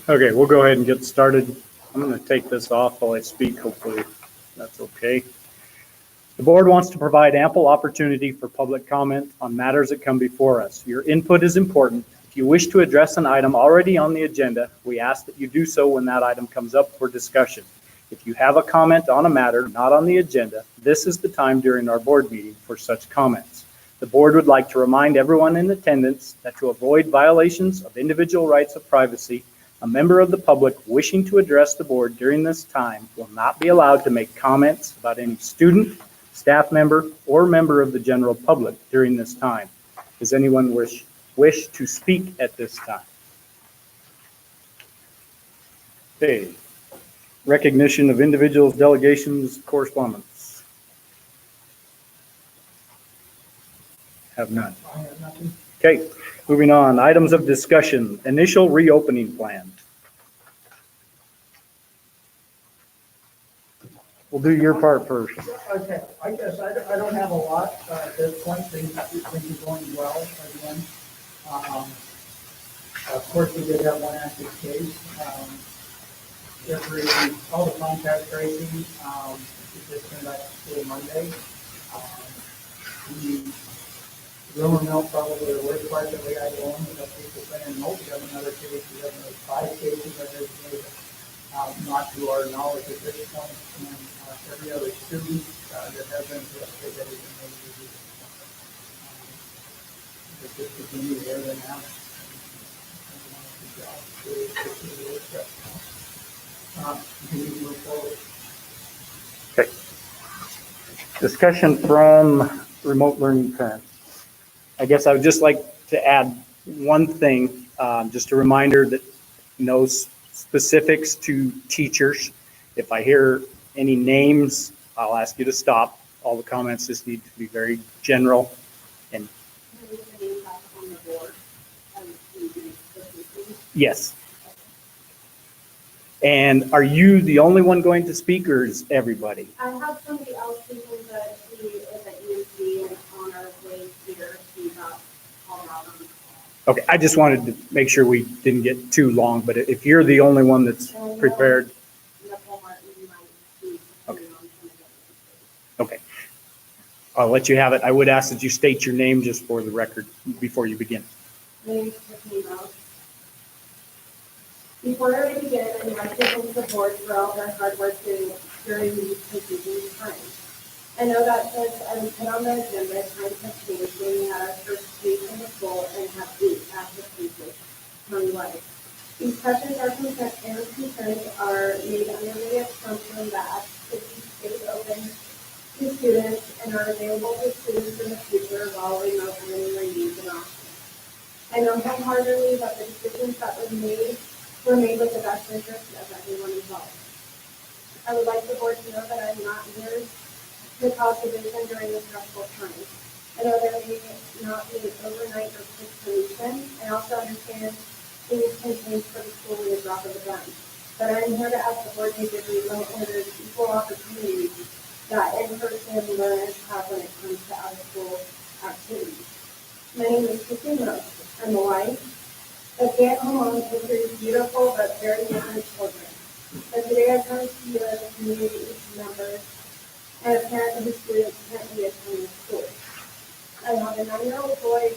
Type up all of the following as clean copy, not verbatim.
Okay, we'll go ahead and get started. I'm going to take this off while I speak. Hopefully that's okay. The board wants to provide ample opportunity for public comment on matters that come before us. Your input is important. If you wish to address an item already on the agenda, we ask that you do so when that item comes up for discussion. If you have a comment on a matter not on the agenda, this is the time during our board meeting for such comments. The board would like to remind everyone in attendance that to avoid violations of individual rights of privacy, a member of the public wishing to address the board during this time will not be allowed to make comments about any student, staff member, or member of the general public during this time. Does anyone wish to speak at this time? Okay. Recognition of individuals, delegations, correspondence. Have none. I have nothing. Okay, moving on. Items of discussion. Initial reopening plan. We'll do your part first. Okay, I guess I don't have a lot at this point. Things are going well again. Of course, we did have one active case. All the contact tracing, we just came back to school Monday. The rumor mill probably the worst part that we got going is that people saying, nope, we have another case, we have another 5 cases that is made, not to our knowledge at this point, and every other student that has been tested that has been made to do this. Just continue there and now. Continue to move forward. Okay. Discussion from remote learning parents. I guess I would just like to add one thing, just a reminder that no specifics to teachers. If I hear any names, I'll ask you to stop. All the comments just need to be very general. And yes. And are you the only one going to speak, or is everybody? I have somebody else speaking, but he is at UNC and on our way here. He's not all around. Okay, I just wanted to make sure we didn't get too long, but if you're the only one that's prepared. Nicole Martin, you might I'll let you have it. I would ask that you state your name just for the record before you begin. My name is Tiffany Mouse. Before I begin, I'd like to thank the board for all their hard work during these confusing times. I know that since I was put on the agenda, times have changed, and we had our first case in the school and have 8 active cases countywide. These questions and concerns are made under the assumption that activities stay open to students and are available to students in the future while remote learning remains an option. I know wholeheartedly that the decisions that were made with the best interest of everyone involved. I would like the board to know that I'm not here to cause division during this stressful time. I know there may not be an overnight or quick solution. I also understand things can change for the school in the drop of a gun. But I'm here to ask the board to give remote learners equal opportunities that in-person learners have when it comes to out-of-school activities. My name is Tiffany Mouse. I'm a wife, a stay-at-home mom who raises beautiful but very different children. But today I come to you as a community member and a parent whose students can't be attending school. I have a 9-year-old boy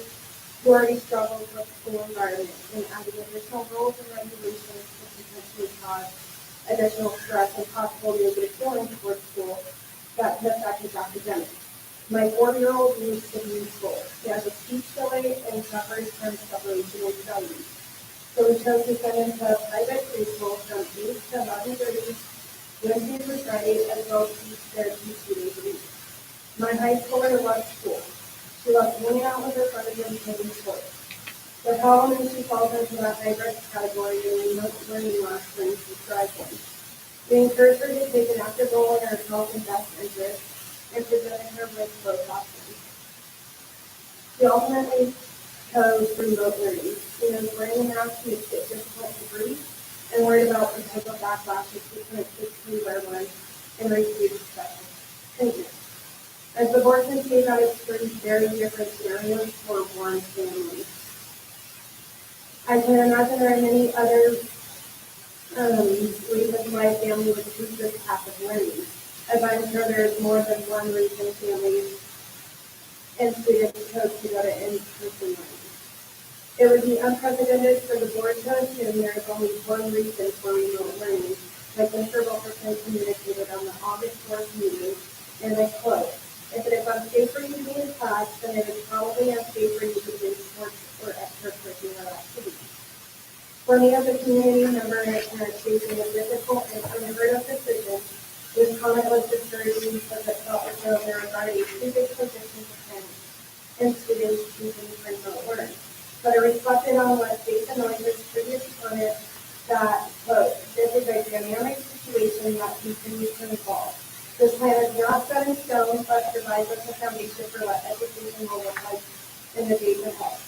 who already struggles with the school environment, and adding additional rules and regulations could potentially cause additional stress and possible negative feelings towards school that could affect his academics. My 4-year-old needs to be in school. He has a speech delay and suffers from separation anxiety. So we chose to send him to a private preschool from 8 to 11:30 Wednesday through Friday, as well as speech therapy 2 days a week. My high schooler loves school. She loves hanging out with her friends and playing sports. The problem is she falls into that hybrid category and remote learning last spring she thrives in. We encourage her to take an active role in her health and best interest and presented her with both options. She ultimately chose remote learning. She knows wearing a mask makes it difficult to breathe and worried about potential backlash if she couldn't physically wear one and receive special treatment. As the board can see, that is 3 very different scenarios for one family. I can imagine there are many other reasons why a family would choose this path of learning, as I'm sure there is more than one reason families and students chose to go to in-person learning. It would be unprecedented for the board to assume there is only one reason for remote learning, like Mr. Wilkerson communicated on the August 4th meeting, and I quote, "If it is unsafe for you to be in class, then it is probably unsafe for you to do sports or extracurricular activities." For me as a community member facing a difficult and unheard of decision, this comment was discouraging because it felt as though there was already 2 big positions of parents and students choosing remote learning. But it reflected on what Jason Noyes' previous comment that, quote, "This is a dynamic situation that continues to evolve. This plan is not set in stone, but provides us a foundation for what education will look like in the days ahead.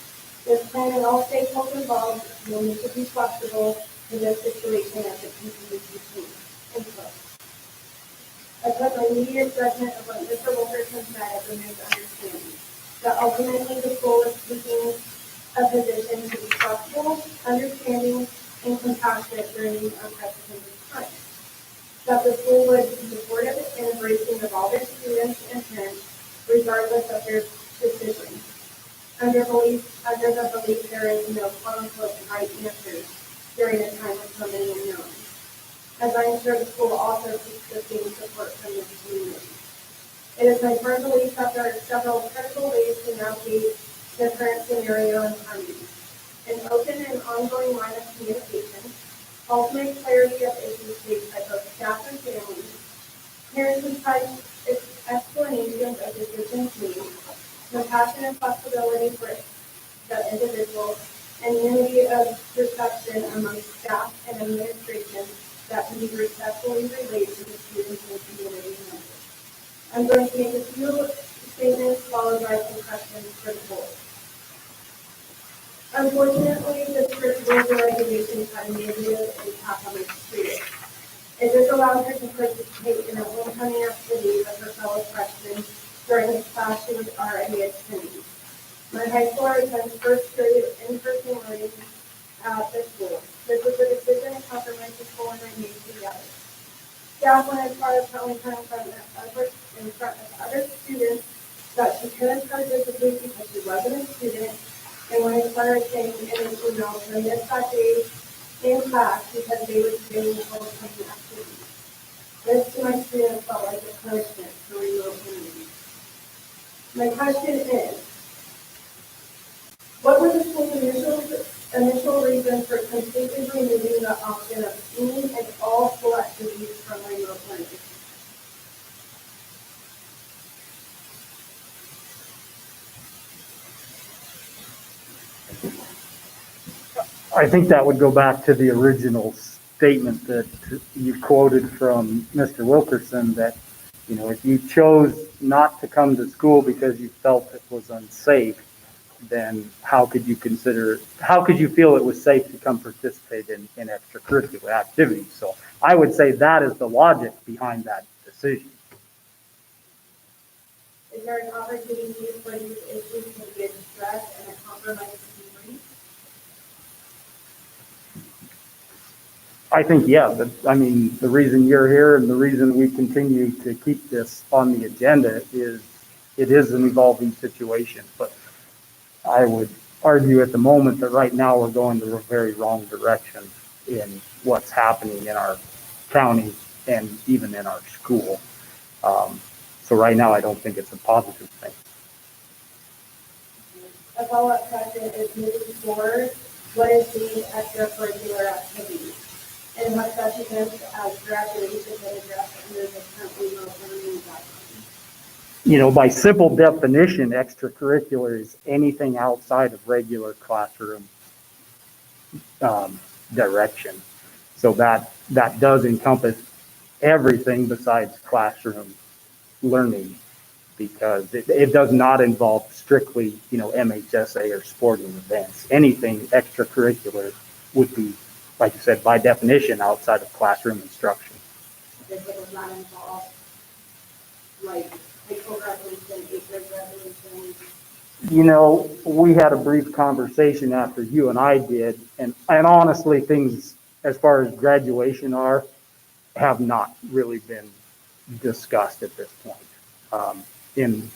This plan and all stakeholders involved will need to be flexible in this situation as it continues to change." End quote. I put my immediate judgment of what Mr. Wilkerson said as a misunderstanding. That ultimately the school is taking a position to be flexible, understanding, and compassionate during these unprecedented times. That the school would be supportive and embracing of all their students and parents, regardless of their decisions, under the belief there is no quote-unquote right answers during a time of so many unknowns. As I'm sure the school also seeks the same support from the community. It is my firm belief that there are several critical ways to navigate the current scenario in harmony. An open and ongoing line of communication, ultimate clarity of issues faced by both staff and families, parents who provide explanations of decisions made, compassion and flexibility for the individual, and unity of perception among staff and administration that can be respectfully relayed to the students and community members. I'm going to make a few statements followed by some questions for the board. Unfortunately, the strict rules and regulations had a negative impact on my students. It disallowed her to participate in a homecoming activity with her fellow freshmen during a class she was already attending. My high schooler attends first period in-person learning at the school. This was a decision and compromise the school and I made together. Staff went as far as telling her in front of other students that she couldn't participate because she wasn't a student, and when I started saying in an email to miss that day in class because they would be doing full-time activities. This to my students felt like a punishment for remote learning. My question is, what were the school's initial reason for completely removing the option of any and all school activities from remote learning? I think that would go back to the original statement that you quoted from Mr. Wilkerson, that, you know, if you chose not to come to school because you felt it was unsafe, then how could you feel it was safe to come participate in extracurricular activities? So I would say that is the logic behind that decision. Is there an opportunity for these issues to be addressed and a compromise to be reached? I think, yeah, but I mean, the reason you're here and the reason we continue to keep this on the agenda is it is an evolving situation. But I would argue at the moment that right now we're going the very wrong direction in what's happening in our county and even in our school. So right now, I don't think it's a positive thing. A follow-up question is moving forward, what is the extracurricular activities? And what such events as graduation been addressed under the current remote learning guidelines? You know, by simple definition, extracurricular is anything outside of regular classroom direction. So that does encompass everything besides classroom learning, because it does not involve strictly, you know, MHSA or sporting events. Anything extracurricular would be, like you said, by definition, outside of classroom instruction. If it was not involved, like high school graduation, eighth grade graduation. You know, we had a brief conversation after you and I did, and honestly, things as far as graduation have not really been discussed at this point. In,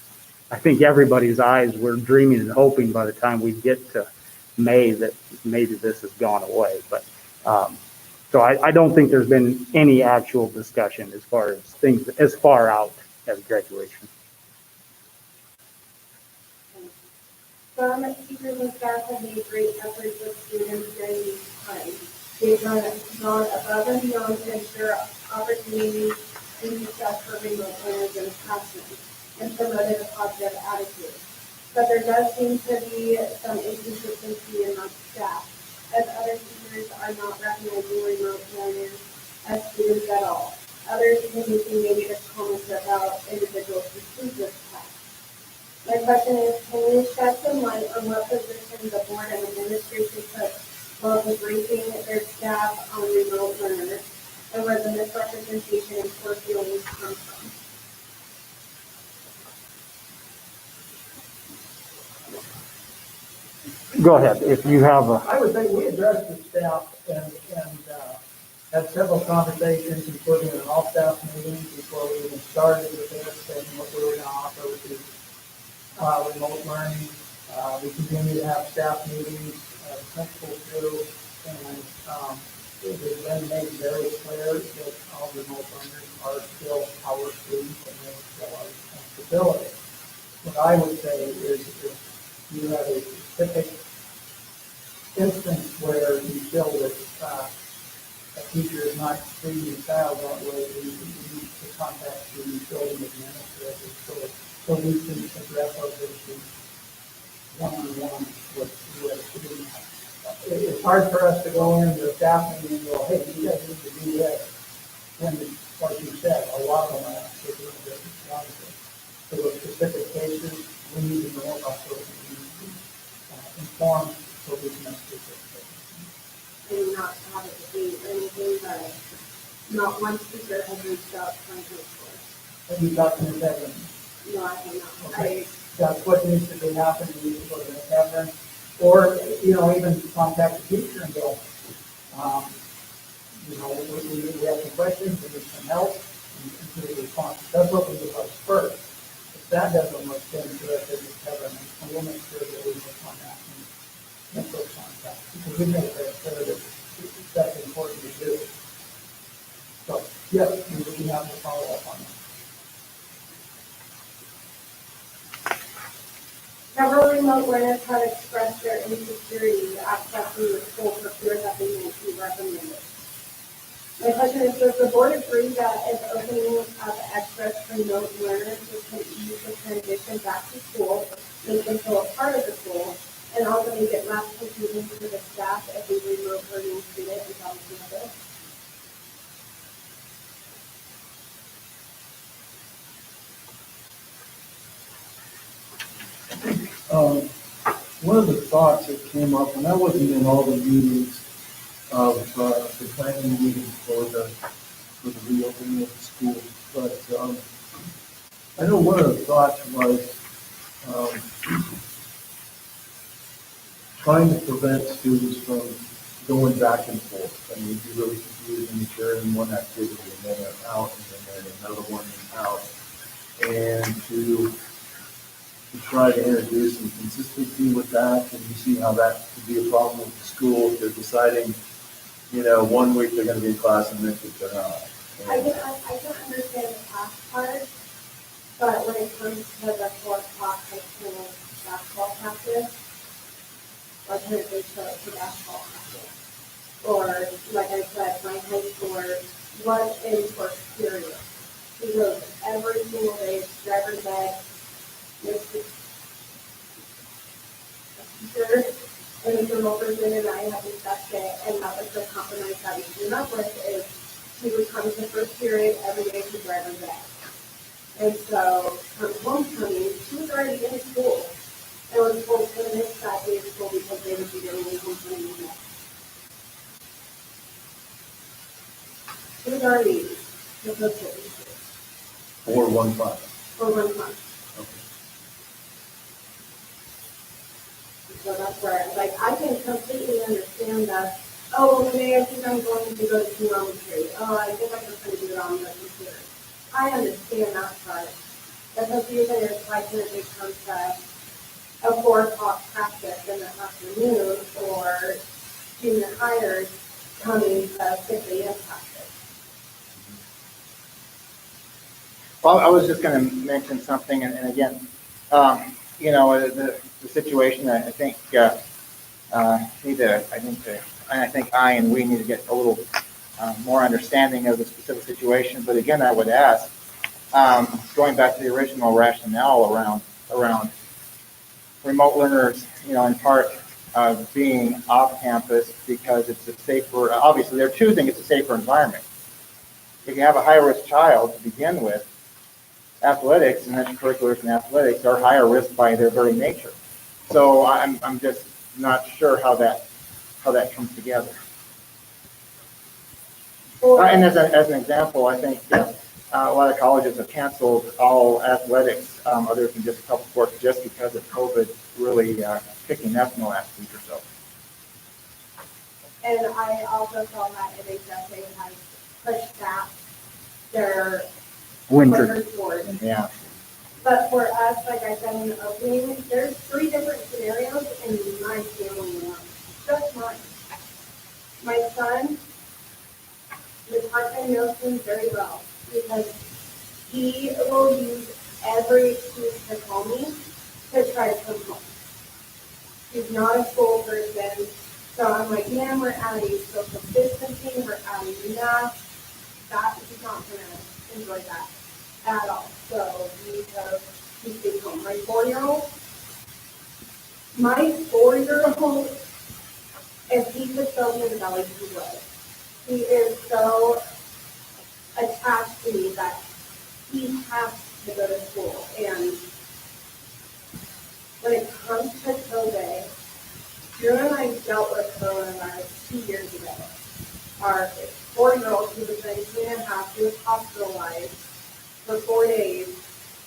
I think everybody's eyes, we're dreaming and hoping by the time we get to May that maybe this has gone away. But so I don't think there's been any actual discussion as far as things as far out as graduation. Some teachers and staff have made great efforts with students during these times. They've gone above and beyond to ensure opportunities and success for remote learners in the classroom and promoted a positive attitude. But there does seem to be some inconsistency among staff, as other teachers are not recognizing remote learners as students at all. Others are making negative comments about individuals who choose this path. My question is, can you shed some light on what position the board and administration took while debriefing their staff on remote learners, and where the misrepresentation and poor feelings come from? Go ahead, if you have a. I would say we addressed the staff and had several conversations, including an all-staff meeting before we even started with this and what we were going to offer, which is remote learning. We continue to have staff meetings, principals do, and it has been made very clear that all remote learners are still our students and they're still our responsibility. What I would say is if you have a specific instance where you feel that a teacher is not treating your child that way, you need to contact the building administrator so we can address those issues one-on-one with the student. It's hard for us to go into a staff meeting and go, hey, you guys need to do this. When, like you said, a lot of them are actually doing this. So the specific cases, we need to know about those and we need to be informed so we can make specific cases. And not have it be anything but not one speaker has reached out to my high school. Have you talked to Ms. Evans? No, I have not. Okay. That's what needs to be happening. You need to go to Ms. Evans, or even contact the teacher and go, we have some questions, we need some help, and do the response. That's what we do first. If that doesn't work, then we would have to follow up on that. Several remote learners have expressed their insecurity accessing the school for fear that they may be reprimanded. My question is, does the board agree that if opening up access for remote learners can ease the transition back to school, make them feel a part of the school, and also make it less confusing for the staff if a remote learning student is on campus? One of the thoughts that came up, and I wasn't in all the meetings of the planning meeting for the reopening of the school, but I know one of the thoughts was trying to prevent students from going back and forth. I mean, it'd be really confusing if they're in one activity and then they're out and then they're in another one and out. And to try to introduce some consistency with that, and you see how that could be a problem with the school if they're deciding, you know, 1 week they're going to be in class and next week they're not. I can understand the class part, but when it comes to the 4 o'clock high school basketball practice, why can't they show up for basketball practice? Or, like I said, my high schooler was in for period. He goes every single day, driver's ed, with the teacher, and Mr. Wilkerson and I have discussed it, and that was the compromise that we came up with, is he would come to the first period every day to driver's ed. And so, from homecoming, she was already in school, and was told to miss that day of school because they would be doing homecoming with us. She was already supposed to be school. Or 1 class. For 1 month. Okay. So that's where, like, I can completely understand that, oh, well, today I think I'm going to go to geometry. Oh, I think I'm just going to do it on the computer. I understand that part. The confusion is why can't they come to a 4 o'clock practice in the afternoon, or junior hires coming to 6 a.m. practice? Well, I was just going to mention something, and again, you know, the situation. I think we need to get a little more understanding of the specific situation. But again, I would ask, going back to the original rationale around remote learners, you know, in part being off campus because it's a safer. Obviously, they're choosing it's a safer environment. If you have a high-risk child to begin with, athletics and extracurriculars and athletics are higher risk by their very nature. So I'm just not sure how that comes together. And as an example, I think a lot of colleges have canceled all athletics other than just a couple sports just because of COVID really picking up in the last week or so. And I also saw that NHSA has pushed back their winter sports. Yeah. But for us, like I said in the opening, there's 3 different scenarios in my family alone. Just mine. My son, the part-time knows him very well because he will use every excuse to call me to try to come home. He's not a school person, so I'm like, man, we're adding social distancing, we're adding masks. That he's not gonna enjoy that at all. So we have to stay home. My 4-year-old, if he could throw me in the belly, he would. He is so attached to me that he has to go to school. And when it comes to COVID, Drew and I dealt with coronavirus 2 years ago. Our 4-year-old, who was 19.5, he was hospitalized for 4 days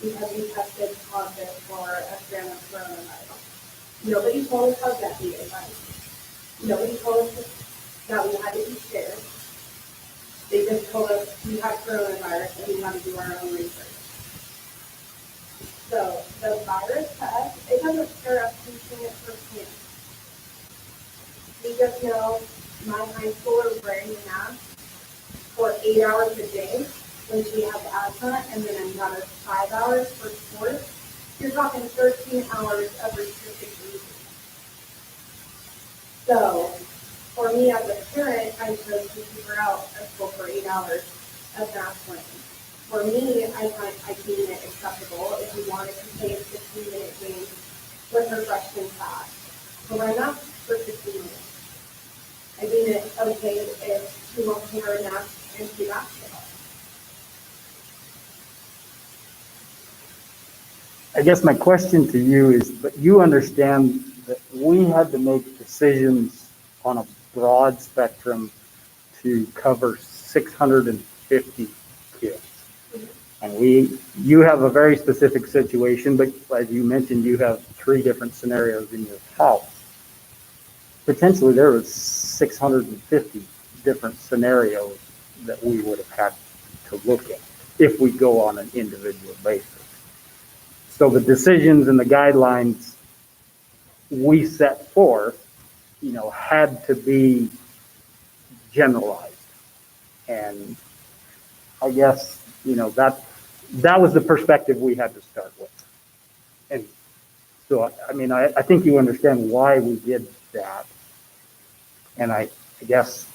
because he tested positive for a strand of coronavirus. Nobody told us how deadly it was. Nobody told us that we had to be scared. They just told us we had coronavirus and we had to do our own research. So the virus to us, it doesn't scare us from seeing it firsthand. We just know my high schooler was wearing a mask for 8 hours a day when she has asthma, and then another 5 hours for sports. You're talking 13 hours of restricted breathing. So, for me as a parent, I chose to keep her out of school for 8 hours of math learning. For me, I deem it acceptable if you wanted to play a 15-minute game with her freshman class. To run up for 15 minutes. I deem it okay if she won't take her nap and do basketball. I guess my question to you is, but you understand that we had to make decisions on a broad spectrum to cover 650 kids. And you have a very specific situation, but as you mentioned, you have 3 different scenarios in your house. Potentially there was 650 different scenarios that we would have had to look at if we go on an individual basis. So the decisions and the guidelines we set forth, had to be generalized. And I guess, that was the perspective we had to start with. And so, I think you understand why we did that. And I guess,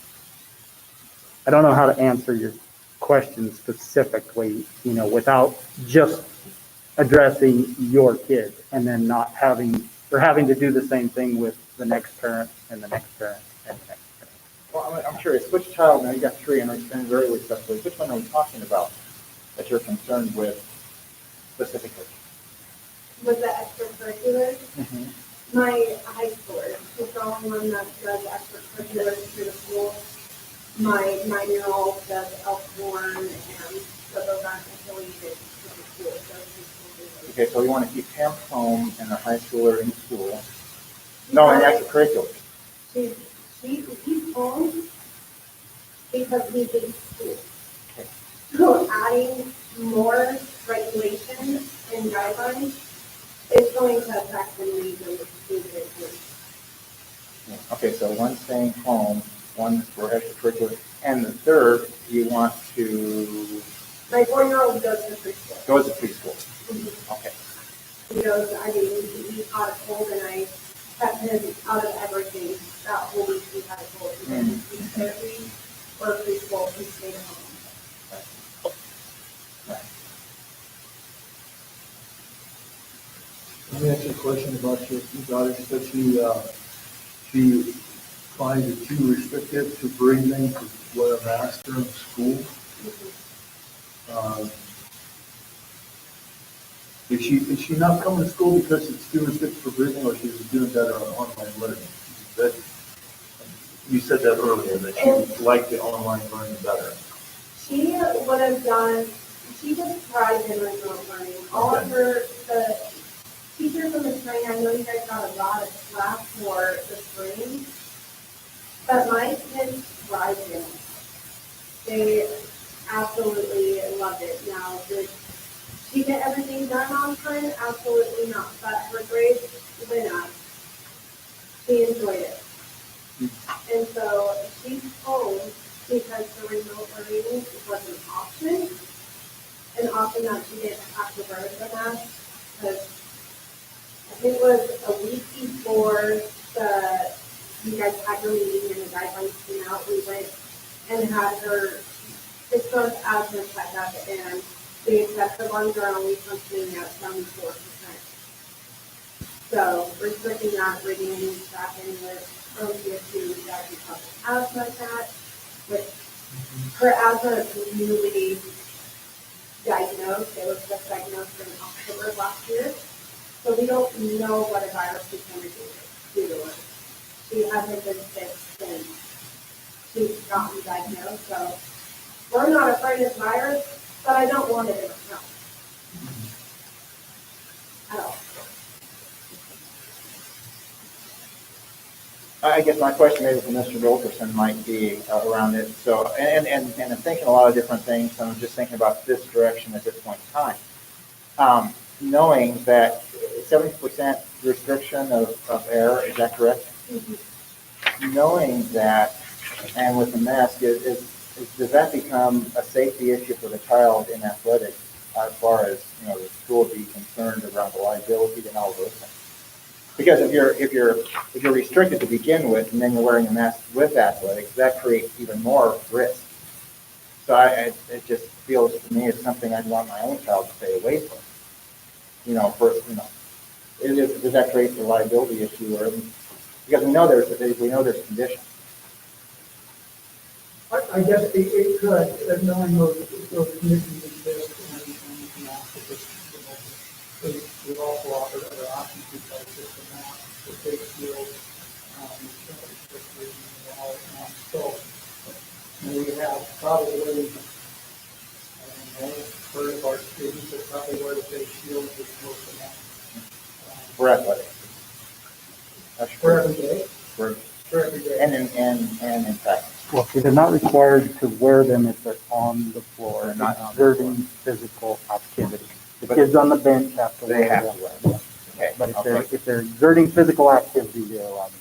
I don't know how to answer your question specifically, without just addressing your kid and then not having to do the same thing with the next parent and the next parent and the next parent. Well, I'm curious, which child, now you got 3 and I understand very respectfully, which one are we talking about that you're concerned with specifically? With the extracurriculars, my high schooler, she's the only one that does extracurriculars through the school. My 9-year-old does Elkhorn, and so those aren't affiliated with the school. So she's Okay, so we want to keep him home and a high schooler in school. No, in extracurriculars. He's home because he's in school. So adding more regulations and guidelines is going to affect the needs of the students. Okay, so one staying home, one for extracurricular, and the third, you want to My 4-year-old goes to preschool. go to preschool. Okay. He goes, he caught a cold, and I kept him out of everything that whole week he had a cold. He didn't speak therapy or preschool, he stayed at home. Let me ask you a question about your daughter. You said she finds it too restrictive to breathing to wear a mask during school. Is she not coming to school because it's too restrictive for breathing, or she's doing better on online learning? You said that earlier, that she liked the online learning better. She would have done, she just thrived in remote learning. All of the teachers in the spring, I know you guys got a lot of slack for the spring, but my kids thrived in it. They absolutely loved it. Now, did she get everything done on time? Absolutely not. But her grades went up. She enjoyed it. And so she's home because the remote learning was an option that she didn't have to wear the mask. Because I think it was a week before you guys had your meeting and the guidelines came out, we went and had her 6-month asthma checkup, and the excessive lungs are only functioning at 74%. So restricting that, bringing in tracking with OCS2 that becomes asthma attack, which her asthma is newly diagnosed. It was just diagnosed in October of last year. So we don't know what a virus is going to do to her. She hasn't been sick since she's gotten diagnosed. So we're not afraid of the virus, but I don't want it in her house. At all. I guess my question maybe for Mr. Wilkerson might be around it. So, and I'm thinking a lot of different things. So I'm just thinking about this direction at this point in time. Knowing that 70% restriction of air, is that correct? Mm-hmm. Knowing that, and with the mask, is does that become a safety issue for the child in athletics as far as, the school being concerned around the liability and all those things? Because if you're restricted to begin with, and then you're wearing a mask with athletics, that creates even more risk. So it just feels to me it's something I'd want my own child to stay away from. Does that create a liability issue, or because we know there's conditions. I guess it could, knowing those conditions exist, and we've also offered other options because it's a map, the big field, so we have probably, I don't know, third of our students that probably wear the big shield is most of them. For athletics. For every day? For every day. And in practice. Well, they're not required to wear them if they're on the floor and Not exerting physical activity. The kids on the bench have to They wear have them. to wear them. Okay. But if Okay. they're exerting physical activity, they're allowed.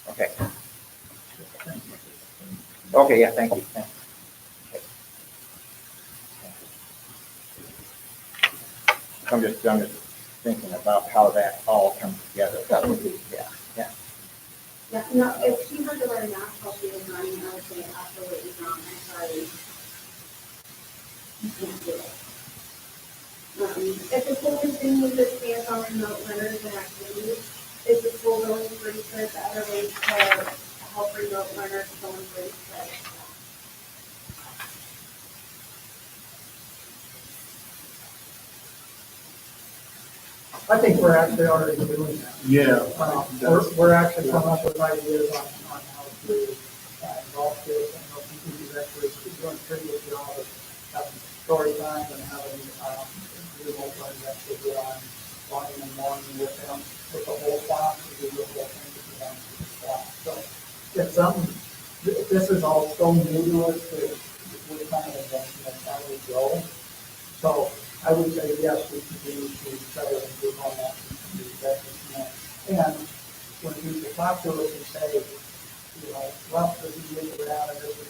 Okay. Okay, yeah, thank you. Thank you. Okay. I'm just thinking about how that all comes together. That would be, yeah. Yeah, no, if she had to wear a mask while she was running, I would say absolutely not. I'm sorry. You can't do it. If the school continues to stance on remote learners and activities, is the school going to research other ways to help remote learners go and research? I think we're actually already doing that. Yeah. We're actually coming up with ideas on how to involve kids. I know people actually doing a pretty good job of having story time and having remote learning actually go on in the morning with them, with the whole class, we do the whole thing with them, with the class. So it's something, this is all so new to us that we're kind of investing in how we go. So I would say, yes, we continue to try to improve on that and do the best we can. And when people talk to us and say, well, this is moving around, and this is,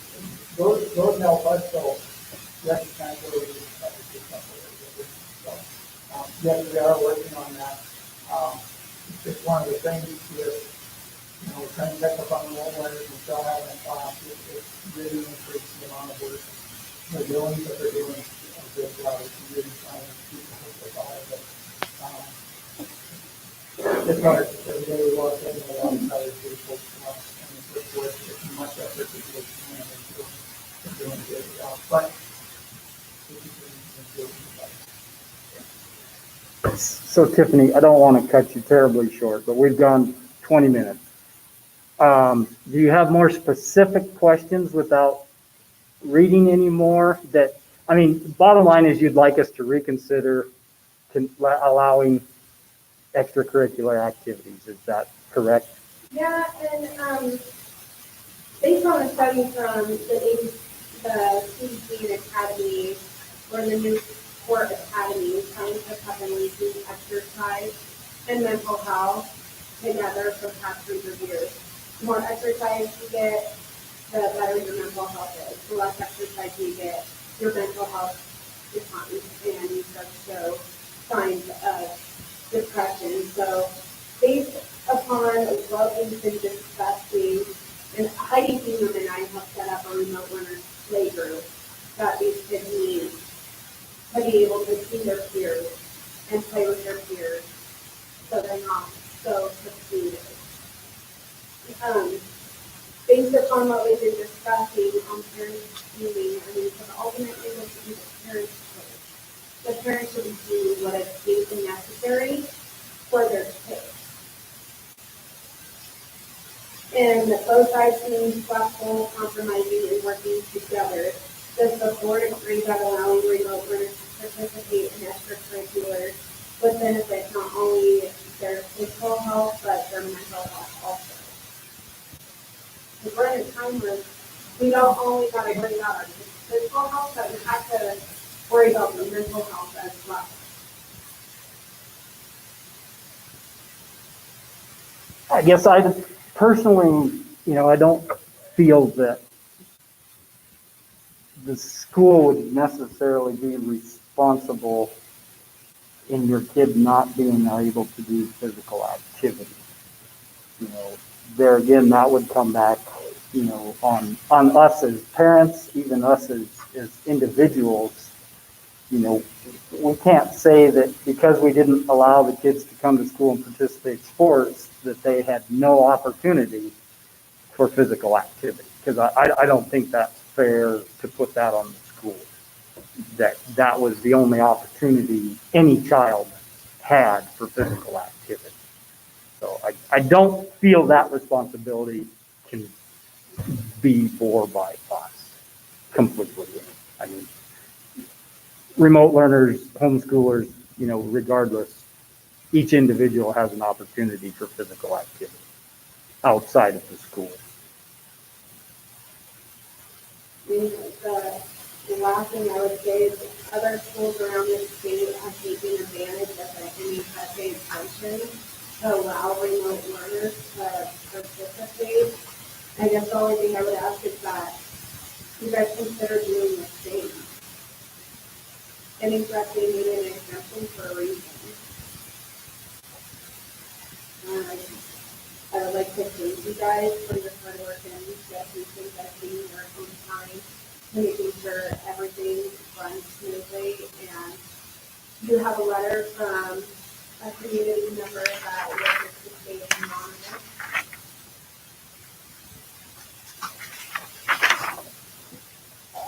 those help us so recognize where we have to do something. So, yes, we are working on that. It's just one of the things with, trying to catch up on the learners and still having a class, it's really increased the amount of work they're doing, but they're doing a good job of really trying to keep the whole alive. But it's hard. Every day we walk in, a lot of tired people, and it's worth as much effort as they can, and they're doing a good job. But we continue to improve the best. So Tiffany, I don't want to cut you terribly short, but we've gone 20 minutes. Do you have more specific questions without reading any more? Bottom line is you'd like us to reconsider allowing extracurricular activities. Is that correct? Yeah, and based on a study from the CDC and Academy, or the new sport academy, scientists have been linking exercise and mental health together for the past 100 years. The more exercise you get, the better your mental health is. The less exercise you get, your mental health declines, and you start to show signs of depression. So based upon what we've been discussing, and Heidi Beamer and I have set up a remote learner play group that these kids need to be able to see their peers and play with their peers so they're not so secluded. Based upon what we've been discussing on parents doing, because ultimately this is the parents' choice. The parents should be doing what is safe and necessary for their kids. And both sides being flexible, compromising, and working together. Does the board agree that allowing remote learners to participate in extracurriculars would benefit not only their physical health, but their mental health also? Because we're in a time where we don't only got to worry about our physical health, but we have to worry about the mental health as well. I guess I personally, I don't feel that the school would necessarily be responsible in your kid not being able to do physical activity. You know, there again, that would come back, you know, on us as parents, even us as individuals. You know, we can't say that because we didn't allow the kids to come to school and participate in sports, that they had no opportunity for physical activity. Because I don't think that's fair to put that on the school. That was the only opportunity any child had for physical activity. So I don't feel that responsibility can be bore by us completely. I mean, remote learners, homeschoolers, you know, regardless, each individual has an opportunity for physical activity outside of the school. The last thing I would say is other schools around the state have taken advantage of the MHSA extension to allow remote learners to participate. I guess the only thing I would ask is that you guys consider doing the same. MHSA made an exemption for a reason. I would like to thank you guys for your hard work and dedication, dedicating your own time to making sure everything runs smoothly. And you have a letter from a community member that wishes to stay anonymous.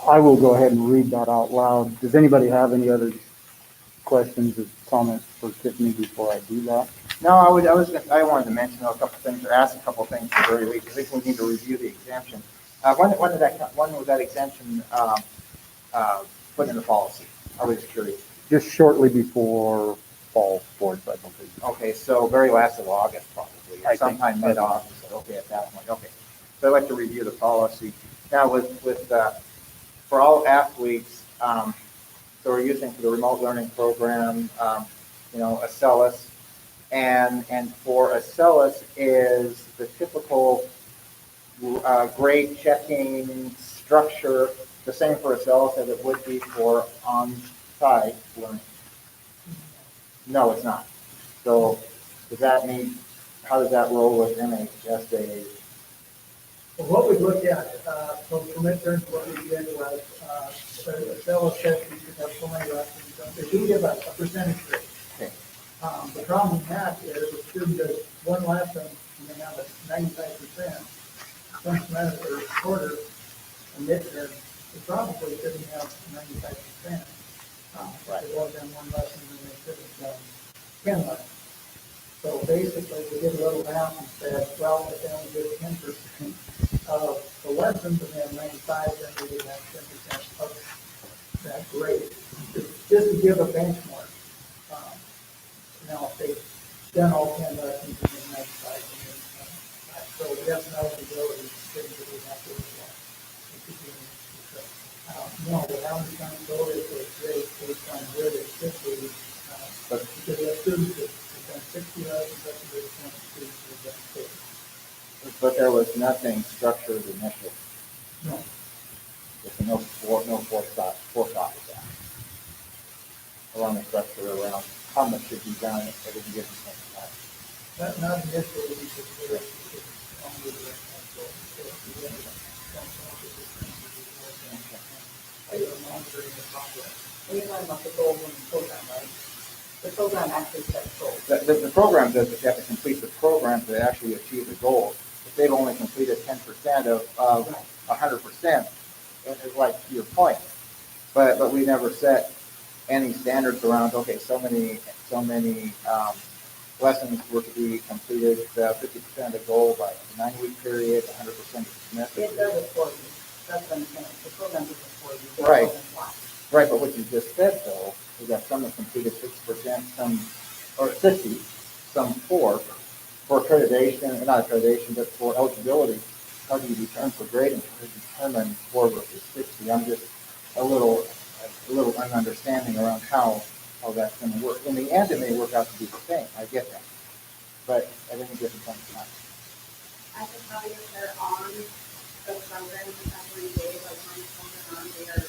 I will go ahead and read that out loud. Does anybody have any other questions or comments for Tiffany before I do that? No, I wanted to mention a couple things, or ask a couple things at the very least. I think we need to review the exemption. When was that exemption put in the policy? I was curious. Just shortly before fall sports, I believe. Okay, so very last of August probably, or I think sometime so. mid-August. Okay, at that point, okay. So I'd like to review the policy. Now for all athletes, so we're using for the remote learning program, Acellus. And for Acellus is the typical grade checking structure, the same for Acellus as it would be for on-site learning? No, it's not. So does that mean, how does that roll with MHSA? Well, what we looked at, from midterms, what we did was, Stella said we should have so many lessons. They do give a percentage rate. Okay. The problem we have is a student does one lesson and they have a 95%, some semester or quarter, and midterm, they probably shouldn't have 95%. Right. They've only done one lesson and they should have done 10 lessons. So basically, we did a little math and said, well, if they only did 10% of the lessons and they have 95, then we would have 10% of that grade. Just to give a benchmark. Now, if they've done all 10 lessons and then 95, so we have some eligibility things that we have to look at. No, but how many times go is a grade based on where they should be, because we have students that have done 60 lessons, that's a good point, students that have done 50. But there was nothing structured initially. No. There's no forethought with that. Around the structure, around how much should be done at any given point in time. Not initially, because we're on the direct control. So we have monitoring the progress. And you're talking about the goals in the program, right? The program actually sets goals. The program does, but you have to complete the program to actually achieve the goal. If they've only completed 10% of 100%, it's like your point. But we never set any standards around, okay, so many lessons were to be completed, 50% of the goal by a 9-week period, 100% of the semester. It does it for you. That's what I'm saying. The program does it for you. Right. Right, but what you just said though, is that some have completed 6%, some, or 60, some 4, for accreditation, not accreditation, but for eligibility. How do you determine for grading? How do you determine 4 versus 60? I'm just a little ununderstanding around how that's going to work. In the end, it may work out to be the same. I get that. But at any different point in time. I can tell you if they're on the programs every day, like my children are, they are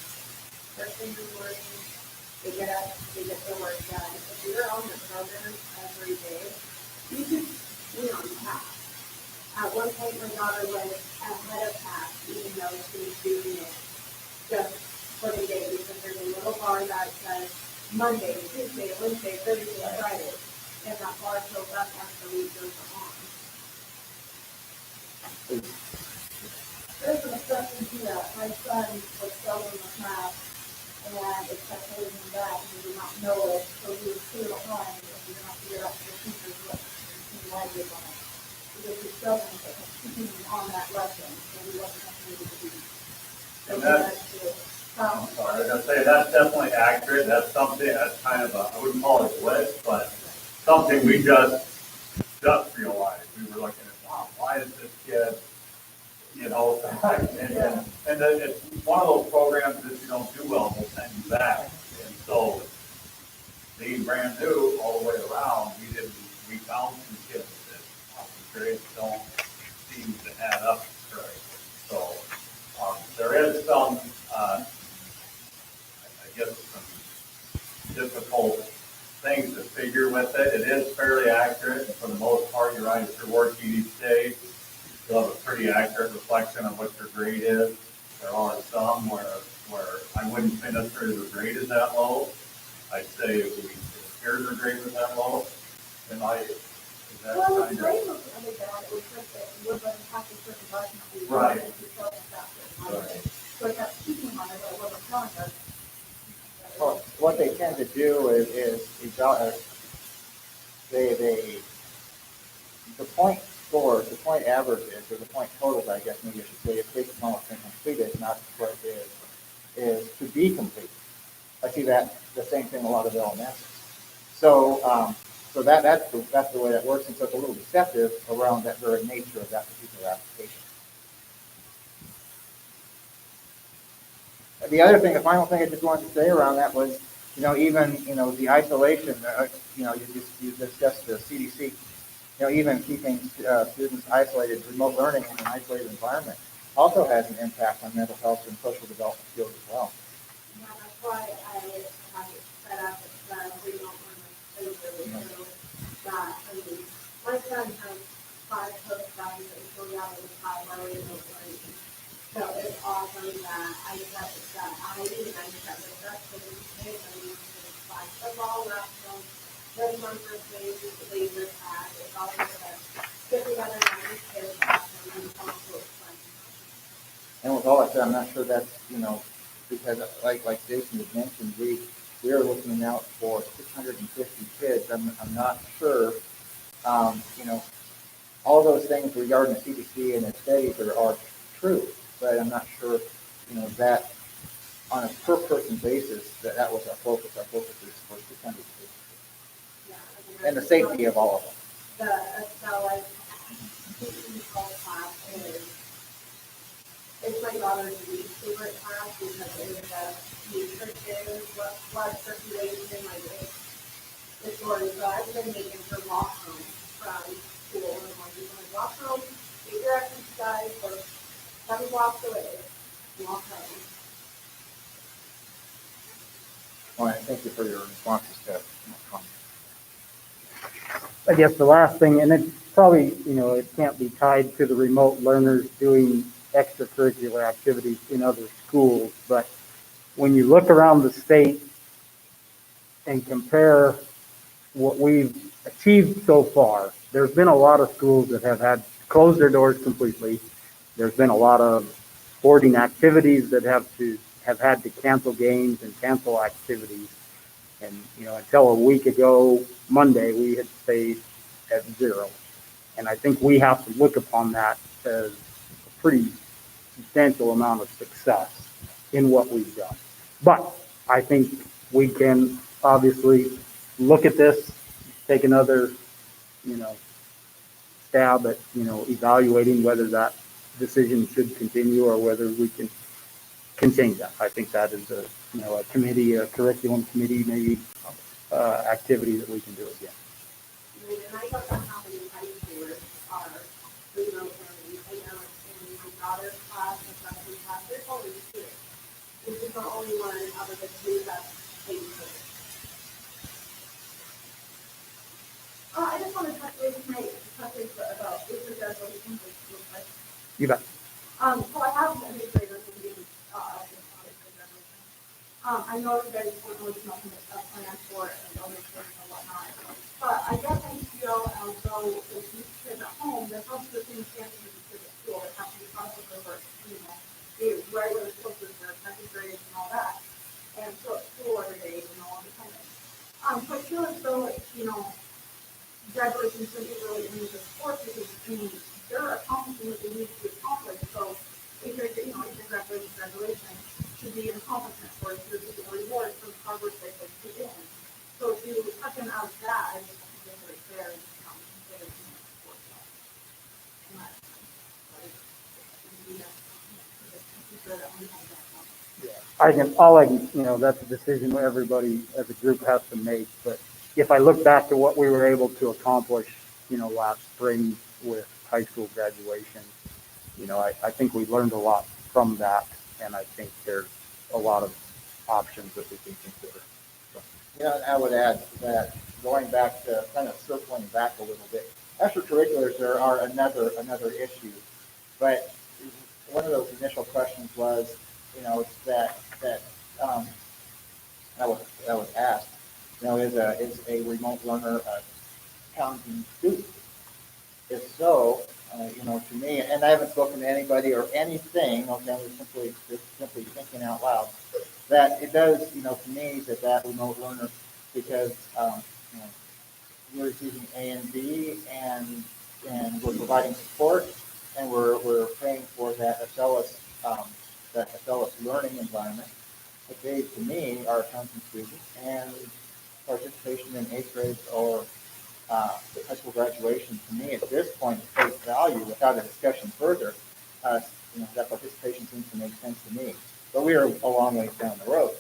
first thing in the morning, they get up, they get their work done. If you're on the program every day, you could be on task. At one point, my daughter was ahead of task, even though she was doing it just for the day, because there's a little bar that says Monday, Tuesday, Wednesday, Thursday, Friday, and that bar fills up as the week goes on. There's an exception to that. My son was still in the class, and it kept holding him back, and he did not know it, so he was clear behind, and he did not figure out the teacher's what he language on it. Because he's struggling to keeping him on that lesson, so he wasn't able to do it. So And I'm sorry, I was gonna say, that's definitely accurate, that's something, that's kind of a, I wouldn't call it a glitch, but something we just realized. We were looking at, wow, why is this kid, you know, and then it's one of those programs that you don't do well, will send you back. And so, being brand new all the way around, we found some kids that, wow, the grades don't seem to add up right. So, there is some, I guess, some difficult things to figure with it. It is fairly accurate, and for the most part, you're right, if you're working each day, you'll have a pretty accurate reflection of what your grade is. There are some where I wouldn't say necessarily the grade is that low. I'd say if yours or grade was that low, then is that Well, kind the of. grade was really bad, it was just that it wasn't having certain buttons. Right. Right. So it kept keeping on it, but it wasn't telling us. Well, what they tend to do is the point scores, the point averages, or the point totals, I guess maybe I should say, if based on what's been completed, not what is to be completed. I see that the same thing a lot of elements. So that's the way that works, and so it's a little deceptive around that very nature of that particular application. The other thing, the final thing I just wanted to say around that was, even the isolation. You discussed the CDC. Even keeping students isolated, remote learning in an isolated environment also has an impact on mental health and social development skills as well. Yeah, that's why I have it set up as the remote learning so that, my son has 5 postgraduates that he's going out in the 5-hour remote learning. So it's awesome that I set it that I even I set this up so we can take them to 5 football lessons, then one for laser tag, it's all just get together and kids and also fun. And with all that said, I'm not sure that's, because like Jason had mentioned, we are looking out for 650 kids. I'm not sure, all those things regarding the CDC and its studies are true, but I'm not sure, that on a per person basis, that was our focus. Our focus is for 650 kids. Yeah, And the safety of all of them. The teaching class it's my daughter's least favorite class because it is nutrition, blood circulation, like it's boring. So I've been making her walk home from school in the morning. So I walk home, get your exercise, or 7 blocks away, walk home. Well, and thank you for your responses to my comments. I guess the last thing, and it probably, it can't be tied to the remote learners doing extracurricular activities in other schools, but when you look around the state and compare what we've achieved so far, there's been a lot of schools that have had to close their doors completely. There's been a lot of sporting activities that have had to cancel games and cancel activities. And, until a week ago, Monday, we had stayed at 0. And I think we have to look upon that as a pretty substantial amount of success in what we've done. But I think we can obviously look at this, take another, stab at, evaluating whether that decision should continue or whether we can change that. I think that is a committee, a curriculum committee, maybe activity that we can do again. And I don't know how many high schoolers are remote learning. I know in my daughter's class, is the only one out of the two that's paid for. I just want to touch base about if the graduation real quick. You bet. So I have an administrator who can graduation. I know that there's always nothing that's planned for it and other things and whatnot. But I guess I feel as though if these kids at home, there's also the same chances as the kids at school that have to be processed over, the regular courses, their second grade and all that. And so at school every day, independent. So I feel as though, graduation shouldn't be really any of the sports because, they're accomplishing what they need to accomplish. So if you're, if you're graduation should be an accomplishment for it, should be a reward for the hard work that they put in. So if you cut them out of that, I just think it's right there and consider sports. That's a decision everybody as a group has to make. But if I look back to what we were able to accomplish, last spring with high school graduation, I think we learned a lot from that. And I think there's a lot of options that we can consider. So. Yeah, and I would add that going back to kind of circling back a little bit, extracurriculars are another issue. But one of those initial questions was, that was asked, is a remote learner a Townsend student? If so, to me, and I haven't spoken to anybody or anything, okay, I'm just simply thinking out loud, that it does, to me, that remote learner, because, we're receiving A and B, and we're providing support, and we're paying for that SLS learning environment. But they, to me, are accounting students, and participation in 8th grade or high school graduation, to me, at this point, is face value without a discussion further. That participation seems to make sense to me. But we are a long ways down the road.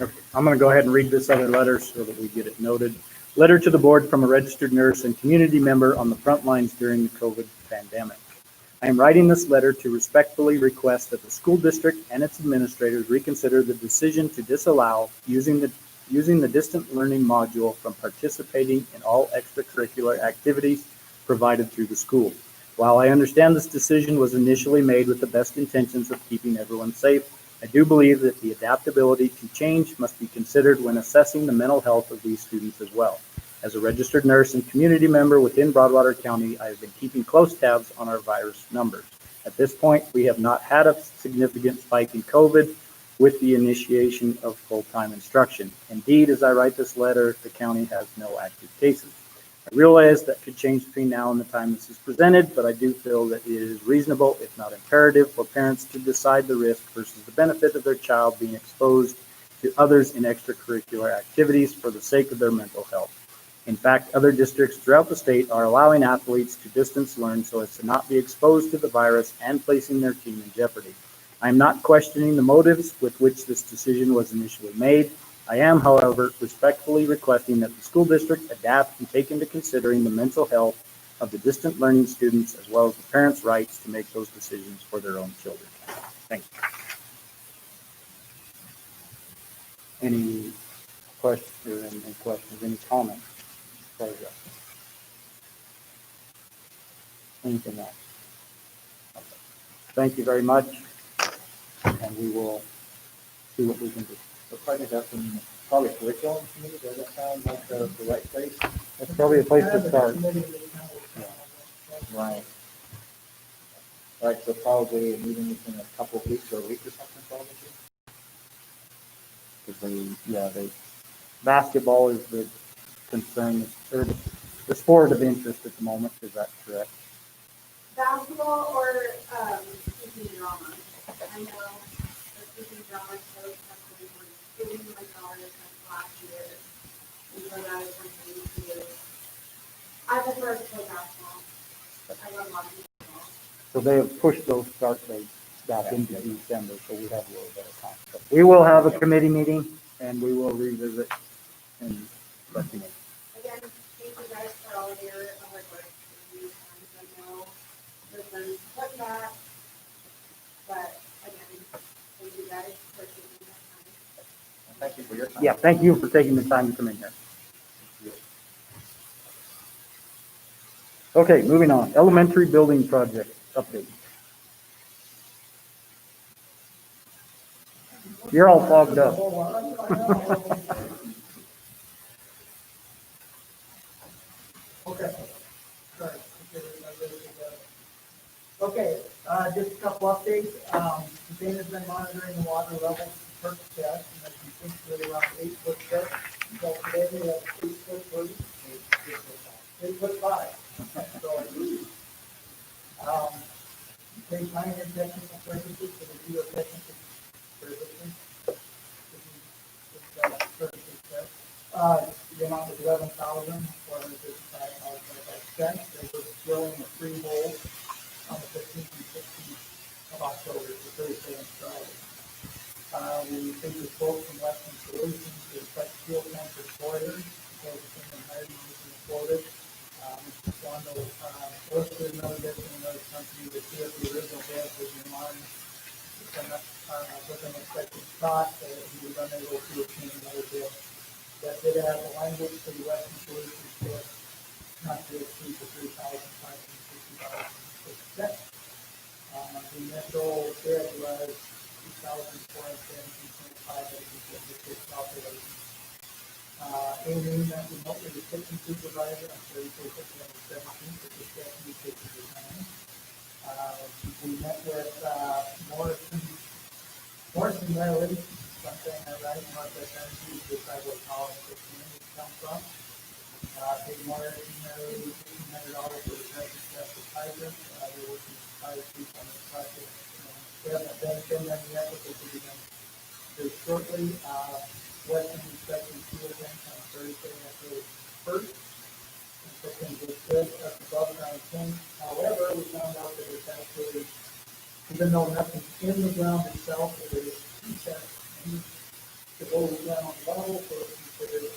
Okay, I'm going to go ahead and read this other letter so that we get it noted. Letter to the board from a registered nurse and community member on the front lines during the COVID pandemic. I am writing this letter to respectfully request that the school district and its administrators reconsider the decision to disallow using the distant learning module from participating in all extracurricular activities provided through the school. While I understand this decision was initially made with the best intentions of keeping everyone safe, I do believe that the adaptability to change must be considered when assessing the mental health of these students as well. As a registered nurse and community member within Broadwater County, I have been keeping close tabs on our virus numbers. At this point, we have not had a significant spike in COVID with the initiation of full-time instruction. Indeed, as I write this letter, the county has no active cases. I realize that could change between now and the time this is presented, but I do feel that it is reasonable, if not imperative, for parents to decide the risk versus the benefit of their child being exposed to others in extracurricular activities for the sake of their mental health. In fact, other districts throughout the state are allowing athletes to distance learn so as to not be exposed to the virus and placing their team in jeopardy. I am not questioning the motives with which this decision was initially made. I am, however, respectfully requesting that the school district adapt and take into considering the mental health of the distant learning students as well as the parents' rights to make those decisions for their own children. Thank you. Any questions, any comments? Anything else? Okay. Thank you very much, and we will see what we can do. So probably curriculum committee, does that sound like the right place? That's probably a place to start. Right. Right, so probably a meeting within a couple of weeks or a week or something, probably. Basketball is the concern, or the sport of interest at the moment. Is that correct? Basketball or speaking drama. I know the speaking drama shows something we're doing my daughter's last year. And so that is something to do. I prefer to play basketball. I love watching basketball. So they have pushed those start dates back into December, so we have a little bit of time. But we will have a committee meeting, and we will revisit and let you know. Again, thank you guys for all of your hard work. I know there's been put that, but I guys for taking the time. Thank you for your time. Yeah, thank you for taking the time to come in here. Okay, moving on. Elementary building project update. You're all fogged up. Okay. Sorry. Okay, just a couple updates. Dana's been monitoring the water levels per test, and as you think we're around 8 foot 6. So today we have 8 foot 3, 8 foot 5. So, they find your technical services for the geotechnical services. The amount was $11,455.25. They were drilling a free hole on the 15th and 16th of October, the Thursday and Friday. We received a quote from Western Solutions to inspect fuel tanker boilers, because it's in higher using the quoted. Mr. Swando, listed another different another company to see if the original bid was in line with an expected cost, he was unable to obtain another bid. That did have the language for the Western Solutions bid, not to exceed the $3,560.06. The initial bid was $2,417.5 acres. Amy met remotely with kitchen supervisor on Thursday, September 17th, to discuss new kitchen design. We met with Morrison Riley, something I write, Northwest Energy, to decide what power and system would come from. Paid Morrison Riley $1,500 for the present test of hydrant. They're working with fire chief on this project. They haven't been done yet, but they will be done very shortly. Western inspection fuel tank on Thursday, April 1st. And so things look good at the above ground tank. However, we found out that it's actually, even though nothing's in the ground itself, it is to go down level, so it's considered in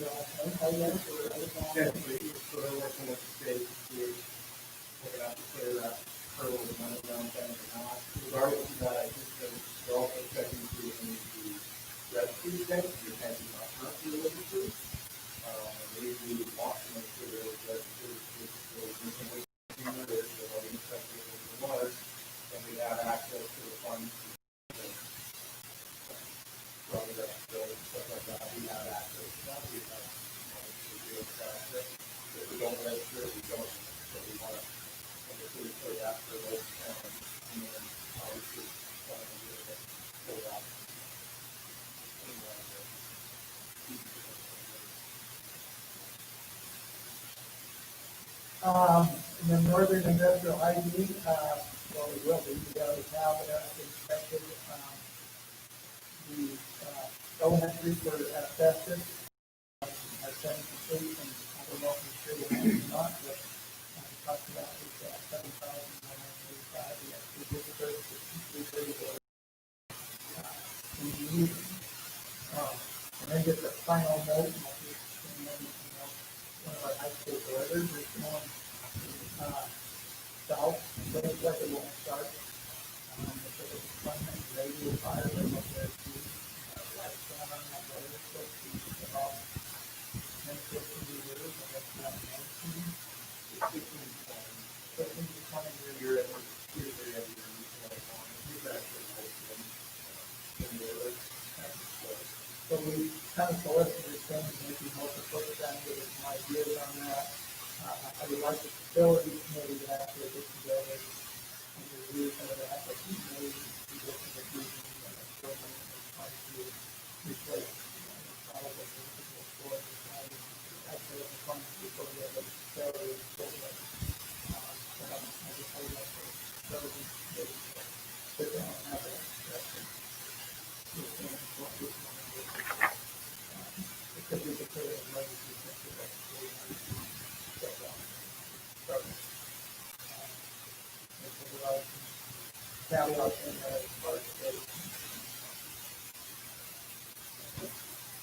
the tank, I guess, or Essentially, so they're working with the state to see if we're gonna have to clear that hurdle of underground tank or not. Regardless of that, I think that they're also checking to see if we need to rescue tanks, your tank is not currently registered. And they usually want to make sure they're registered, and we have access to the funds. Stuff like that, we have access to that, we have, access. If we don't register, we don't, so we want to, obviously, put that for those, and then obviously, pull that. And then Northern Industrial ID, well, we will be, we already have inspected, the, elementary for asbestos. Our second complete, and I don't know if it's sure or not, but we talked about it, $7,185, we actually did the services, and then just a final note, and I'll just, one of our high school boilers is going, south, but it's like it won't start. It's a deployment, radio fire, and up there too. Lights down on that boiler, so it's about 10, 15 years, and it's not 19. 15 to 20 years. So we kind of solicited things, maybe most of the time, give us some ideas on that. I would like the facility committee to actually get together and review some of that, but maybe we look at the future and try to replace all of the storage. Actually, the funds before we have the facility. I just would like the facility to sit down and have a discussion. Because we could put it in legislation that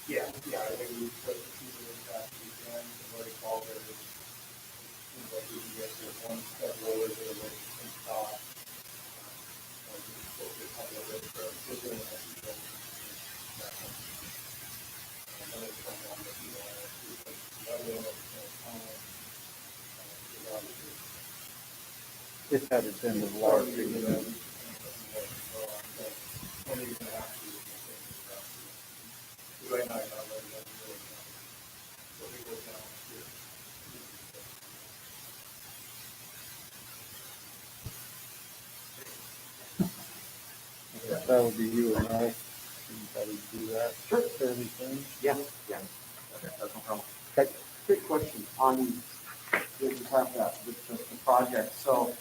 Yeah, I think we put the people in that we can, already called it. Seems like we can get to one step lower than what we thought. If that had been the large. That would be you and I. That would do that. Sure. Everything. Yeah, yeah. Okay, that's no problem. Okay. Quick question on the project. So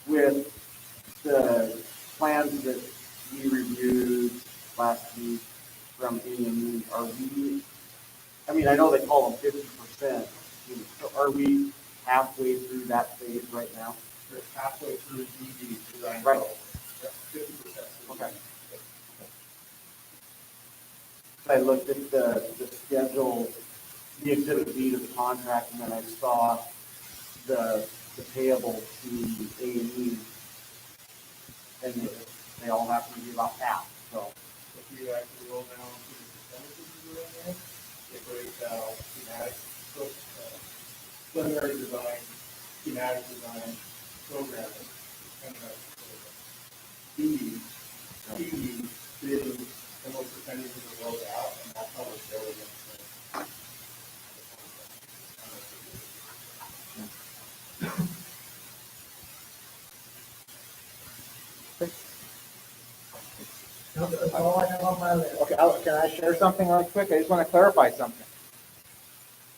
with the plans that we reviewed last week from A&E, are we, I mean, I know they call them 50%. So are we halfway through that phase right now? We're halfway through DD design. Right. 50%. Okay. I looked at the schedule, the exhibit B to the contract, and then I saw the payable to A&E, and they all have to be about half, so. If you actually roll down to the percentages you do in there, it breaks out schematic, preliminary design, schematic design, programming, and DD, bidding, and what percentages are rolled out, and that's how it's shown against That's all I have on my list. Okay, can I share something really quick? I just want to clarify something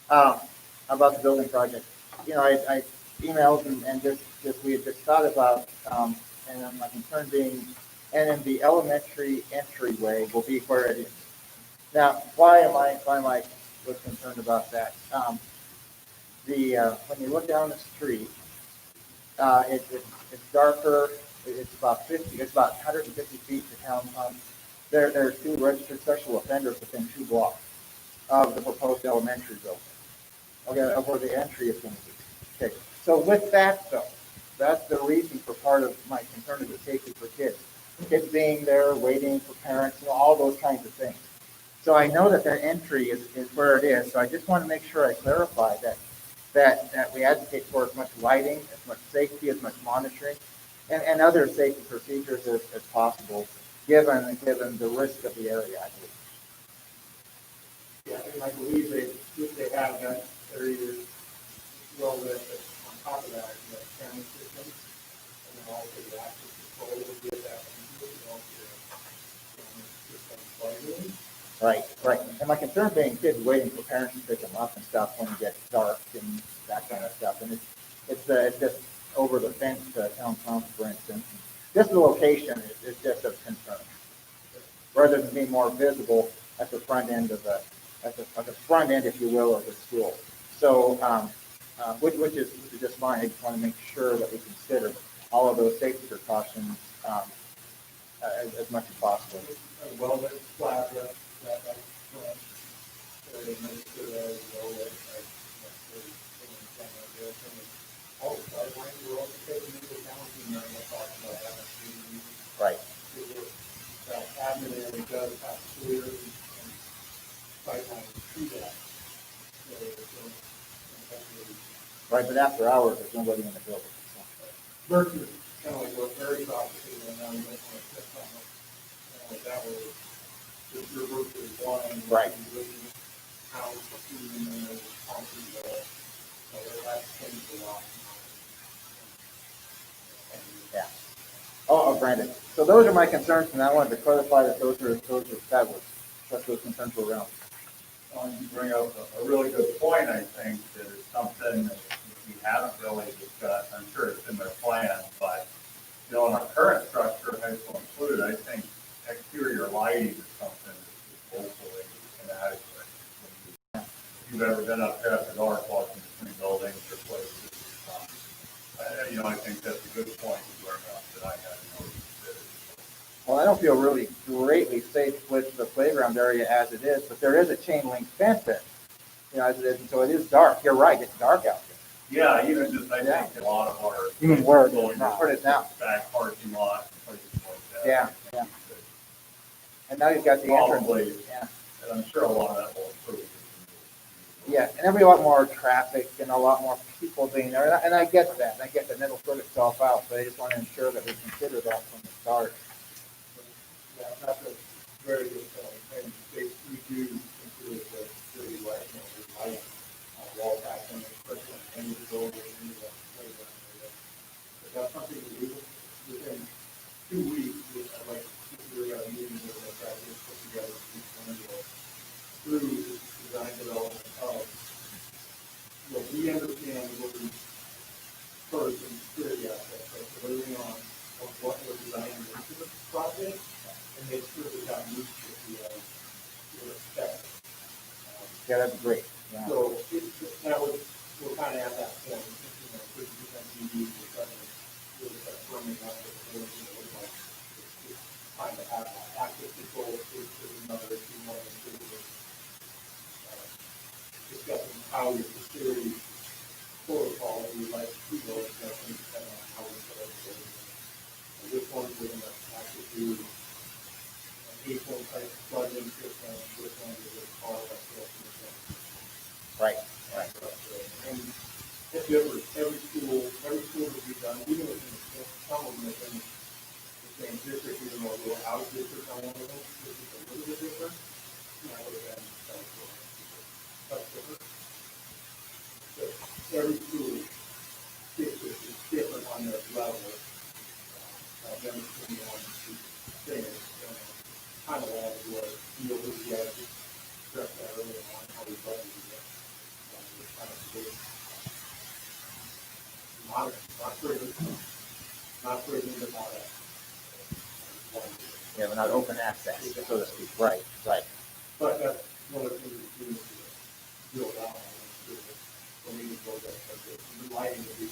about the building project. You know, I emailed and just we had just thought about, and then my concern being, and in the elementary entryway will be where it is. Now, why am I was concerned about that? When you look down the street, it's darker. It's about 150 feet to town pump. There are two registered sexual offenders within 2 blocks of the proposed elementary building. Okay, of where the entry is going to be. Okay, so with that though, that's the reason for part of my concern is the safety for kids. Kids being there, waiting for parents, you know, all those kinds of things. So I know that their entry is where it is. So I just want to make sure I clarify that we advocate for as much lighting, as much safety, as much monitoring, and other safety procedures as possible, given the risk of the area, I believe. Yeah, and I believe they have that area well lit, but on top of that, the camera system, and then also the access control will get that, and also the system slightly. Right. And my concern being kids waiting for parents to pick them up and stuff when it gets dark and that kind of stuff. And it's just over the fence to town pump, for instance. Just the location is just of concern. Rather than being more visible at the front end of at the front end, if you will, of the school. So, which is just fine. I just want to make sure that we consider all of those safety precautions as much as possible. Well-lit plaza, that area, make sure that is well-lit, like, all the sidelines are also taken into account, and then we'll talk about that. Right. That admin area does have clear and sidelines to that. Right, but after hours, there's nobody in the building. So. Versus kind of like what very complicated, and now you might want to set something that way. If you're versus blind. Right. House, and then there's concrete, that's changed a lot. Yeah. Oh, granted. So those are my concerns, and I wanted to clarify that those are that's those concerns were around. You bring up a really good point, I think, that is something that we haven't really discussed. I'm sure it's in their plan, but, you know, in our current structure, high school included, I think exterior lighting is something that's woefully inadequate. If you've ever been up there after dark walking between buildings or places, you know, I think that's a good point to bring up that I hadn't really considered. Well, I don't feel really greatly safe with the playground area as it is, but there is a chain link fence there, you know, as it is, and so it is dark. You're right, it's dark out there. Yeah, even just, I think a lot of our. You mean where it is going now. Where it is now. Back parking lot, places like that. Yeah, yeah. And now you've got the entrance. Probably, Yeah. and I'm sure a lot of that will improve. Yeah, and there'll be a lot more traffic and a lot more people being there, and I get that, and it'll sort itself out, but I just want to ensure that we consider that from the start. Yeah, that's a very good point, and we do consider the city right now, with light, wall packing, especially when you go over into the playground area. But that's something we do within 2 weeks, which I'd like to consider a meeting with the practice, put together, through design development of, what we understand what we first in security aspects, like delivering on of what we're designing into the project, and make sure that that meets what we're expecting. Yeah, that'd be great. Yeah. So that was, we're kind of at that point, 50% EV, we're starting to really start firming up what the building's going to look like. It's time to have that. Access control is another issue, one of the things discussing how your security protocol, you like to go, depending on how we set up the building. And which ones we're going to actually do an 8-point type plug-in system, which ones are going to call it a system. Right. And it's different, every school that we've done, even within some of them within the same district, even though we're out of district on one of them, this is a little bit different. That would have been that's different. But every school district is different on their level. I've never seen one thing, kind of like what you guys stressed that earlier on, how we budgeted it. Kind of big. Not prison, but not a. Yeah, we're not open access, so to speak. Right. But that's one of the things that we need to build out on. We need to build that, the lighting will be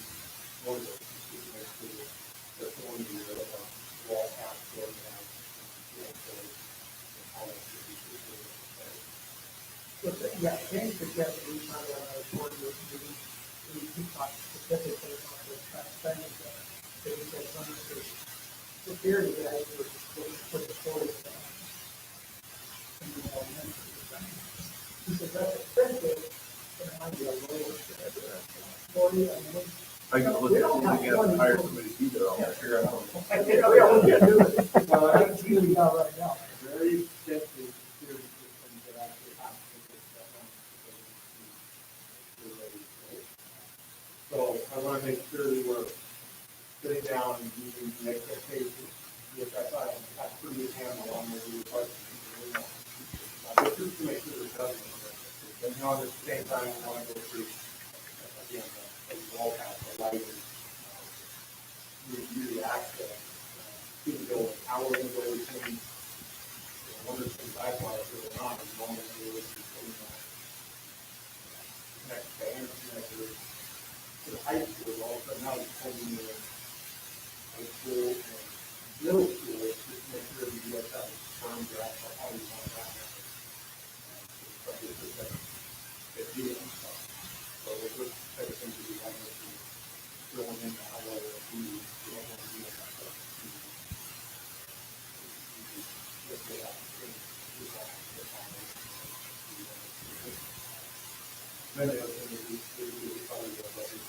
one of those, to make sure that that's going to be the wall path, door down, all that should be situated. Yeah, James suggested we might have a board meeting, we talk specifically about the training that he said, one of the security guys for the story. He said, that's expensive, but it might be a little story. I can look at it and hire somebody to be there, I'll figure out. We can't do it. Well, that's really not right now. Very expensive security systems that actually have to get that on. So I want to make sure that we're sitting down and using the expectations, which I thought I had pretty good handle on where we were questioning. But just to make sure there's nothing. And you know, at the same time, we want to go through, again, the wall path, the lighting, review the access to the building, how we're going to go between, one of the things I thought was really not, is one of the things between next band connector to the high school, all of a sudden now it's pulling in high school and middle school, just to make sure that you guys have a firm grasp on how you want that. So with this type of things that we have to throw in how well we don't want to do that stuff. Then the other thing is probably the budget.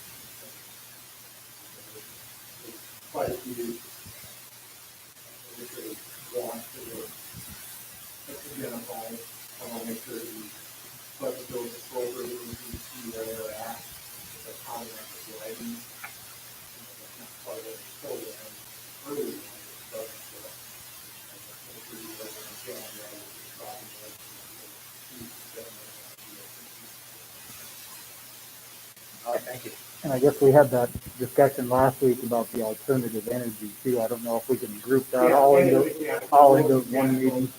Quite a few wants to identify. I want to make sure that we budget those appropriately, we can see where they're at, the comment, the lighting. That's not part of the program early on, but make sure you work on the calendar, the problem, All right, thank you. And I guess we had that discussion last week about the alternative energy too. I don't know if we can group that all into one meeting.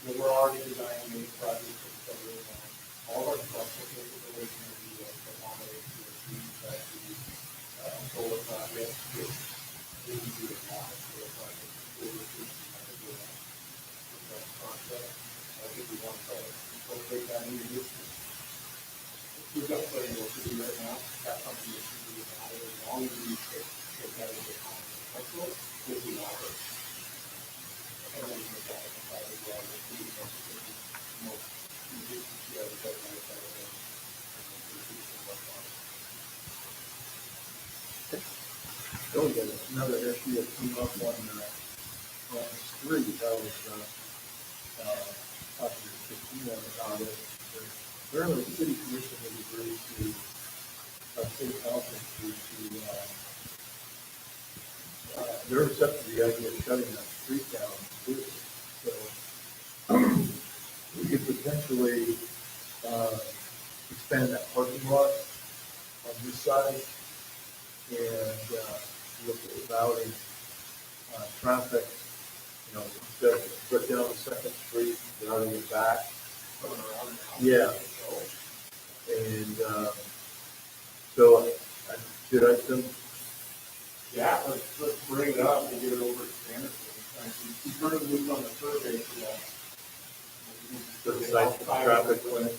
We're already designing these projects that are all our structural capabilities will be accommodated to the needs that the solar project is easy to apply solar project. I think we want to incorporate that into this. We've got plenty of work to do right now. That's something that should be added as long as we get that into account. Oh, yeah, another issue that came up on the street, that was, talking to Christina about it. Apparently, the city commission has agreed to, city council they're accepting the idea of shutting that street down too. So, we could potentially, expand that parking lot on this side and, look at routing, traffic, instead of put down the second street, routing it back. Yeah. And, so, should I send? Yeah, let's bring it up and get it over to Anderson. He's going to move on the survey to that. The site traffic plan.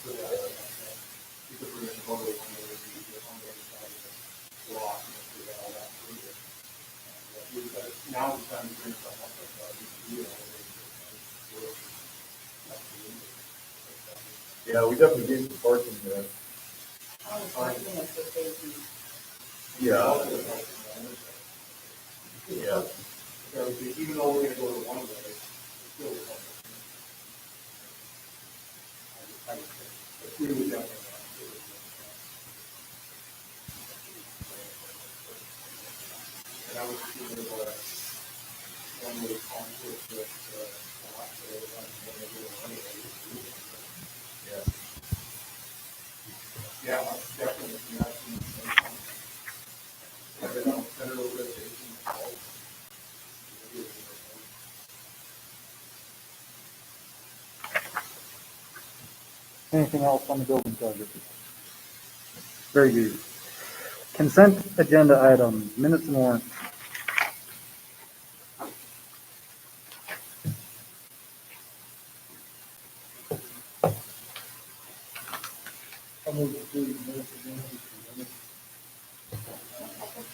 Now it's time to bring something up. Yeah, we definitely need some parking there. Yeah. Yeah. Even though we're gonna go to one way, it's still I agree with that. And I was thinking about one way conflict with, yeah, definitely. Federal regulation. Anything else on the building project? Very good. Consent agenda items, minutes and warrants.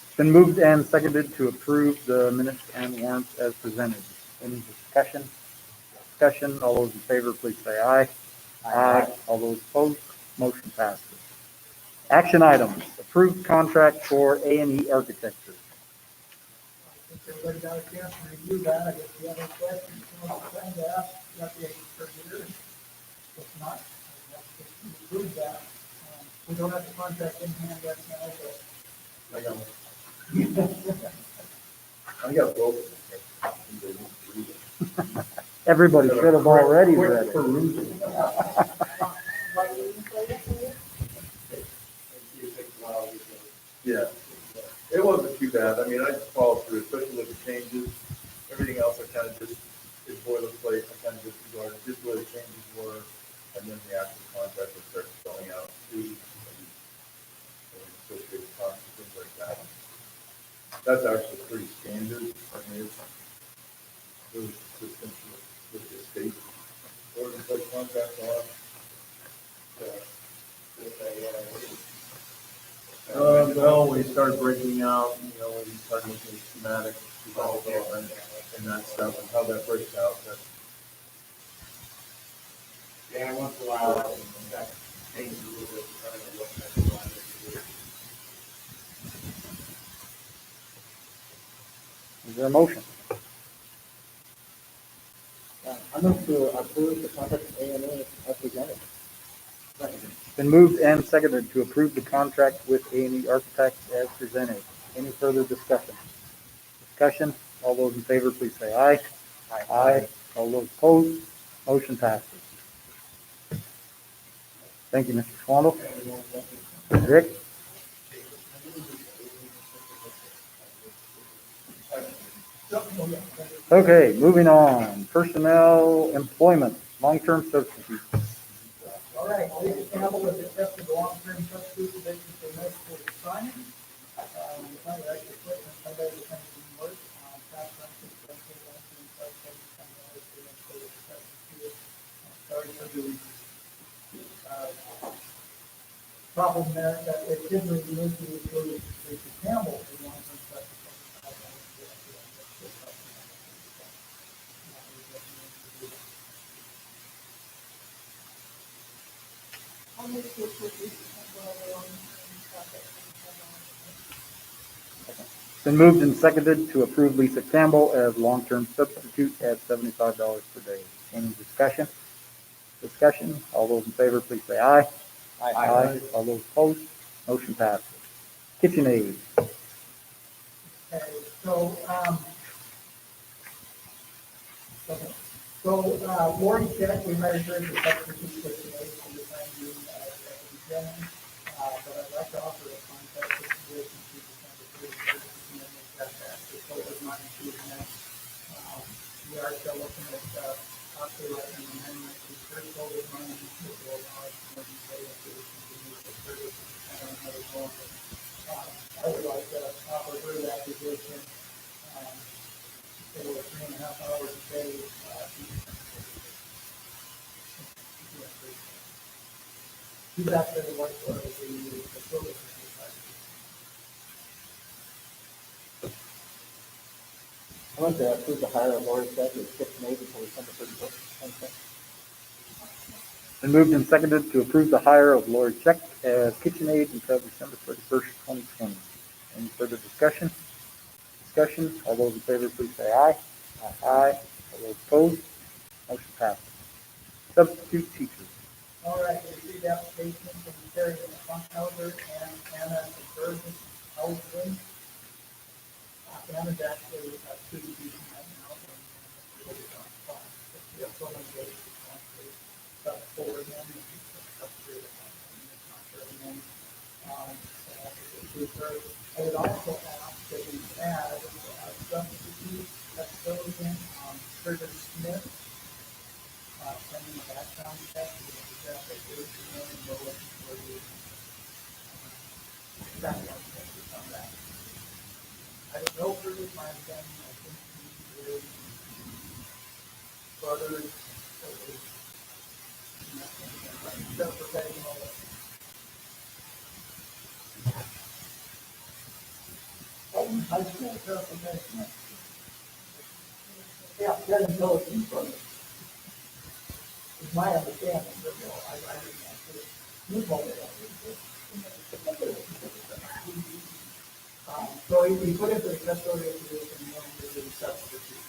It's been moved and seconded to approve the minutes and warrants as presented. Any discussion? All those in favor, please say aye. Aye. All those opposed, motion passes. Action items, approved contract for A&E Architecture. If everybody got a chance to review that, I guess if you have any questions, you want to ask, you got the per year. If not, we approve that. We don't have the contract in hand right now, but. I got I got both. Everybody should have already read it. Yeah, it wasn't too bad. I mean, I just followed through, especially with the changes. Everything else I kind of just, is boilerplate, I kind of disregarded just where the changes were, and then the actual contract would start spelling out fees and associated costs and things like that. That's actually pretty standard. I mean, it's really consistent with the state boilerplate contract law. Well, we started breaking out, when we started looking at schematics, development, and that stuff, and how that breaks out. Yeah, once in a while, that changes a little bit, depending on what type of project it is. Is there a motion? I move to approve the contract with A&E as presented. It's been moved and seconded to approve the contract with A&E Architects as presented. Any further discussion? All those in favor, please say aye. Aye. All those opposed, motion passes. Thank you, Mr. Schwandel. Rick? Okay, moving on. Personnel, employment, long-term substitutes. All right, Ladies and gentlemen, with accepted long-term substitute position for medical assignment. Somebody actually put in somebody who comes to work, past practice, sorry for the, problem there, that it did remove the Campbell for long-term substitute. Been moved and seconded to approve Lisa Campbell as long-term substitute at $75 per day. Any discussion? Discussion? All those in favor, please say aye. Aye. All those opposed? Motion passes. KitchenAid. Okay, so, Lori Jack, we hired her as a substitute for today for the time being, at the beginning. But I'd like to offer a contract situation through December 31st, and then make that after COVID-19 event. We are still looking at, possibly like an amendment to first COVID-19, which will allow us to maybe say if we continue to service, I don't know how to go on. I would like to offer her that position, for 3.5 hours a day, she's actually worked for the facility. I want to approve the hire of Lori Beck as KitchenAid until December 31st. Been moved and seconded to approve the hire of Lori Check as KitchenAid until December 31st, 2020. Any further discussion? Discussion? All those in favor, please say aye. Aye. All those opposed? Motion passes. Substitute teachers. All right, we received applications from Terry Funkhauser and Anna Burgess Housing. Anna's actually a student teaching right now, and we have so many days to constantly stuff forward them and stuff through the I would also ask that we add a substitute custodian, Curtis Smith, pending a background check, because that is $8 million for the background check on that. I don't know for this, my understanding, I think he is brother, professional. High school professional. Yeah, doesn't know if he's brother. It's my understanding, but no, I didn't actually. You told me that. So he put into the custodial position, and then he did the substitute.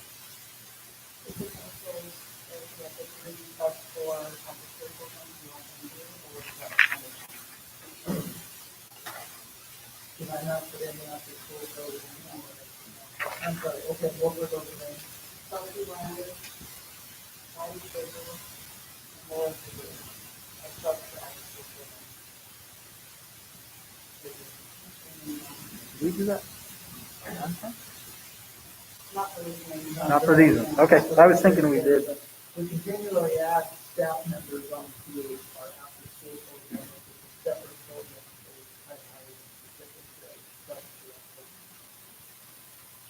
Can I not put in after school code? I'm sorry, okay, what were those names? Sophie Landis, Patty Fisher, Laura Fisher, I trust that. Did we do that? Not for these names. Not for these ones. Okay, I was thinking we did. We continually add staff members on to our after school program, which is a separate program.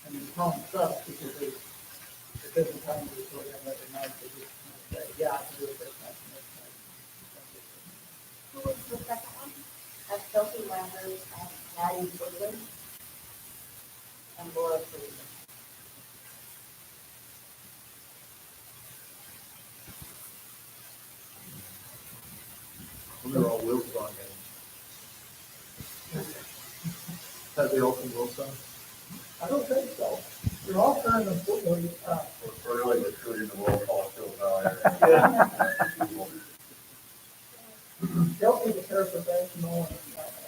And we call them subs because it doesn't come to the program every night, they just say, yeah, I can do it this night, and this night. Who was the second one? Sophie Landis, Patty Fisher, and Laura Fisher. They're all Wilson names. Have they all been Wilson? I don't think so. They're all kind of, We're really recruiting the world Colorado Valley. they'll be the paraprofessional and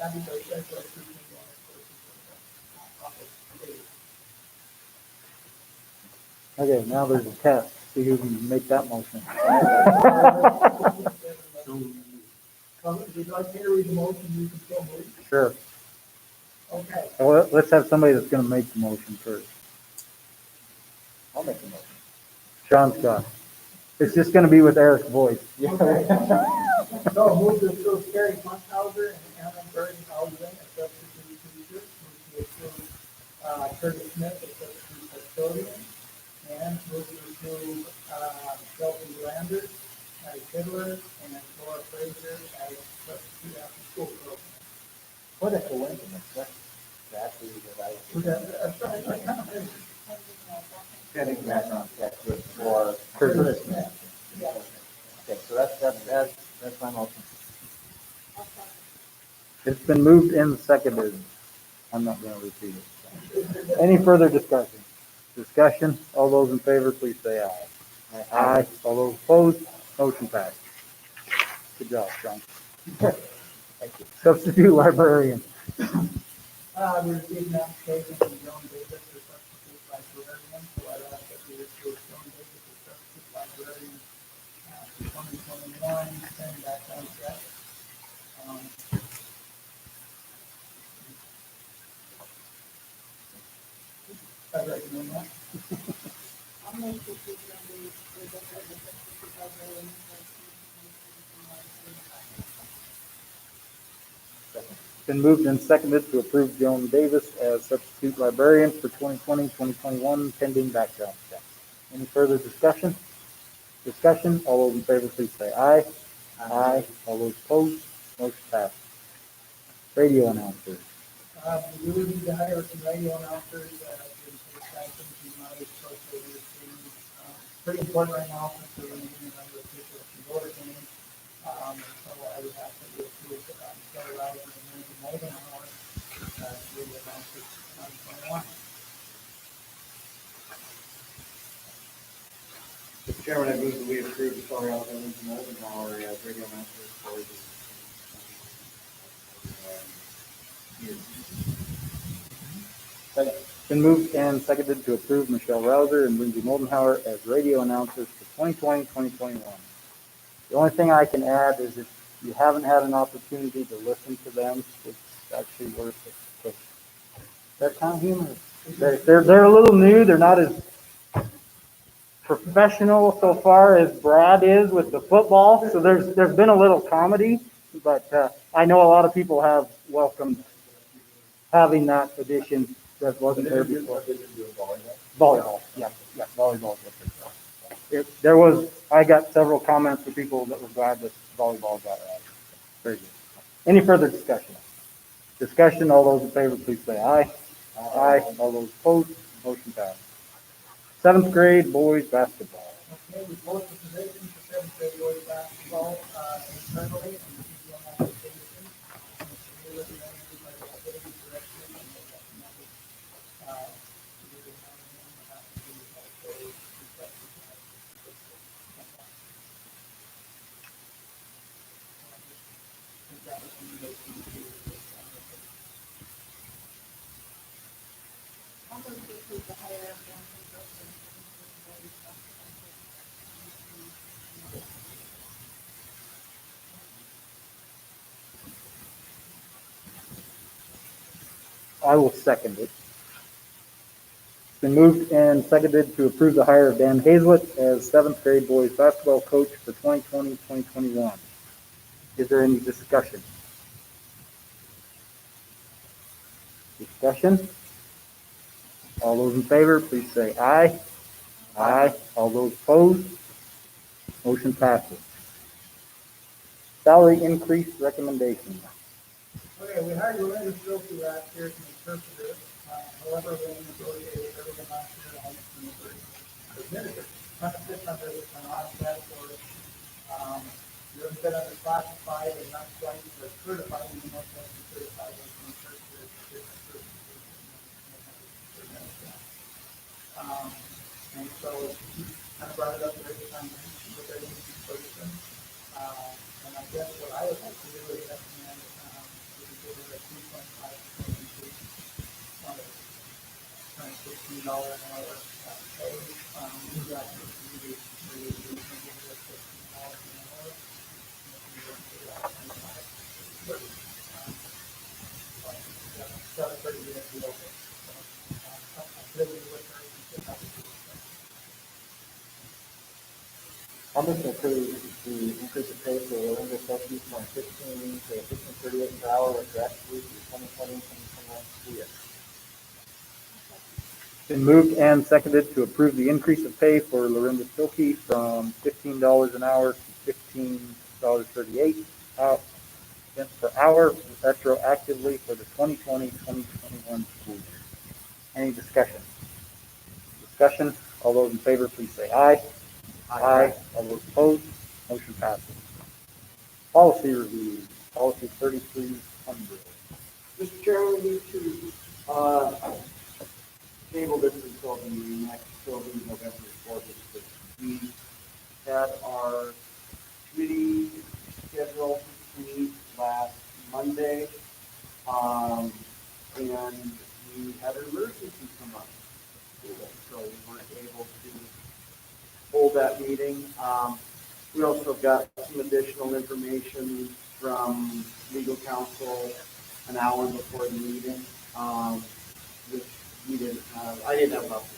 Abby's our special treatment Okay, now there's a test. See who can make that motion. Would you like me to read the motion, you can still move? Sure. Okay. Well, let's have somebody that's gonna make the motion first. I'll make the motion. Sean Scott. It's just gonna be with Eric's voice. Okay. So move to approve Terry Funkhauser and Anna Bergenhausen as substitute teachers. Move to approve Curtis Smith as substitute custodian. And move to approve Kelsey Landers as fiddler and Laura Fraser as substitute after school program. What a coincidence. That's exactly what I was getting background check with for Curtis Smith. Okay, so that's my motion. It's been moved and seconded. I'm not gonna repeat it. Any further discussion? Discussion, all those in favor, please say aye. Aye. All those opposed, motion passed. Good job, Sean. Thank you. Substitute librarian. We received an application from Joan Davis for substitute librarian, so I ask that we approve Joan Davis as substitute librarian for 2021, send that contract. I recommend that. I'll make this recommendation for the substitute librarian for 2021. Been moved and seconded to approve Joan Davis as substitute librarian for 2020, 2021, pending background check. Any further discussion? Discussion, all those in favor, please say aye. Aye. All those opposed, motion passed. Radio announcers. We would need to hire some radio announcers, in Townsend, to my social media. Pretty important right now since we're going to be another official voter game. So I would have to do approve, Michelle Riley and Randy Moldenhauer, radio announcers for 2021. Mr. Chairman, I move that we approve the Colorado Government Moldenhauer as radio announcers for the Been moved and seconded to approve Michelle Rouser and Lindsay Moldenhauer as radio announcers for 2020, 2021. The only thing I can add is if you haven't had an opportunity to listen to them, it's actually worth it. So, that kind of humor. They're a little new. They're not as professional so far as Brad is with the football. So there's been a little comedy, but I know a lot of people have welcomed having that addition that wasn't there before. Volleyball, yeah, volleyball. I got several comments from people that were glad that volleyball got added. Very good. Any further discussion? Discussion, all those in favor, please say aye. Aye. All those opposed, motion passed. 7th grade boys basketball. Okay, we post the position for 7th grade boys basketball, internally, and we do an application. We're looking at everybody activity direction, and we'll recommend it, to do the I'll move to approve the hire of Joan Davis as I will second it. It's been moved and seconded to approve the hire of Dan Hazlett as 7th grade boys basketball coach for 2020, 2021. Is there any discussion? Discussion? All those in favor, please say aye. Aye. All those opposed? Motion passes. Salary increase recommendation. Okay, we hired Loretta Silky last year as an interpreter. However, we negotiated everything last year, and the administrator, kind of fits under this non category. You're a bit under classified and not quite certified, even though it's certified as an interpreter. And so kind of brought it up every time we look at any person. And I guess what I would like to do is recommend, we could give it a 2.5% increase on a $16 an hour pay. We got this really, really, really give it a $16 an hour. Got a pretty good deal. I'm really with her. I'm going to approve the increase of pay for Linda Selkie from 15 to 15.38 per hour retroactively to 2020, 2021 school year. Been moved and seconded to approve the increase of pay for Lorinda Silky from $15 an hour to $15.38 cents per hour retroactively for the 2020, 2021 school year. Any discussion? Discussion? All those in favor, please say aye. Aye. All those opposed, motion passes. Policy review, policy 33 Mr. Chairman, we need to, table this until the next, till the November 4th. We had our committee scheduled to meet last Monday, and we had an emergency come up. So we weren't able to hold that meeting. We also got some additional information from legal counsel an hour before the meeting, which we didn't have, I didn't have enough to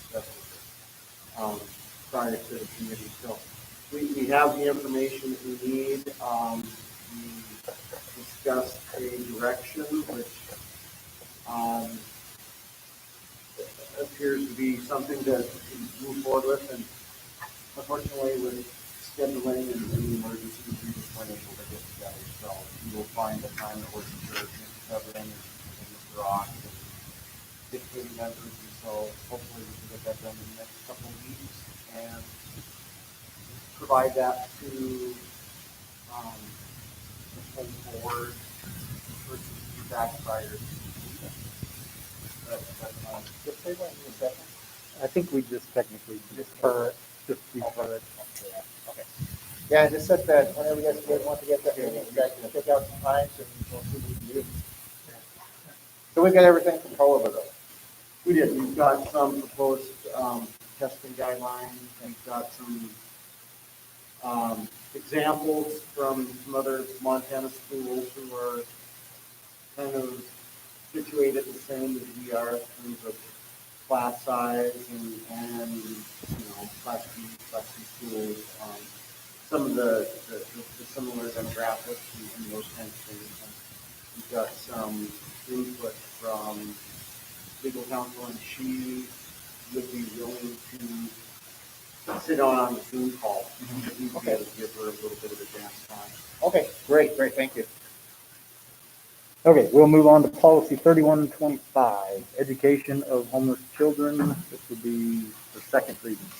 discuss prior to the committee. So we have the information that we need. We discussed a direction which appears to be something to move forward with, and unfortunately with scheduling and the emergencies, we just weren't able to get together. So we will find a time that works for Mr. Covering and Mr. Rock and dictating members, and so hopefully we can get that done in the next couple of weeks and provide that to the full board for feedback prior to I think we just technically defer it, just defer it. Okay. Yeah, just set that, whenever you guys want to get that meeting, you guys can pick out some times and we'll see what we can do. So we've got everything from Culver though. We did. We've got some proposed testing guidelines. We've got some examples from some other Montana schools who are kind of situated the same as we are in terms of class size and you know, class B schools. Some of the similar demographics and those kinds of things. And we've got some input from legal counsel, and she would be willing to sit on a Zoom call. We'd be able to give her a little bit of advance time. Okay, great, thank you. Okay, we'll move on to policy 3125, education of homeless children. This would be the second reading.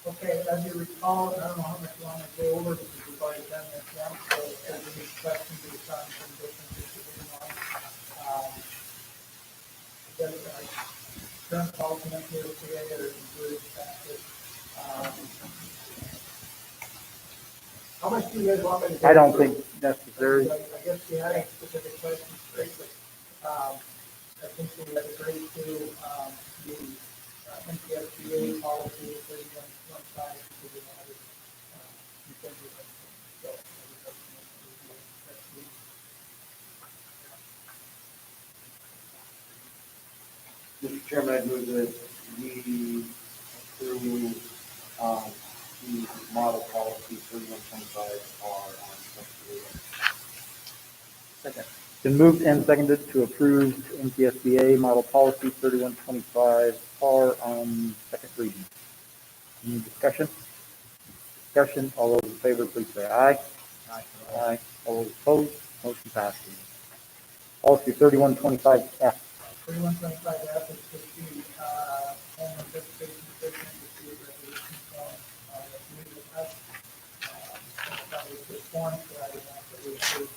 Okay, as you recall, I don't know how much you want to go over because we've already done this once, so if there's any questions based on some differences that we want. Current policy on today are included factors. How much do you guys want me to? I don't think necessary. I guess we had a specific questions, right? I think we had agreed to the NTSBA policy 3115 to the added incentive. So, Mr. Chairman, I move that we approve the model policy 3125 on second reading. Second. Been moved and seconded to approve NTSBA model policy 3125 R on second reading. Any discussion? Discussion, all those in favor, please say aye. Aye. Aye. All those opposed, motion passes. Policy 3125F. 3125F is to see, home investigation section to see if resolution form, the committee with us. That was the form, so I would want to approve,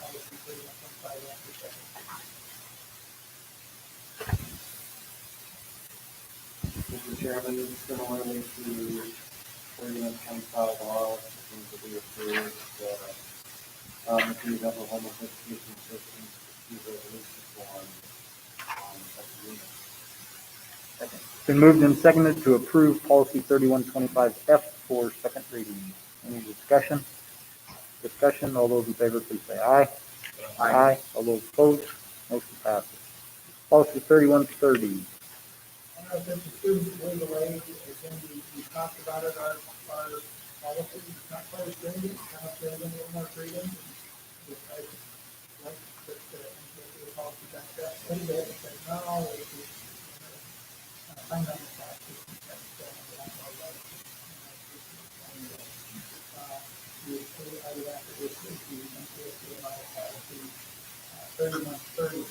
policy 3125F. Mr. Chairman, similarly to 3125 R, things that we approved, the committee of the home education system to see resolution form on second reading. Second. Been moved and seconded to approve policy 3125F for second reading. Any discussion? Discussion, all those in favor, please say aye. Aye. All those opposed, motion passes. Policy 3130. I don't know if this is student legal aid, again, we talked about it, our policy is not quite as stringent, kind of feels a little more freedom. Like the NCSA policy back up a little bit, and said, no, I'm not going to I would have to do the NCSA policy 3130.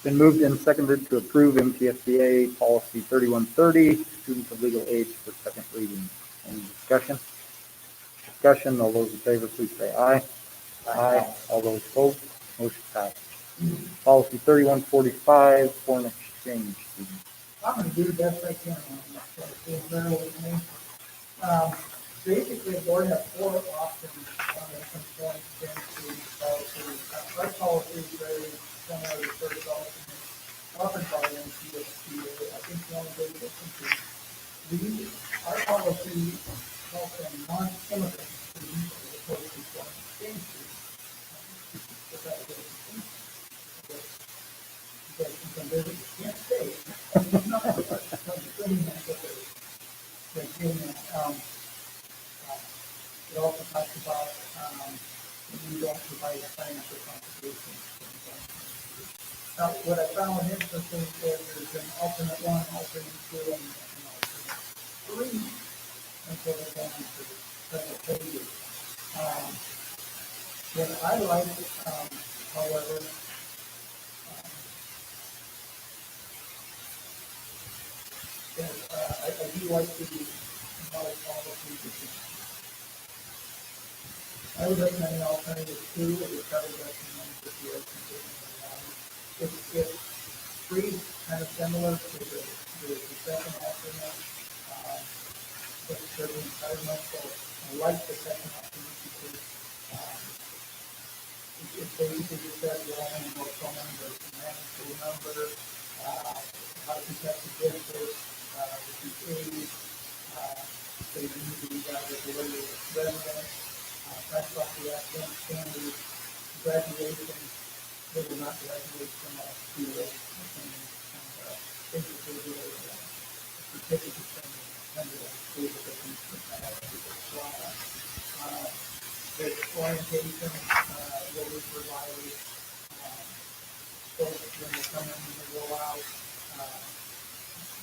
Been moved and seconded to approve MTSBA policy 3130, students of legal age for second reading. Any discussion? Discussion, all those in favor, please say aye. Aye. All those opposed, motion passed. Policy 3145, foreign exchange students. I'm gonna do the best I can on this, so please bear with me. Basically, the board has four options on the foreign exchange student policy. Our policy is very similar to the first policy, offered by NCSBA. I think the only big difference is our policy helps a non-immigrant student as opposed to foreign exchange students. If that was because you can visit, you can't stay. It also talks about, when you don't provide financial contributions. Now, what I found interesting is there's an alternate one, alternate two, and an alternate three. And so they're going to several pages. What I like, however, is, I do like the knowledge policy. I would recommend an alternative two, which I would recommend if you are considering. It's pretty kind of similar to the second alternate, but for the entitlement, so I like the second alternate because it basically just says you're only about phone number, manageable number, how to protect the district, the age, so you need to be that as a regular resident. That's about the academic standards, graduation, they will not graduate from a school, and basically do a certificate from the school that they can have to apply. There's orientation, will be provided, folks when they come in and they go out,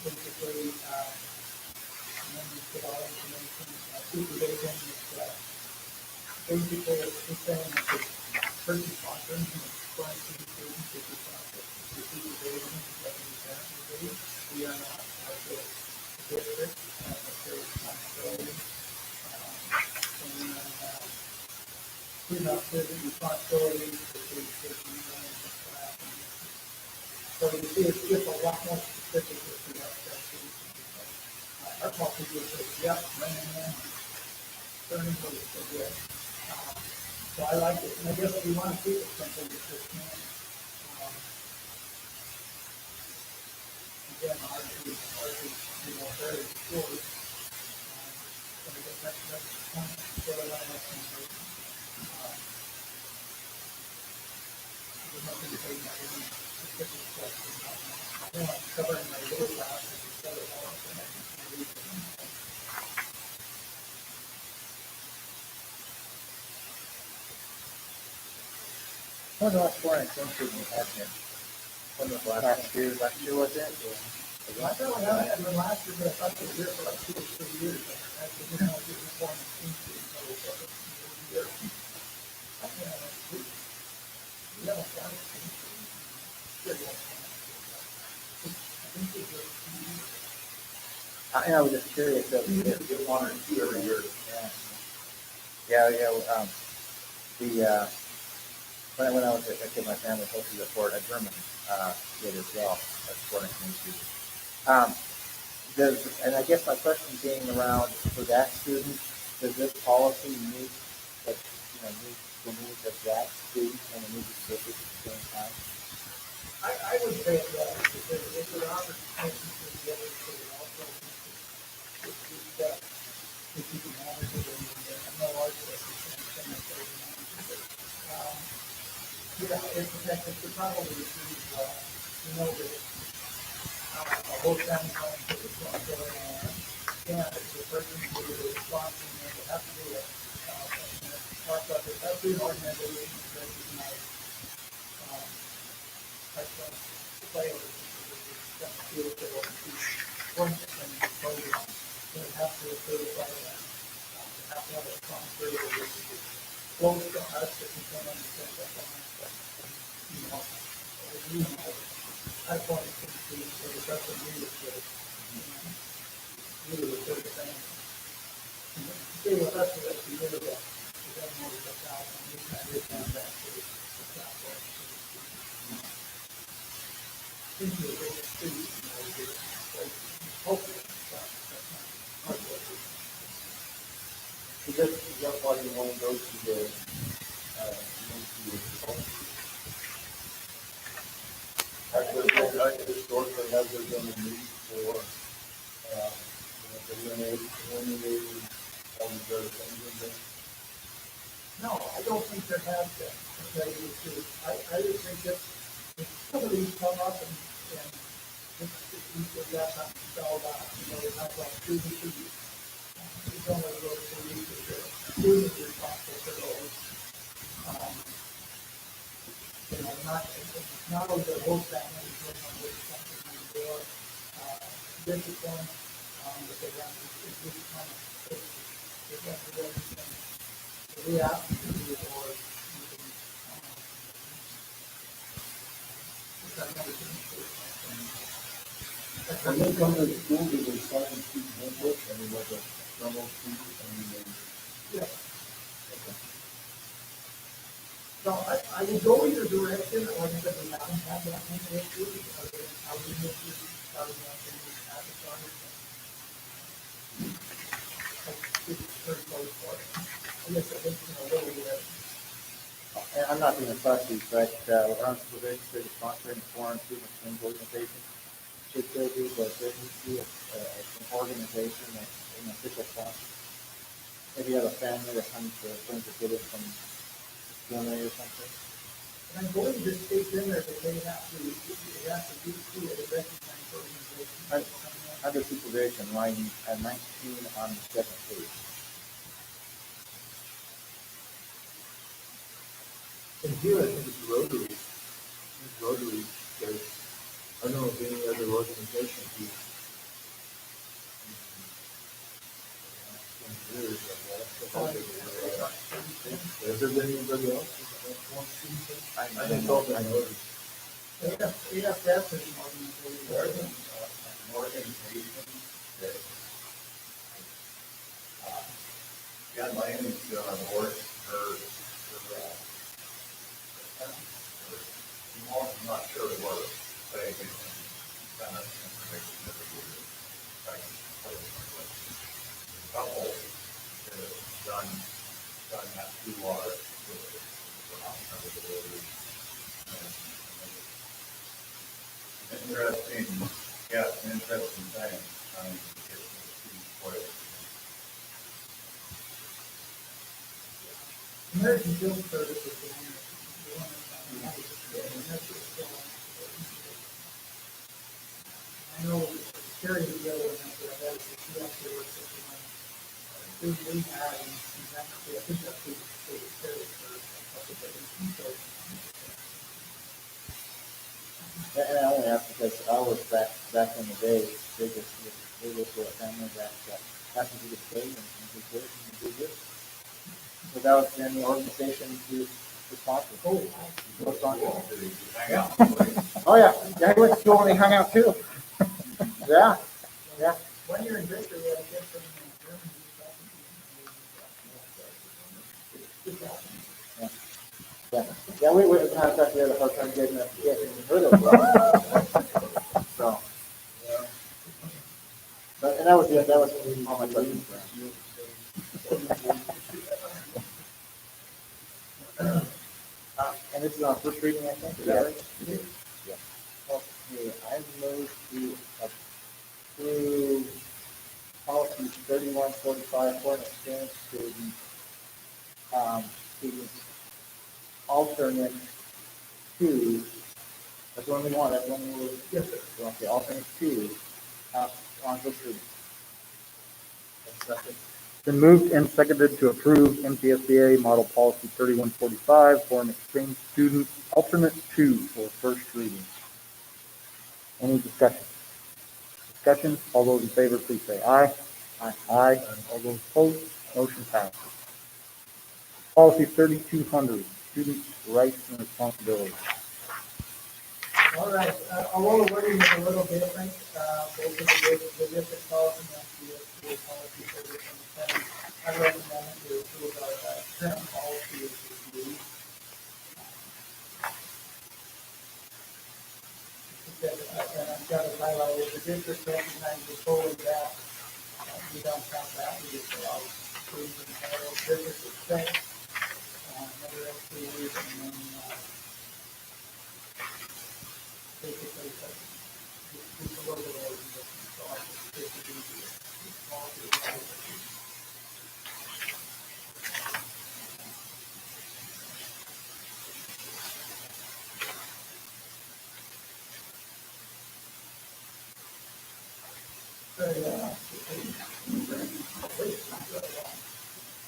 basically, and then you get all information, supervision, basically, it's saying that the person sponsoring and trying to do students is responsible for supervision, we are not as a district, that's their responsibility. And then, we're not taking responsibility for the education and the class. So you see, it's just a lot more specific with the expectations. Our policy just says, yep, run in, learning what it's so good. So I like it, and I guess if you want to keep it simple, you just can. Again, ours is, very short. So I guess that's the point, so I like that. There's nothing to say about any specific questions. I don't want to cover in my little class, I just cover it all, and I can read it. When was the last foreign exchange student we had here? When was the last year? Last year was it? I thought we had one last year, but I thought they were here for like 2 or 3 years. I didn't know if it was one until we got it. We haven't got it. I was just curious if You get one or two every year. When I was a kid, my family hosted it for a German kid as well, as foreign exchange student. And I guess my question being around for that student, does this policy meet the needs of that student and the needs of the district at the same time? I would say it does, because it's an opportunity for the other to also if you can manage it, and I know our district can manage it. It's protected, to probably receive, that a whole family going to the front door, and the person who is sponsoring it will have to do it. Part of it, every organization is recognized, like players, that feel that they want to point and program. They have to certify them. They have to have a sponsor that is close to us that can come understand that. you know, I wanted to see for the rest of the leadership, really the third thing. Stay with us for the rest of the year, but we have more to look out, and we kind of down back to the capital. Seems to be a big city, you know, hopefully, that's not hard work. Is that why you want to go to the, actually, historically, has there been a need for, eliminating all these other things in there? No, I don't think there has been, to tell you the truth. I would think that if some of these come up and we've got something to tell about, you know, they talk about student fees. We don't want to go to police if they're students responsible for those. You know, not only the whole family, but there's something more, discipline, but they have to, it's just kind of, they have to do everything. We have to do it, or you can, it's not another thing. When they come to school, do they sign a student handbook, I mean, like a normal student, I mean, Yeah. So I would go in your direction, like I said, we haven't had that many issues, I would make you start that thing with advertising. It's very close for it. I guess I think, you know, a little bit. And I'm not being fussy, but our own school district is sponsoring a foreign student exchange organization. Should there be, but there needs to be an organization that's an official sponsor. Maybe you have a family that comes to brings a kid in from Germany or something. And I'm going to just take in there that they have to be to a recognized organization. Under supervision, line 19 on the second page. And here, I think it's Rotary. There's, I don't know if any other organization who. Has there been anybody else? I think all the others. AFS is an organization. Yeah, Laney's on board, I'm not sure what they kind of information every year. A couple that have done that through our, interesting, yeah, it's an interesting thing. It's quite. American Film Service is the one that I know Terry the other one that I had, she actually works at the one. We had, and actually, I think that's who Terry first. And I only ask because I was back in the day, they were for a family that happened to get paid and do good and do good. Without any organization to sponsor. Oh, No sponsor. Hang out. Oh yeah, yeah, he went to school and he hung out too. Yeah, yeah. 1 year in Victor, we had a kid from Germany. Yeah, we had a hard time getting rid of it. So, but, and that was it. That was all my questions. And this is on first reading, I think. Is that right? Yeah. Okay, I move to approve policy 3145 for an exchange student. Students alternate two. That's one we want. That's one we will. Yes, sir. Okay, alternate two. On first reading. Second. Been moved and seconded to approve MTSBA Model Policy 3145 for an exchange student alternate 2 for first reading. Any discussion? Discussion? All those in favor, please say aye. Aye. Aye. All those opposed, motion passes. Policy 3200, students' rights and responsibilities. All right, although the wording is a little different, both of the district policy and the policy for the seven, I recommend to approve our current policy as reviewed. And I've got it highlighted, the district recognizes fully that we don't count that, we just allow students and federal district respect, never exclude, and then basically, just a little bit of so I think this is easier.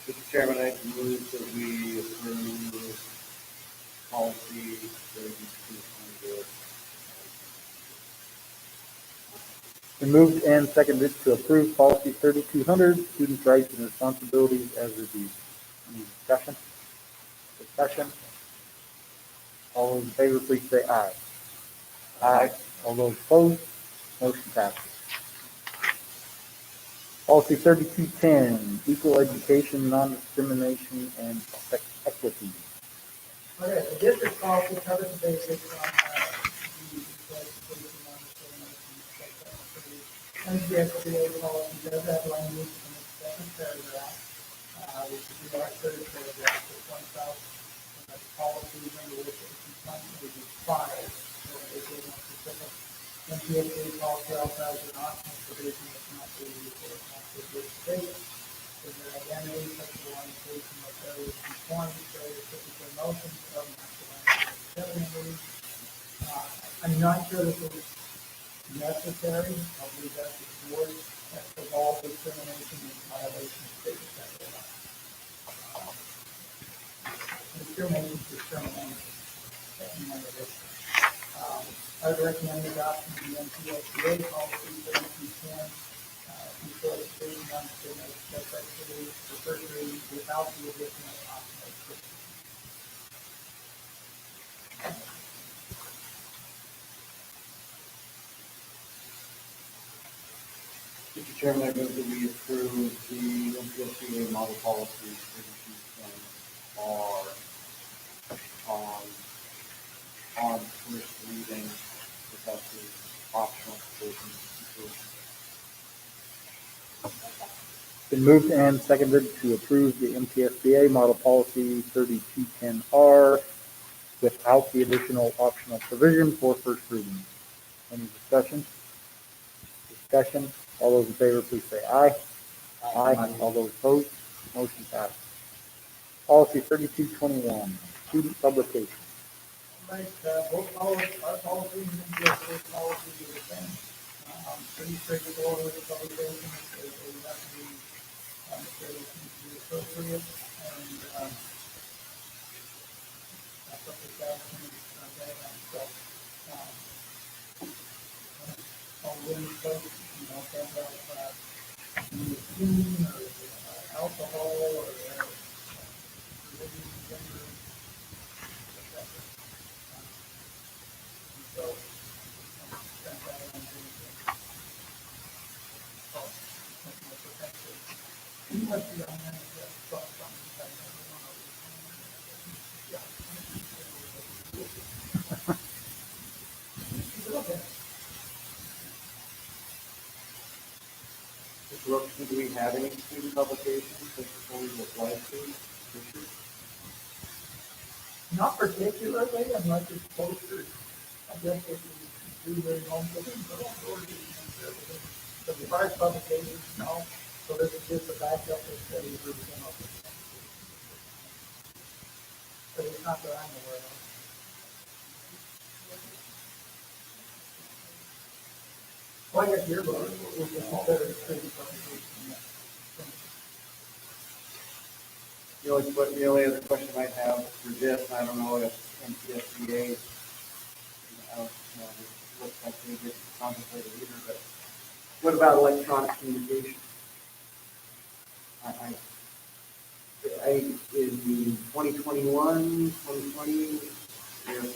Mr. Chairman, I move that we approve policy 3200. Been moved and seconded to approve policy 3200, students' rights and responsibilities as reviewed. Any discussion? Discussion? All those in favor, please say aye. Aye. All those opposed, motion passes. Policy 3210, equal education, non-discrimination, and equity. Okay, the district policy covers the basics on the education, non-discrimination, NCSBA policy does have language in its second paragraph, which is our third paragraph, that points out that policies under which a complaint may be filed. So they give a specific NCSBA policy authorizes an optional provision that's not to be used for a state. Is their identity, sexual orientation, or failure to conform, failure to physical motion, I'm not sure this is necessary. I believe that the board has of all discrimination and violation of state and federal law. Discrimination is discrimination. That's none of this. I would recommend adoption of the NCSBA policy 3210, equal education, non-discrimination, sexually, for first reading without the additional optional provision. Mr. Chairman, I move that we approve the MPSBA model policy 3210R on first reading without the optional provision. Been moved and seconded to approve the MTSBA model policy 3210R without the additional optional provision for first reading. Any discussion? Discussion? All those in favor, please say aye. Aye. All those opposed, motion passes. Policy 3221, student publication. Right, both our policies and NCSBA policies are the same. Pretty straightforward with the publication, they have to be, materials need to be appropriate, and, that's what the caption is, so, all women folks, can't have, nicotine or alcohol or, religion, gender, etc. So, that's that one thing. You must be on that, thought something that I never want to. Okay. Mr. Wilkerson, do we have any student publications that we will apply to this year? Not particularly, unless it's posters. I guess if you do very home cooking, but as far as publications, no. So this is just a backup that study group came up with. But it's not that I'm aware of. Well, I guess yearbook, which is considered a student publication. The only other question I might have for this, I don't know if NCSBA, looks like they didn't contemplate it either, but what about electronic communication? In 2021, 2020, if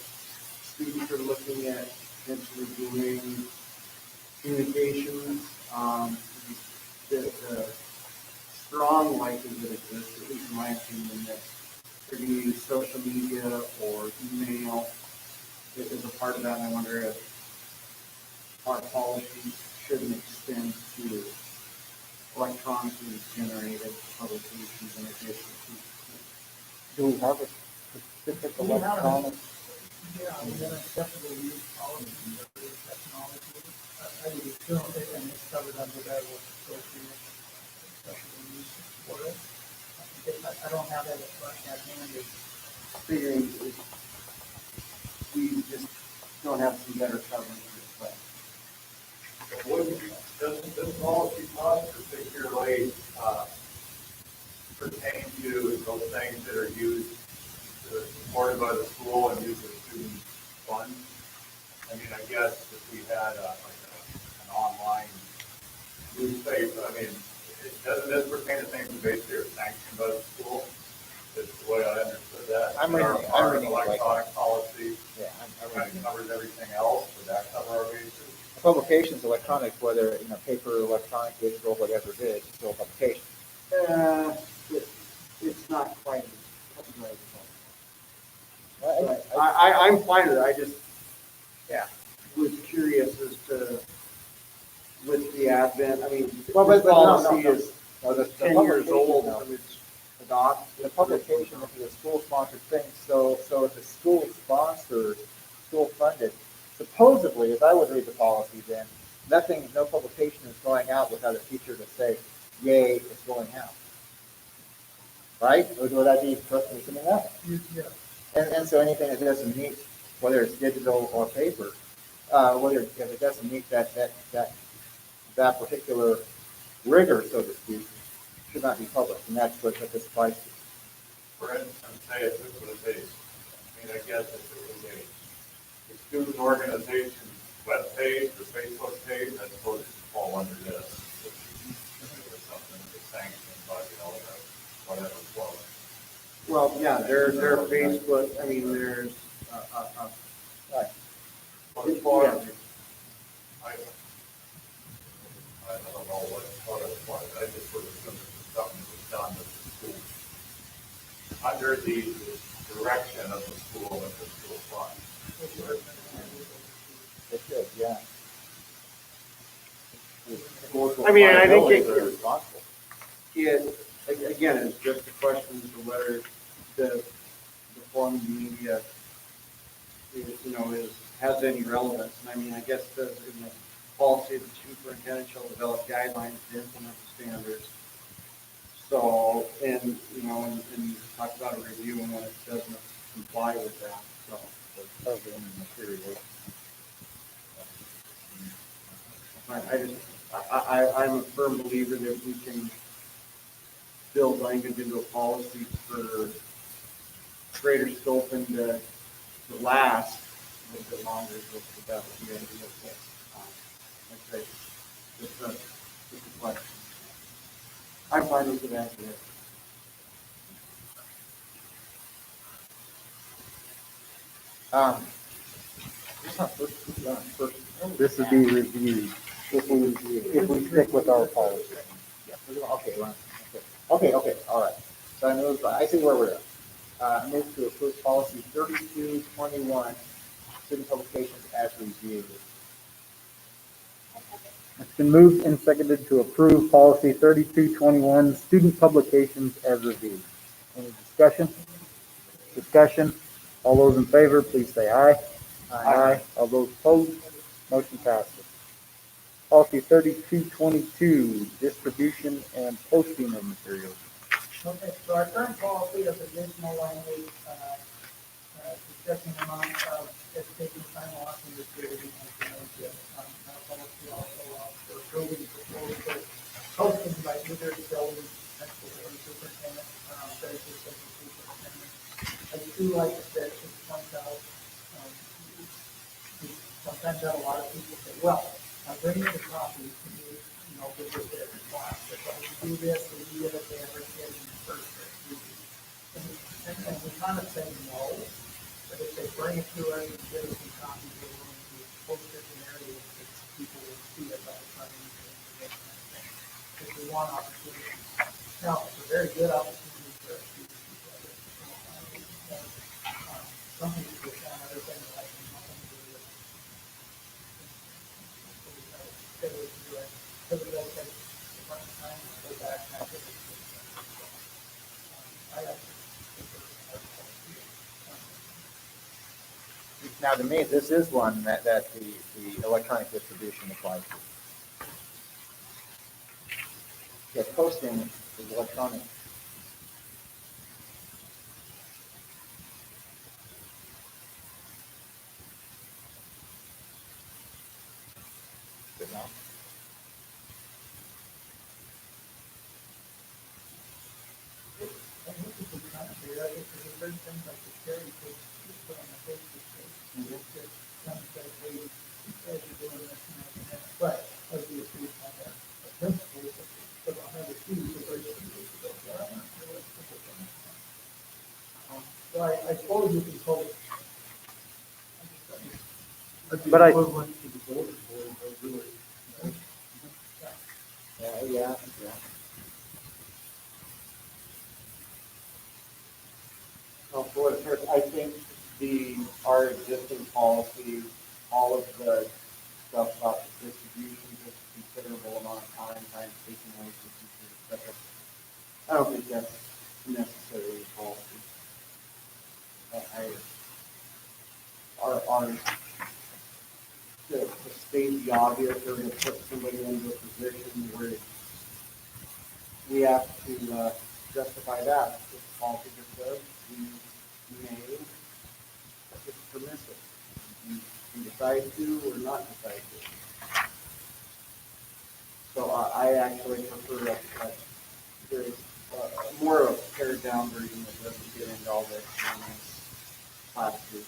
students are looking at potentially doing communications. The strong likelihood exists, at least in my opinion, that they're going to use social media or email as a part of that. And I wonder if our policies shouldn't extend to electronically generated publications in addition to. Do we have a specific We have electronic? Yeah, we have acceptable use policy for technology. I would assume that it's covered under that with appropriate acceptable use for it. I don't have that at hand. Figuring if we just don't have some better coverage. But Doesn't this policy clause particularly pertain to those things that are used, that are supported by the school and used as student funds? I mean, I guess if we had an online newspaper, I mean, doesn't this pertain to things that basically are sanctioned by the school? Is the way I understood that. I'm reading it like electronic policy Yeah, I'm kind reading of covers everything else, would that cover our bases? Publication's electronic, whether, paper, electronic, digital, whatever it is, it's still a publication. it's not quite copyrighted. I- But I'm fine with it. I just Yeah. was curious as to with the advent. I mean, Well, but this no, policy no. is No, the 10 years publication, old no. from its adoption. The publication is a school-sponsored thing, so if the school sponsors, school-funded, supposedly, as I would read the policy then, no publication is going out without a teacher to say, yay, it's going out. Right? Or would that be correct in assuming that? Yeah. And so anything that doesn't meet, whether it's digital or paper, if it doesn't meet that particular rigor, so to speak, should not be published, and that's what this applies to. For instance, say if it was I guess if it was a student organization webpage or Facebook page, I suppose it should fall under this. If it was something that's sanctioned by, whatever flow. Well, yeah, their Facebook. I mean, there's Right. But as far as, yeah. I don't know what it was, I just would assume it's something that was done with the school. Under the direction of the school and the school fund. It should, yeah. I mean, I think They're responsible. Again, it's just a question as to whether the form of media has any relevance. And I mean, I guess in the policy, the superintendent shall develop guidelines to implement the standards. So, and talk about a review and when it doesn't comply with that. So, I'm a firm believer that we can build language into a policy for greater scope and to last a little bit longer is the best way to do it. Like I say, just a question. I'm fine with the answer. This would be reviewed if we stick with our policy. Okay, all right. So I see where we're at. I move to approve policy 3221, student publications as reviewed. It's been moved and seconded to approve policy 3221, student publications as reviewed. Any discussion? Discussion? All those in favor, please say aye. Aye. All those opposed, motion passes. Policy 3222, distribution and posting of materials. Okay, so our current policy of additional language, discussing amount of education time off and distributing information. Our policy also allows for building proposals, posting by either the building principal or superintendent, services and superintendent. I do like that it points out, we sometimes have a lot of people say, well, I'm bringing the copy, can you, give us their response. If I do this, we do it, they ever get in the first place. And we kind of say no, but if they bring it to us and give us some copies, we're willing to post it in areas that people will see it all the time. It's a one opportunity. Now, it's a very good opportunity for us to something to push on other things like nothing to do with. Because it does take a bunch of time to go back and have it. I actually Now, to me, this is one that the electronic distribution applies to. Yeah, posting is electronic. Good enough. I think you can kind of figure out if there's certain things like the cherry put on the Facebook page. Just kind of say, hey, you guys are doing this and that. But as we see on the principles, but on other fees, the very so I suppose you can call it. But I- Equivalent to the bulletin board, but really. Yeah. No, for what it's worth, I think our existing policy, all of the stuff about the distribution, just considerable amount of time taken away from teachers, et cetera. I don't think that's necessarily a policy. To state the obvious, or to put somebody into a position where we have to justify that. If the policy just says we may, it's permissive. You can decide to or not decide to. So I actually prefer there's more of a pared down version that doesn't get into all this class group.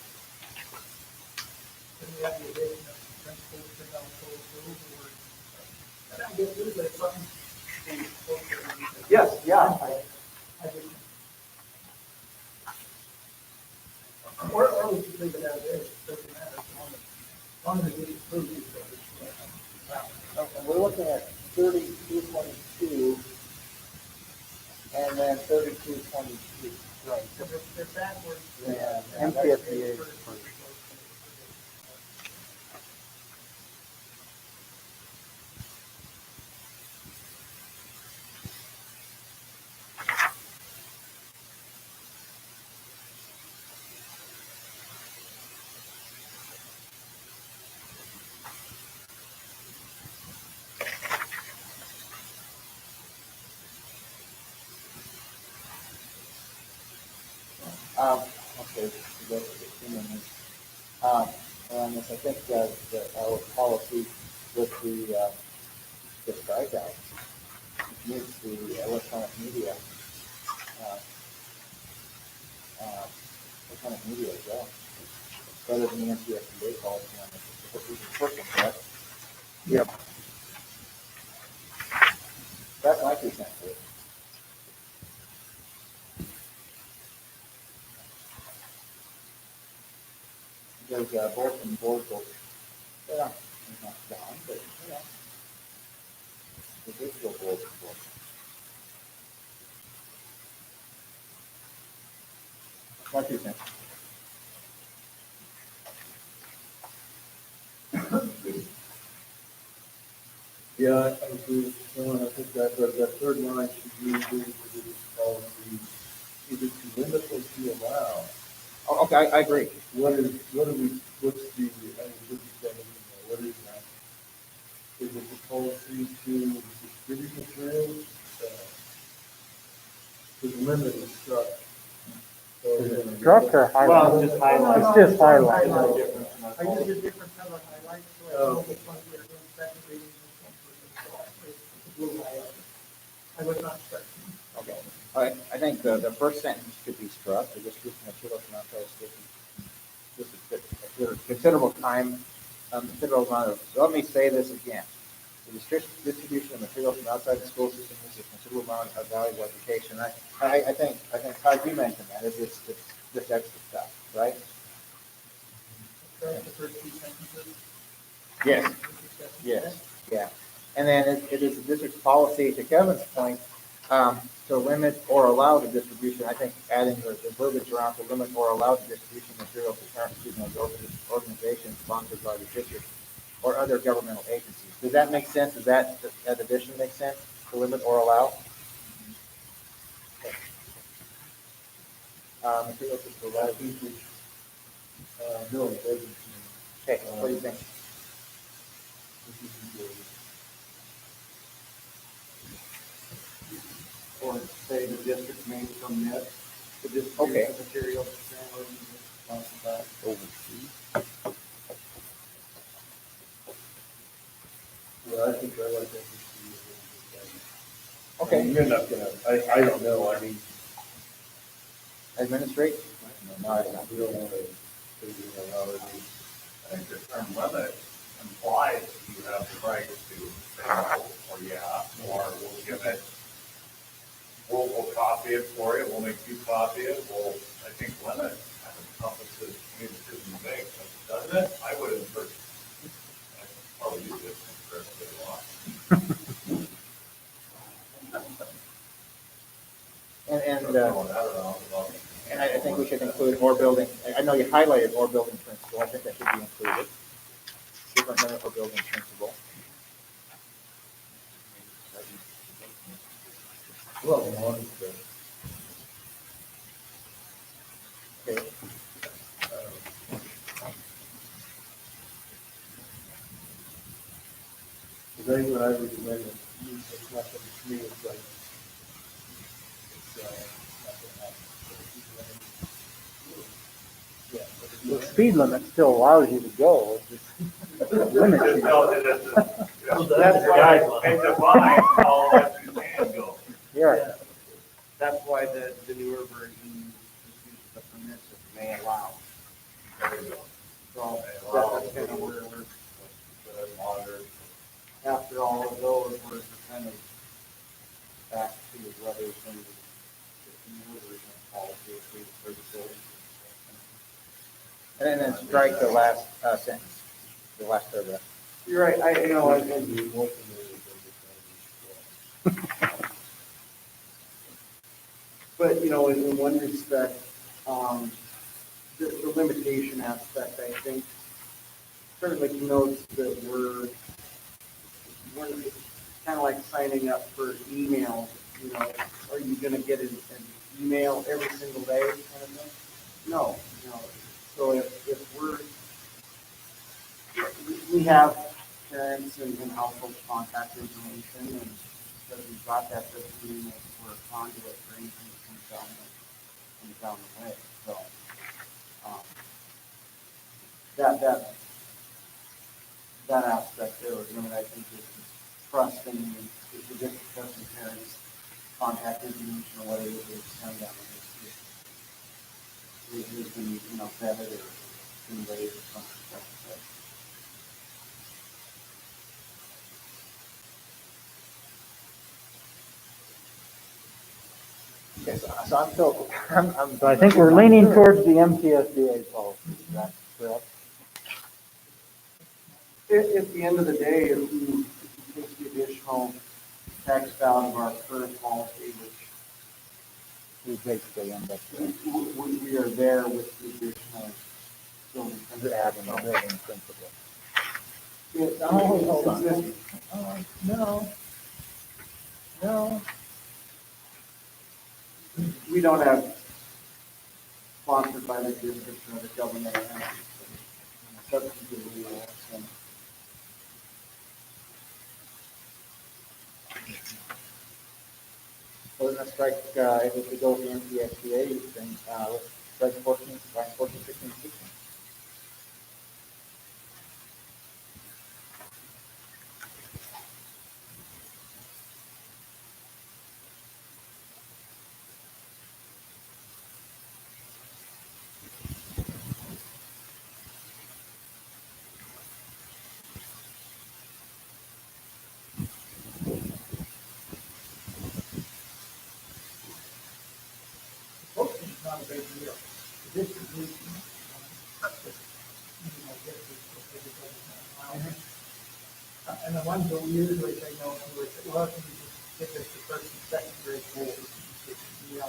Then we have the addition of principles to help those rules or. And I guess there's something. Yes, yeah. I just. Or we could leave it as is, doesn't matter, as long as we approve it. And we're looking at 3222 and then 3222. Right. So they're backwards. Yeah, MTSBA. Okay, so go to the amendments. And this, I think that our policy with the strikeout needs the electronic media, as well. Better than the NCSBA policy on this, this is personal, correct? Yep. That's my 2 cents for it. Because bulletin board will, yeah, it's not gone, but, the digital bulletin board. My 2 cents. Yeah, I agree with Sean. I think that third line should be included for this policy, either to limit or to allow. Oh, okay, I agree. What's the, I mean, what is that, what is that? Is it the policy to distribute materials? The limit is struck. Struck or Well, highlighted? just highlight. It's just highlighted. I use a different color highlight, so I know which ones we are doing second reading, which ones we're doing. It's a blue highlight. I was not certain. Okay. All right, I think the first sentence could be struck, the distribution of materials from outside station. This is considerable time, considerable amount of, so let me say this again. The distribution of materials from outside the school system is a considerable amount of valuable education. I think Todd, you mentioned that, it's this extra stuff, right? That's the first two sentences. Yes, yes, yeah. And then it is the district's policy, to Kevin's point, to limit or allow the distribution, I think adding the verbiage around to limit or allow the distribution of materials to parent student organizations sponsored by the district or other governmental agencies. Does that make sense? Does that addition make sense, to limit or allow? Materials to provide. No, it doesn't. Okay, what do you think? Or say the district may permit the Okay. distribution of materials to parent organizations sponsored by. Yeah, I think I like that. Okay. You're not gonna, I don't know, I mean, Administrate? No, it's not. we don't wanna, allow it. I think the term limit implies you have the right to say no, or yeah, or we'll give it, we'll copy it for you, we'll make you copy it, I think limit kind of encompasses any decision you make, doesn't it? I would infer, I probably use it incorrectly a lot. And Throwing that around about- and I think we should include or building, I know you highlighted or building principal, I think that should be included. Superintendent or building principal. Well, honestly, Okay. because I, when I recommend it, it's not gonna, to me, it's like, not gonna happen. Yeah. The speed limit still allows you to go, it just limits you. No, that's why they define how much you can go. Yeah, That's why the newer version uses the permissive may allow. There you go. So that's kind of where we're, Monitored. after all of those, we're kind of back to whether it's in the newer version of policy, if we refer to building. And then strike the last sentence, the last paragraph. You're right, I More familiar with it. but, in one respect, the limitation aspect, I think, certainly connotes that we're kind of like signing up for email, are you gonna get an email every single day kind of thing? No. So if we have parents and household contact information, and because we've got that, doesn't mean that we're a conduit for anything that comes down the way. So, that aspect there was limited, I think, is trusting the district trusting parents' contact information or whatever they send them. It's been, vetted or conveyed or something like that. Okay, so I'm still, I'm. so I think we're leaning towards the MTSBA policy, is that correct? At the end of the day, if you take the additional text out of our current policy, which We basically end up we are there with the additional building. adding a building principle. Hold on. Existing. No. We don't have sponsored by the district or the government. Substantively, so. So then let's strike, if we go with the MTSBA, then, let's strike 14, line 14, 15, 16. It's not a big deal. The distribution, And the ones that we usually say no to, we say, well, can you just give us the first and second grade goals? We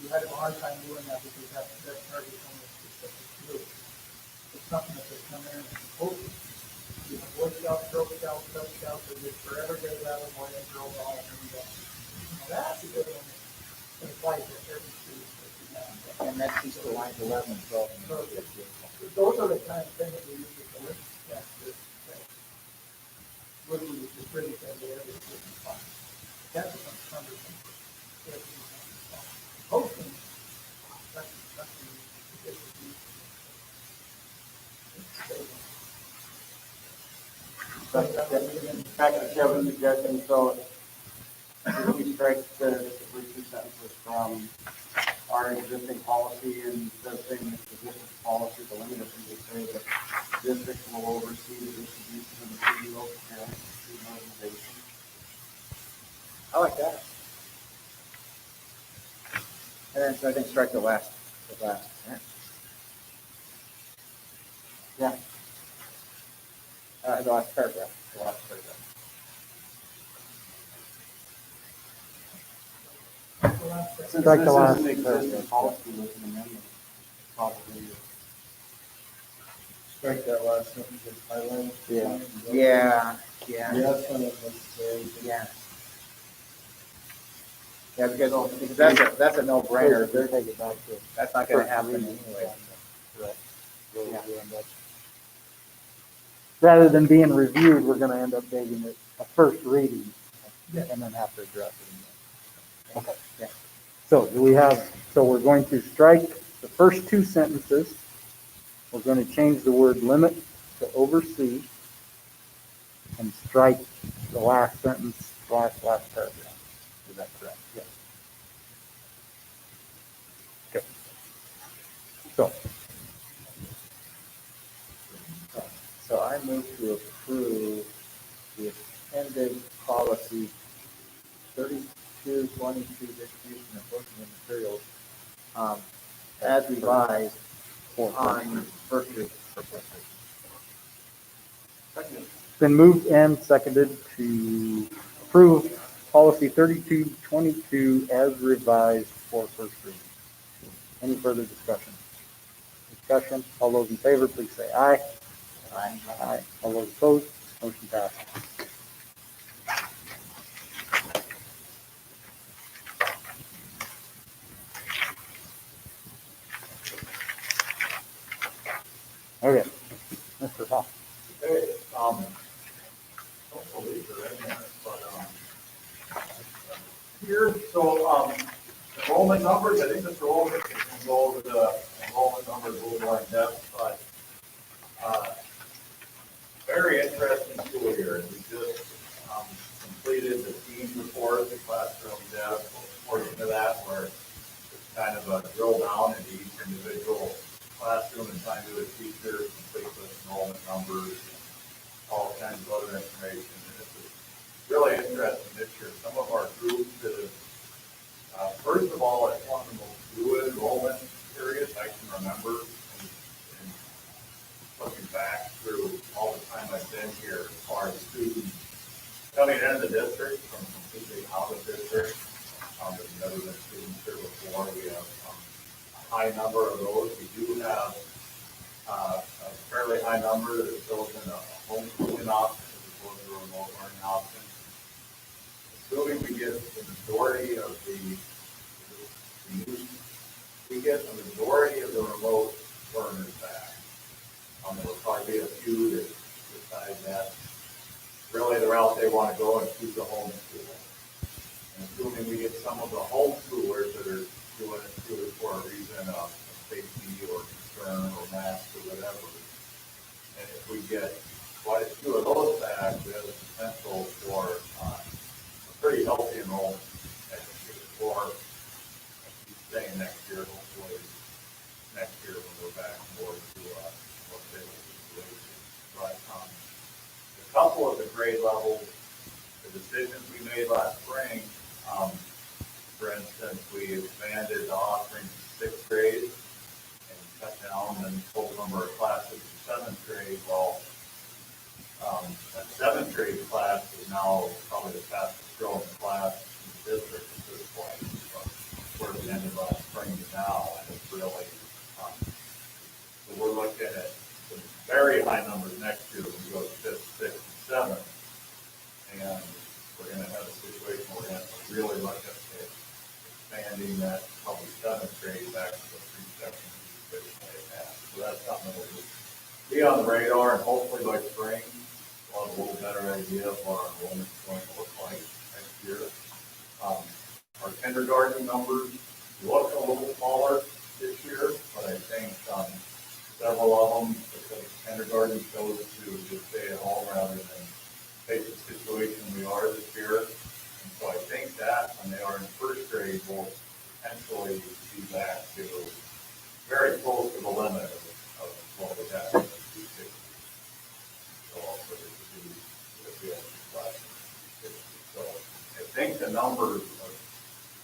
had a hard time doing that because that target only a specific group. It's something that they come in and supposed to, you know, Boy Scouts, Girl Scouts, Cub Scouts, they just forever get that boy and girl all and everything. You know, that's a good one that applies to every student that we have. And that's just the lines 11 and 12. Those are the kind of things that we use with the list. Yeah, would we just really say the area would be fine. That becomes cumbersome. Hosting, that's the Back to Kevin's suggestion, so if we strike the first two sentences from our existing policy and instead of saying the district policy, the limit of we say that district will oversee the distribution of the free local parents and student organization. I like that. And then, so I think strike the last sentence. Yeah. The last paragraph. Since Strike the this last is an existing policy with an amendment, probably. Strike that last sentence that's highlighted. Yeah. Yeah. Yes, unnecessary. Yeah. Yeah, because that's a no-brainer. They're taking it back to. That's not gonna happen anyway. Correct. Yeah. Rather than being reviewed, we're gonna end up making it a first reading and then have to address it. Okay. Yeah. So we're going to strike the first two sentences. We're going to change the word limit to oversee and strike the last sentence, last paragraph. Is that correct? Yes. Okay. So I move to approve the appended policy 3222 distribution of books and materials as revised on first reading. It's been moved and seconded to approve policy 3222 as revised for first reading. Any further discussion? All those in favor, please say aye. Aye. Aye. All those opposed, motion passes. Okay, Mr. Hall. Hey, don't believe they're in there, but, here, so, enrollment numbers, I think Mr. Olmert can go over the enrollment numbers a little more in depth, but, very interesting school year. We just, completed the team report, the classroom dev portion of that, where it's kind of a drill down into each individual classroom and trying to do a teacher, complete with enrollment numbers, and all kinds of other information. And this is really interesting this year. Some of our groups that have, first of all, it's one of the most fluid enrollment periods I can remember. And looking back through all the time I've been here, as far as students coming into the district from completely out of district, there's never been students here before. We have a high number of those. We do have a fairly high number that is built in a homeschooling option as opposed to a remote learning option. Assuming we get the majority of the remote learners back. There will probably be a few that decide that really the route they want to go and choose the homeschool. And assuming we get some of the homeschoolers that are doing it for a reason of safety or concern or mask or whatever. And if we get quite a few of those back, we have the potential for a pretty healthy enrollment next year. Or staying next year, hopefully next year when we're back more to a more stable situation. But a couple of the grade levels, the decisions we made last spring, for instance, we expanded the offering to sixth grade and cut down the total number of classes in seventh grade. Well, That seventh grade class is now probably the fastest growing class in the district at this point. Where we ended last spring to now, and it's really, so we're looking at some very high numbers next year when we go to fifth, sixth, and seventh. And we're gonna have a situation where we're gonna have to really look at expanding that probably seventh grade back to the three sections we traditionally had. So that's something that will be on the radar, and hopefully by spring, we'll have a little better idea of what our enrollment's going to look like next year. Our kindergarten numbers look a little smaller this year, but I think several of them, because kindergarten chose to just stay at home rather than face the situation we are this year. And so I think that when they are in first grade, we'll potentially be back to very close to the limit of what we had in the 260. So also the field class. So I think the numbers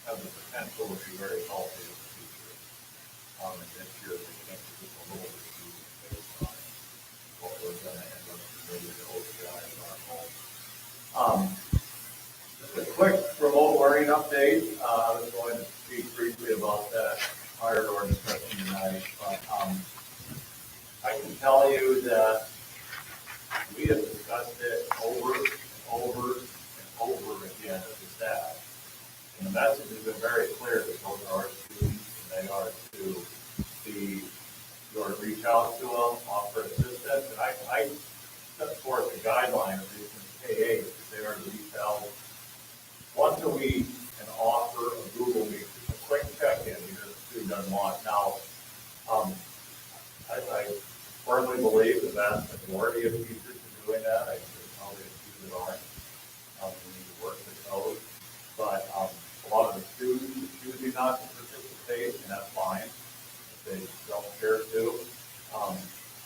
have the potential to be very healthy in the future. And this year, we think it's just a little bit too based on what we're going to end up doing with the OCI in our home. Just a quick remote learning update. I was going to speak briefly about that higher order discussion tonight, but I can tell you that we have discussed it over and over and over again as a staff. And the message has been very clear that those are our students, and they are to be, you are to reach out to them, offer assistance. And I set forth a guideline of these K-8 that they are to reach out once a week and offer a Google Meet, just a quick check-in because the student doesn't want. Now, I firmly believe the vast majority of teachers are doing that. I think probably a few that aren't. We need to work with those. But a lot of the students are choosing not to participate, and that's fine if they don't care to.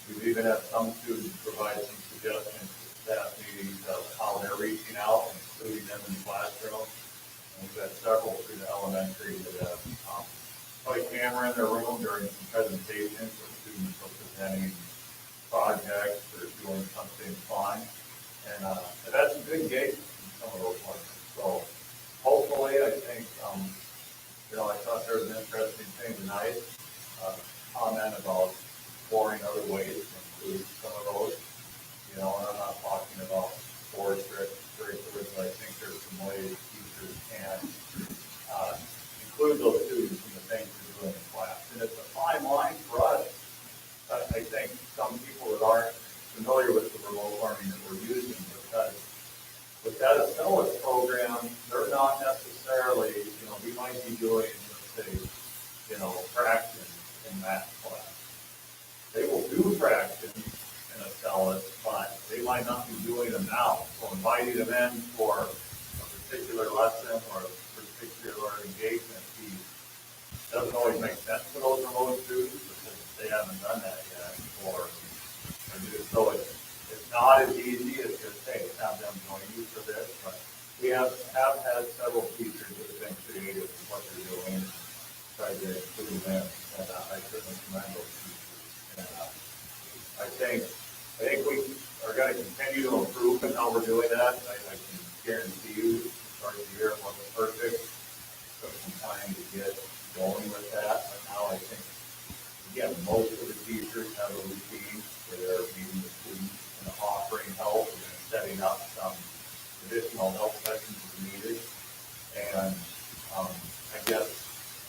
We've even had some students provide some suggestions to staff meetings of how they're reaching out and including them in the classroom. And we've had several through the elementary that have put a camera in their room during some presentations where students are presenting projects or doing something fun. And I've had some good engagement in some of those ones. So hopefully, I think, I thought there was an interesting thing tonight, comment about exploring other ways to include some of those. And I'm not talking about sports or extracurriculars, but I think there's some ways teachers can include those students in the things they're doing in class. And it's a fine line for us. I think some people that aren't familiar with the remote learning that we're using, because with that Accelis program, they're not necessarily, we might be doing, let's say, fractions in math class. They will do fractions in Accelis, but they might not be doing them now. So inviting them in for a particular lesson or a particular engagement piece doesn't always make sense for those remote students because they haven't done that yet. So it's not as easy as just, hey, have them join you for this, but we have had several teachers that have been creative in what they're doing and tried to include them, and I certainly commend those teachers. And I think we are going to continue to improve in how we're doing that. I can guarantee you, the start of the year it wasn't perfect. It took some time to get going with that, but now I think, again, most of the teachers have a routine where they're meeting the students and offering help and setting up some additional help sessions as needed. And I guess,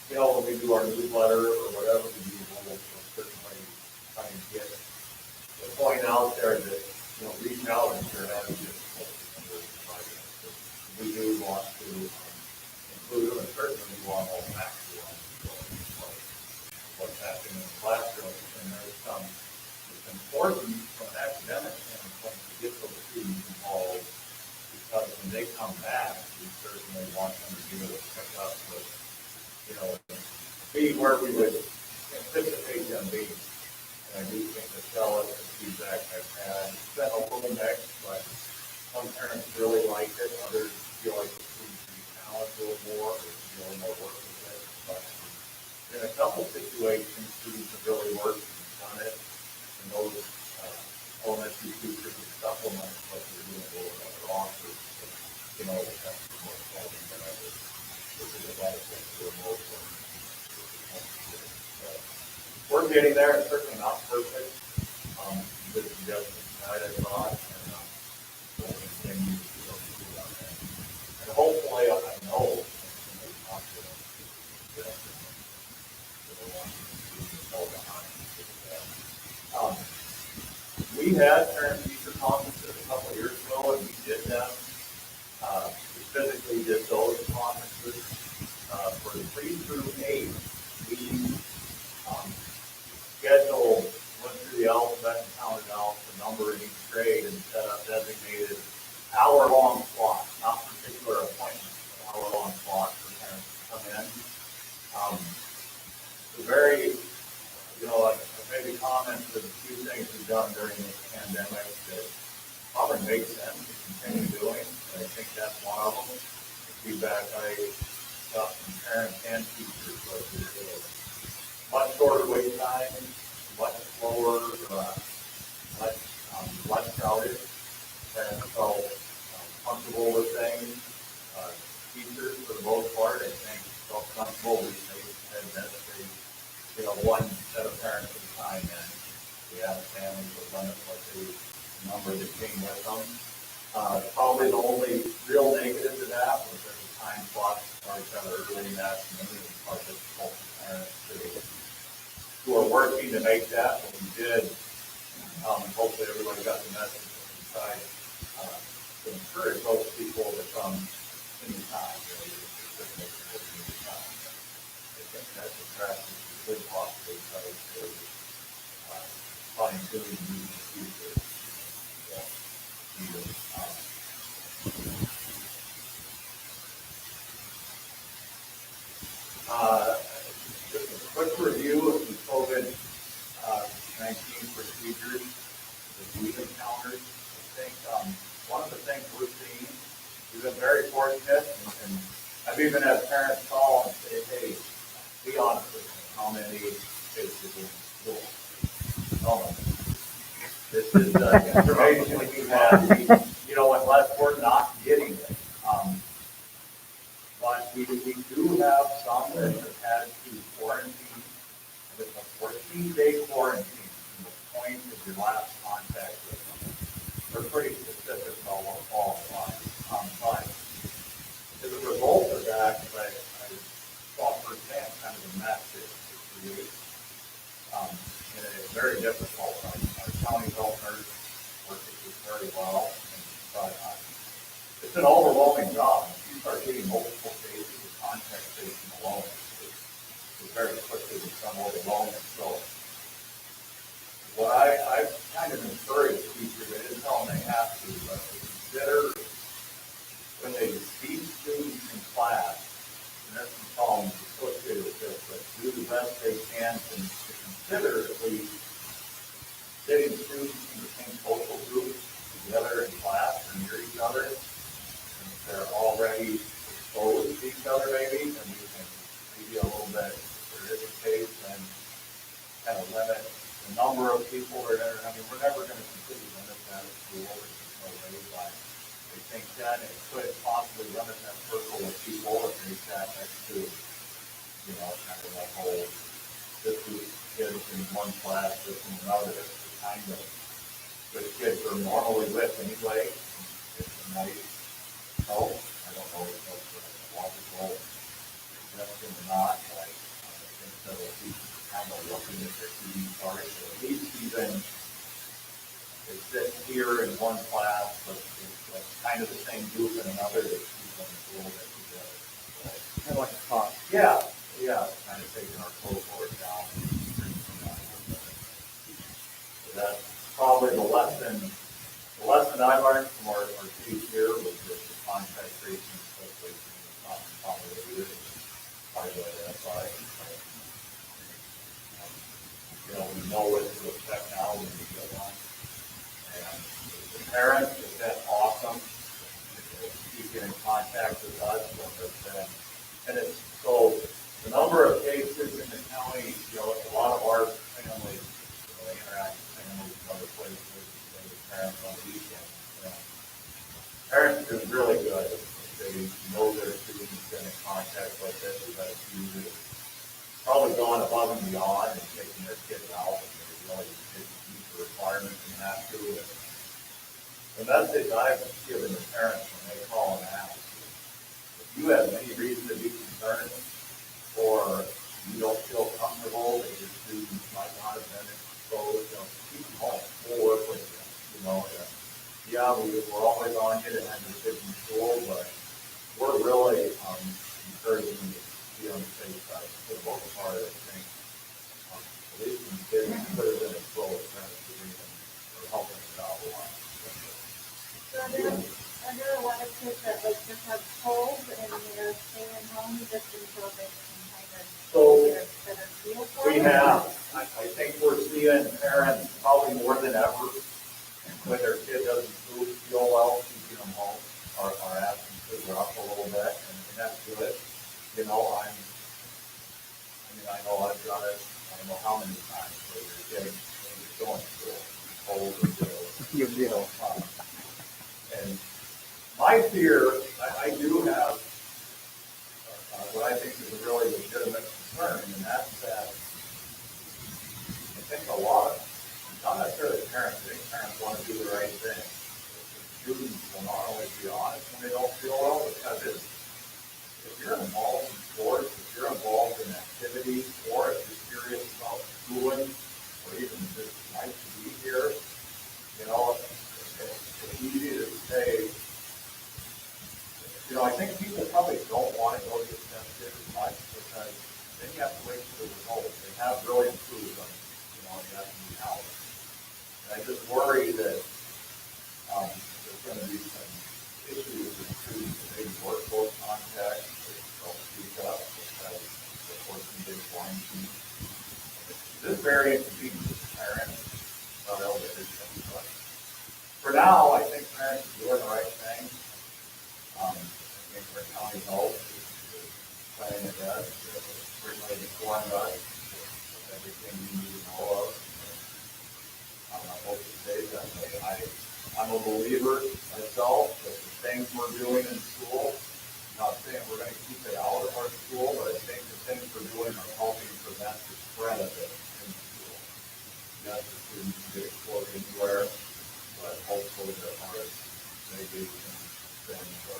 when we do our newsletter or whatever we do, we'll certainly try and get the point out there that, reach out if you're having difficulty in providing it. We do want to include them, and certainly we want all back to them. What's happening in the classroom, and there's it's important from an academic standpoint to get those students involved, because when they come back, we certainly want them to be able to pick up with, be where we would anticipate them being. And I do think the the feedback I've had, it's been a little mixed, but some parents really like it, others feel like the students should be challenged a little more, or feel more work with it, but in a couple situations, students have really worked and done it, and those elementary teachers have supplemented we're getting there, it's certainly not perfect. Good suggestion tonight, I thought, and we'll continue to go through that. And hopefully, I know, it's not good. We had parent-teacher conferences a couple of years ago, and we did them. We physically did those conferences. For the 3 through 8, we scheduled, went through the alphabet and counted out the number in each grade and set up designated hour-long slots, not particular appointments, but hour-long slots for parents to come in. The very, like maybe comments of a few things we've done during this pandemic that probably make sense to continue doing, and I think that's one of them. The feedback I got from parents and teachers was that it was much shorter wait time, much slower, less crowded, and felt comfortable with things. Teachers, for the most part, I think felt comfortable with they had one set of parents at a time, and we had families with limit the number that came with them. Probably the only real negative to that was that the time slots started kind of early in that afternoon, and part difficult for parents who are working to make that, but we did. Hopefully everybody got the message that we tried to encourage those people to come anytime, anytime. I think that's a practice we could possibly try to fine-tune in the future. Just a quick review of the COVID-19 procedures that we've encountered. I think one of the things we're seeing, we've been very fortunate, and I've even had parents call and say, hey, be honest with me, how many cases in school? Oh, this is the information we've had, unless we're not getting it. But we do have some that have had to quarantine, and it's a 14-day quarantine from the point of your last contact with them. They're pretty specific about what qualifies. But as a result of that, I saw firsthand kind of a mess that it creates. And it's very difficult. Our county health nurse works this very well, but it's an overwhelming job. If you start getting multiple cases of contact tracing alone, it very quickly become overwhelming. So what I've kind of encouraged teachers, I didn't tell them they have to, but to consider when they see students in class, and there's some problems associated with this, but do the best they can to consider at least getting students in the same social groups together in class or near each other. And if they're already exposed to each other, maybe, then we can maybe a little bit, if there is a case, then kind of limit the number of people that are, we're never going to completely limit that at school, there's no way, but I think then it could possibly limit that circle of people if they sat next to, kind of that whole, this group of kids in one class, this in another, to kind of, the kids are normally with anyway, it's a nice help. I don't know if that's logical suggestion or not, but I think several teachers are kind of looking at their TV cards, so at least even they sit here in one class, but it's kind of the same group in another, that keep them a little bit together. Kind of like a talk. Yeah, kind of taking our cohort down. So that's probably the lesson I learned from our case here was that the contact tracing, especially not consolidated, hard to identify. We know what to expect now when we get one. And the parents have been awesome. You get in contact with us when there's been, and it's so the number of cases in the county, a lot of our families, they interact with families in other places, with parents on the weekend. Parents are really good. If they know their students been in contact like this, we've had a few that probably gone above and beyond and taking their kids out, and they really didn't meet the requirements and have to. And the message I've given to parents when they call and ask, if you have any reason to be concerned, or you don't feel comfortable that your students might not have been exposed, keep them home. We'll work with you. Yeah, we're always on you to have your kids in school, but we're really encouraging you to be on the safe side for the most part. I think at least when kids could have been exposed, parents would even or helping us out a lot. So are there a lot of kids that just have colds and they're staying home just until they can kind of So, get a better feel for it? We have. I think we're seeing parents probably more than ever when their kid doesn't feel well, keeping them home or asking to drop a little bit, and that's good. I know I've done it. I don't know how many times where your kid is going through cold or ill. And my fear, I do have what I think is a really legitimate concern, and that's that I think a lot of, not necessarily parents, I think parents want to do the right thing. The students will not always be honest when they don't feel well, because if you're involved in sports, if you're involved in activities, or if you're serious about schooling, or even just nice to be here, it's easy to say, I think people probably don't want to go get tested as much, because then you have to wait for the results. They have really improved on, you have to be out. And I just worry that there's going to be some issues with students that maybe workforce contact, that don't speak up because they're forcing to get quarantined. This is very inconvenient to parents, not elementary things, but for now, I think parents are doing the right thing. I think our county health is planning ahead, certainly informed us of everything we need to know of. I hope to say that I'm a believer myself that the things we're doing in school, not saying we're going to keep it out of our school, but I think the things we're doing are helping prevent the spread of it in school. Yes, the students can get exposed anywhere, but hopefully their hearts maybe can spend or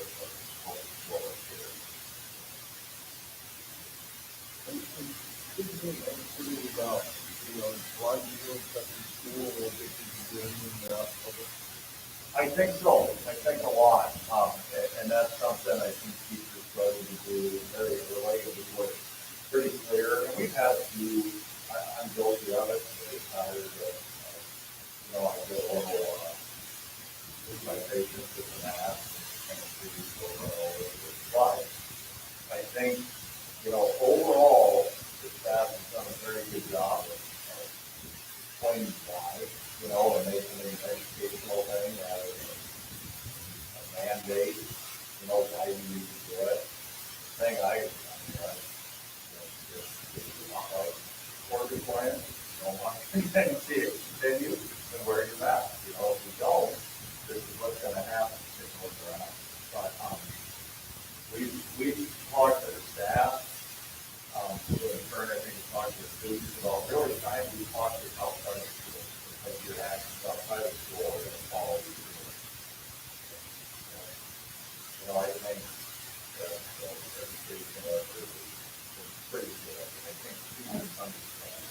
help slow us here. Thinking about, why you doing stuff in school, or they can be doing in public. I think so. I think a lot. And that's something I think teachers try to do very relatable, but pretty clear. And we've had a few, I'm guilty of it, I get a little, with my patients with the mask and kind of freeze over all of it. But I think, overall, the staff has done a very good job of explaining why, and making it an educational thing rather than a mandate, why you need to do it. The thing if you want like working plan, you don't want to continue, then wear your mask. If you don't, this is what's going to happen. But we've talked to the staff, to in turn, I think, talk to the students about really trying to talk to outside of school, because your actions outside of school are going to follow you. I think that education is pretty good. I think students understand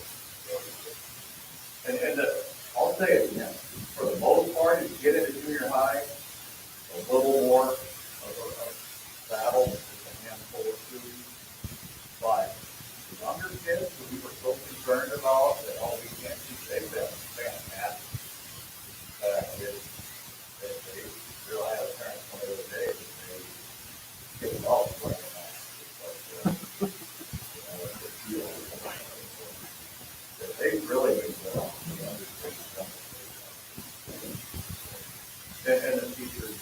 it. And I'll say it again, for the most part, if you get into junior high, a little more of a battle with a handful of students. But the younger kids who we were so concerned about that, we can't keep, they've been fantastic. They really had a parent one of the day that they give it all for that. They've really been good on the understanding. And the teachers,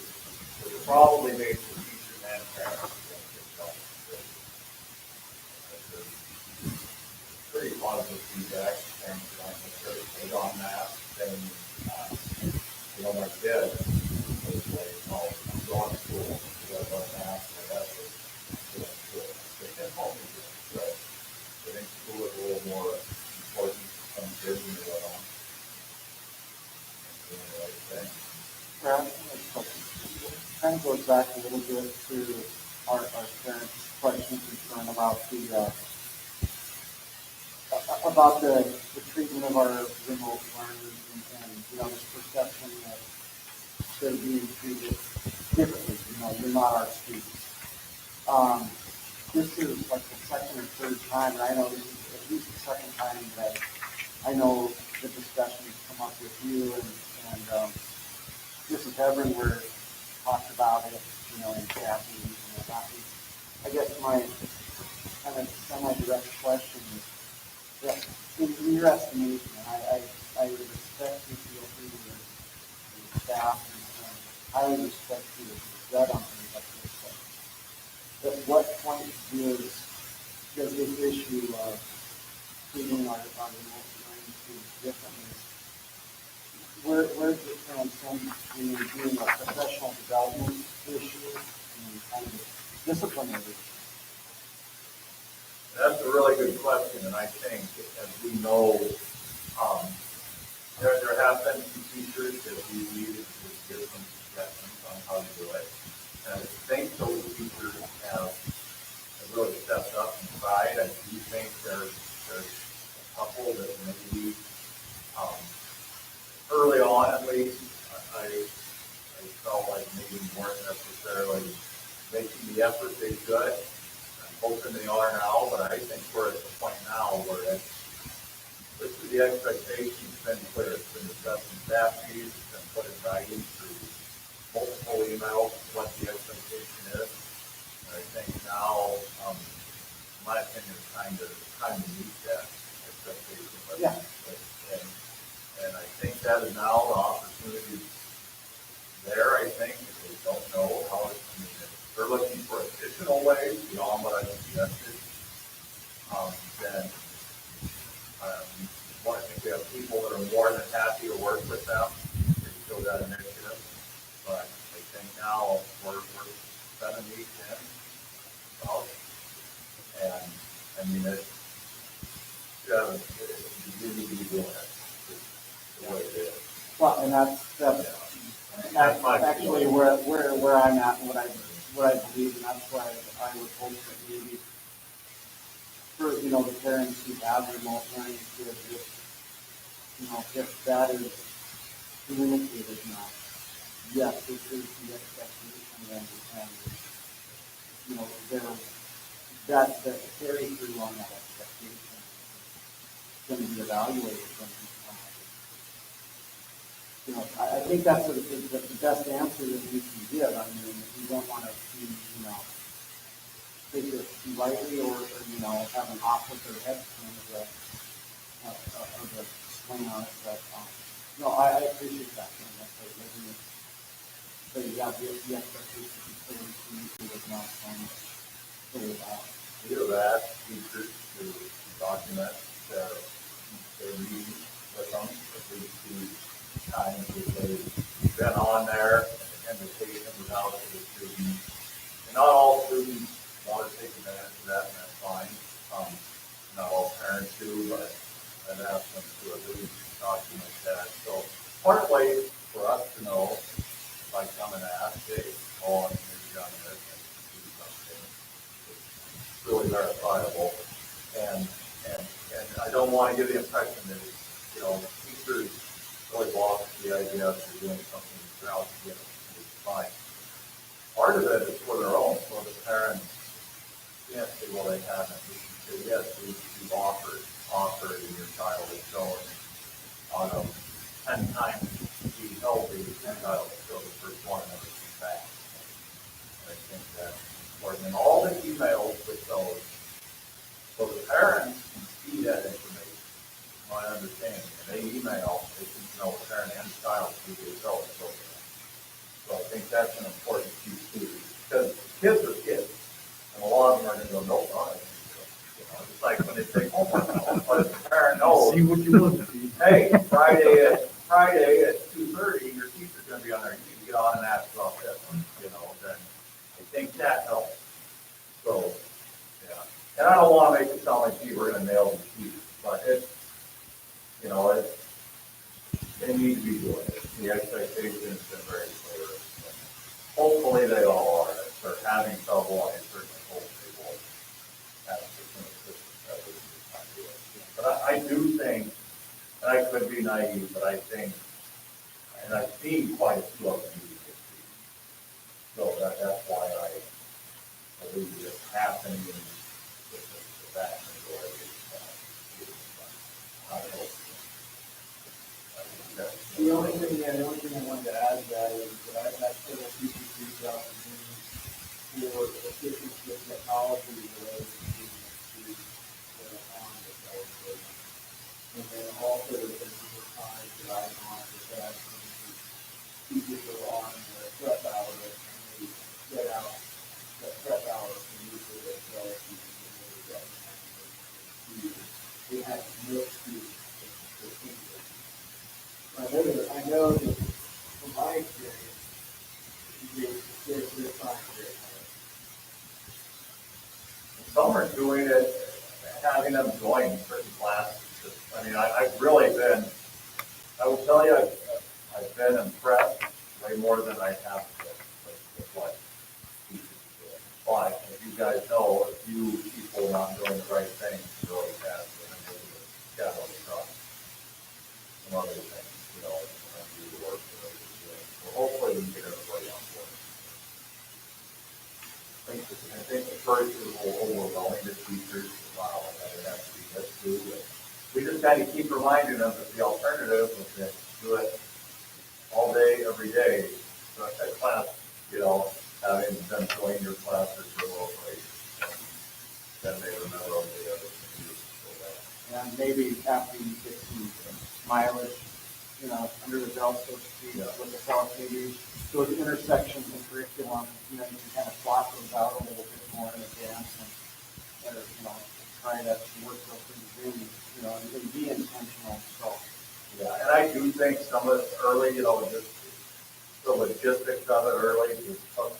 it probably makes the teachers and parents pretty positive feedback. Parents don't necessarily take on that. And, my kid was like, I'm going to school. You got to mask. That's what I'm doing. They can't help me do it. So I think goes back a little bit to our parents' question concern about the treatment of our remote learners and this perception that they're being treated differently. You're not our students. This is like the second or third time, and I know this is at least the second time that I know the discussion has come up with you and Mrs. Hebron, we're talked about it, in Kathy and whatnot. I guess my kind of semi-direct question is, that in your estimation, I would expect you to go through your staff and highly respect you as a vet on things like this. But at what point does this issue of treating our remote learning students differently, where's it transcend when you're doing a professional development issue and kind of disciplinary issue? That's a really good question, and I think, as we know, there have been some teachers that we needed to give some suggestions on how to do it. And I think those teachers have really stepped up and tried. I do think there's a couple that maybe, early on at least, I felt like maybe weren't necessarily making the effort they should. Hoping they are now, but I think we're at the point now where this is the expectation has been clear. It's been discussed in staff meetings, it's been put in writing through multiple emails, what the expectation is. And I think now, in my opinion, it's time to meet that expectation. Yeah. And I think that is now the opportunity there, I think, if they don't know how it's communicated. They're looking for additional ways beyond what I suggested. Then I think we have people that are more than happy to work with them to show that initiative. But I think now we're 7 weeks in, and I mean you need to be doing it the way it is. Well, and that's actually where I'm at and what I believe, and that's why I would hope that maybe for the parents who have remote learning kids, if that is communicated now, yes, this is the expectation, and that the carry through on that expectation is going to be evaluated from I think that's the best answer that we can give. I mean, we don't want to be, take it too lightly or have an opposite head kind of a swing on it. But, I appreciate that. So yeah, the expectation is not fully about. We have asked teachers to document their meetings with them, at least 2 times that they've been on there, and the invitation was out to the students. And not all students want to take advantage of that, and that's fine. Not all parents do, but I've asked them to at least document that. So part way for us to know, if I come and ask, hey, oh, you've done this, and do something, it's really verifiable. And I don't want to give the impression that, teachers really lost the idea that they're doing something throughout the year. It's fine. Part of it is for their own, so the parents can't say, well, they haven't. We can say, yes, we've offered, and your child has shown out of 10 times be healthy, and child will show the first one and everything back. And I think that's important. And all the emails with those, so the parents can see that information, my understanding. And they email, they can the parent and the child through the adult program. So I think that's an important piece too, because kids are kids, and a lot of them are going to go, no, not it's like when they take homework, but if the parent knows, See what you want to see. hey, Friday at 2:30, your teacher's going to be on there. You need to get on and ask about this one, then I think that helps. So, yeah. And I don't want to make it sound like, gee, we're going to nail these teachers, but they need to be doing it. The expectation has been very clear. hopefully they all are, if they're having trouble, I certainly hope they will have some assistance that we can find to it. But I do think, and I could be naive, but I think, and I've seen quite a few of them use this. So that's why I believe it's happening with the vast majority of I hope. The only thing I wanted to add to that is that I've had several people reach out to me for assistance with technology related to the on-the-go program. And then also there's been some times that I've gone with that, people go on the prep hour and they set out the prep hour for use for themselves. They have no excuse for people. I know that from my experience, they're trying very hard. Some are doing it, having them join certain classes. I mean, I've really been, I will tell you, I've been impressed way more than I have with what teachers are doing. But as you guys know, a few people not doing the right thing really has been a negative shadow across some other things, you know, and do the work that they're doing. So hopefully we can get everybody on board. I think the first is overwhelming the teachers. Wow, that it has to be this too. We just got to keep reminding them that the alternative is to do it all day, every day. So that class, you know, having them join your class is real great. Then they remember all the other things. And maybe after you get some mileage, you know, under the belt, so to speak, with the self maybe those intersections in curriculum, you know, you can kind of plot those out a little bit more in advance and you know, try to work those things in, you know, and be intentional. So, yeah, and I do think some of it early, you know, just the logistics of it early was tough.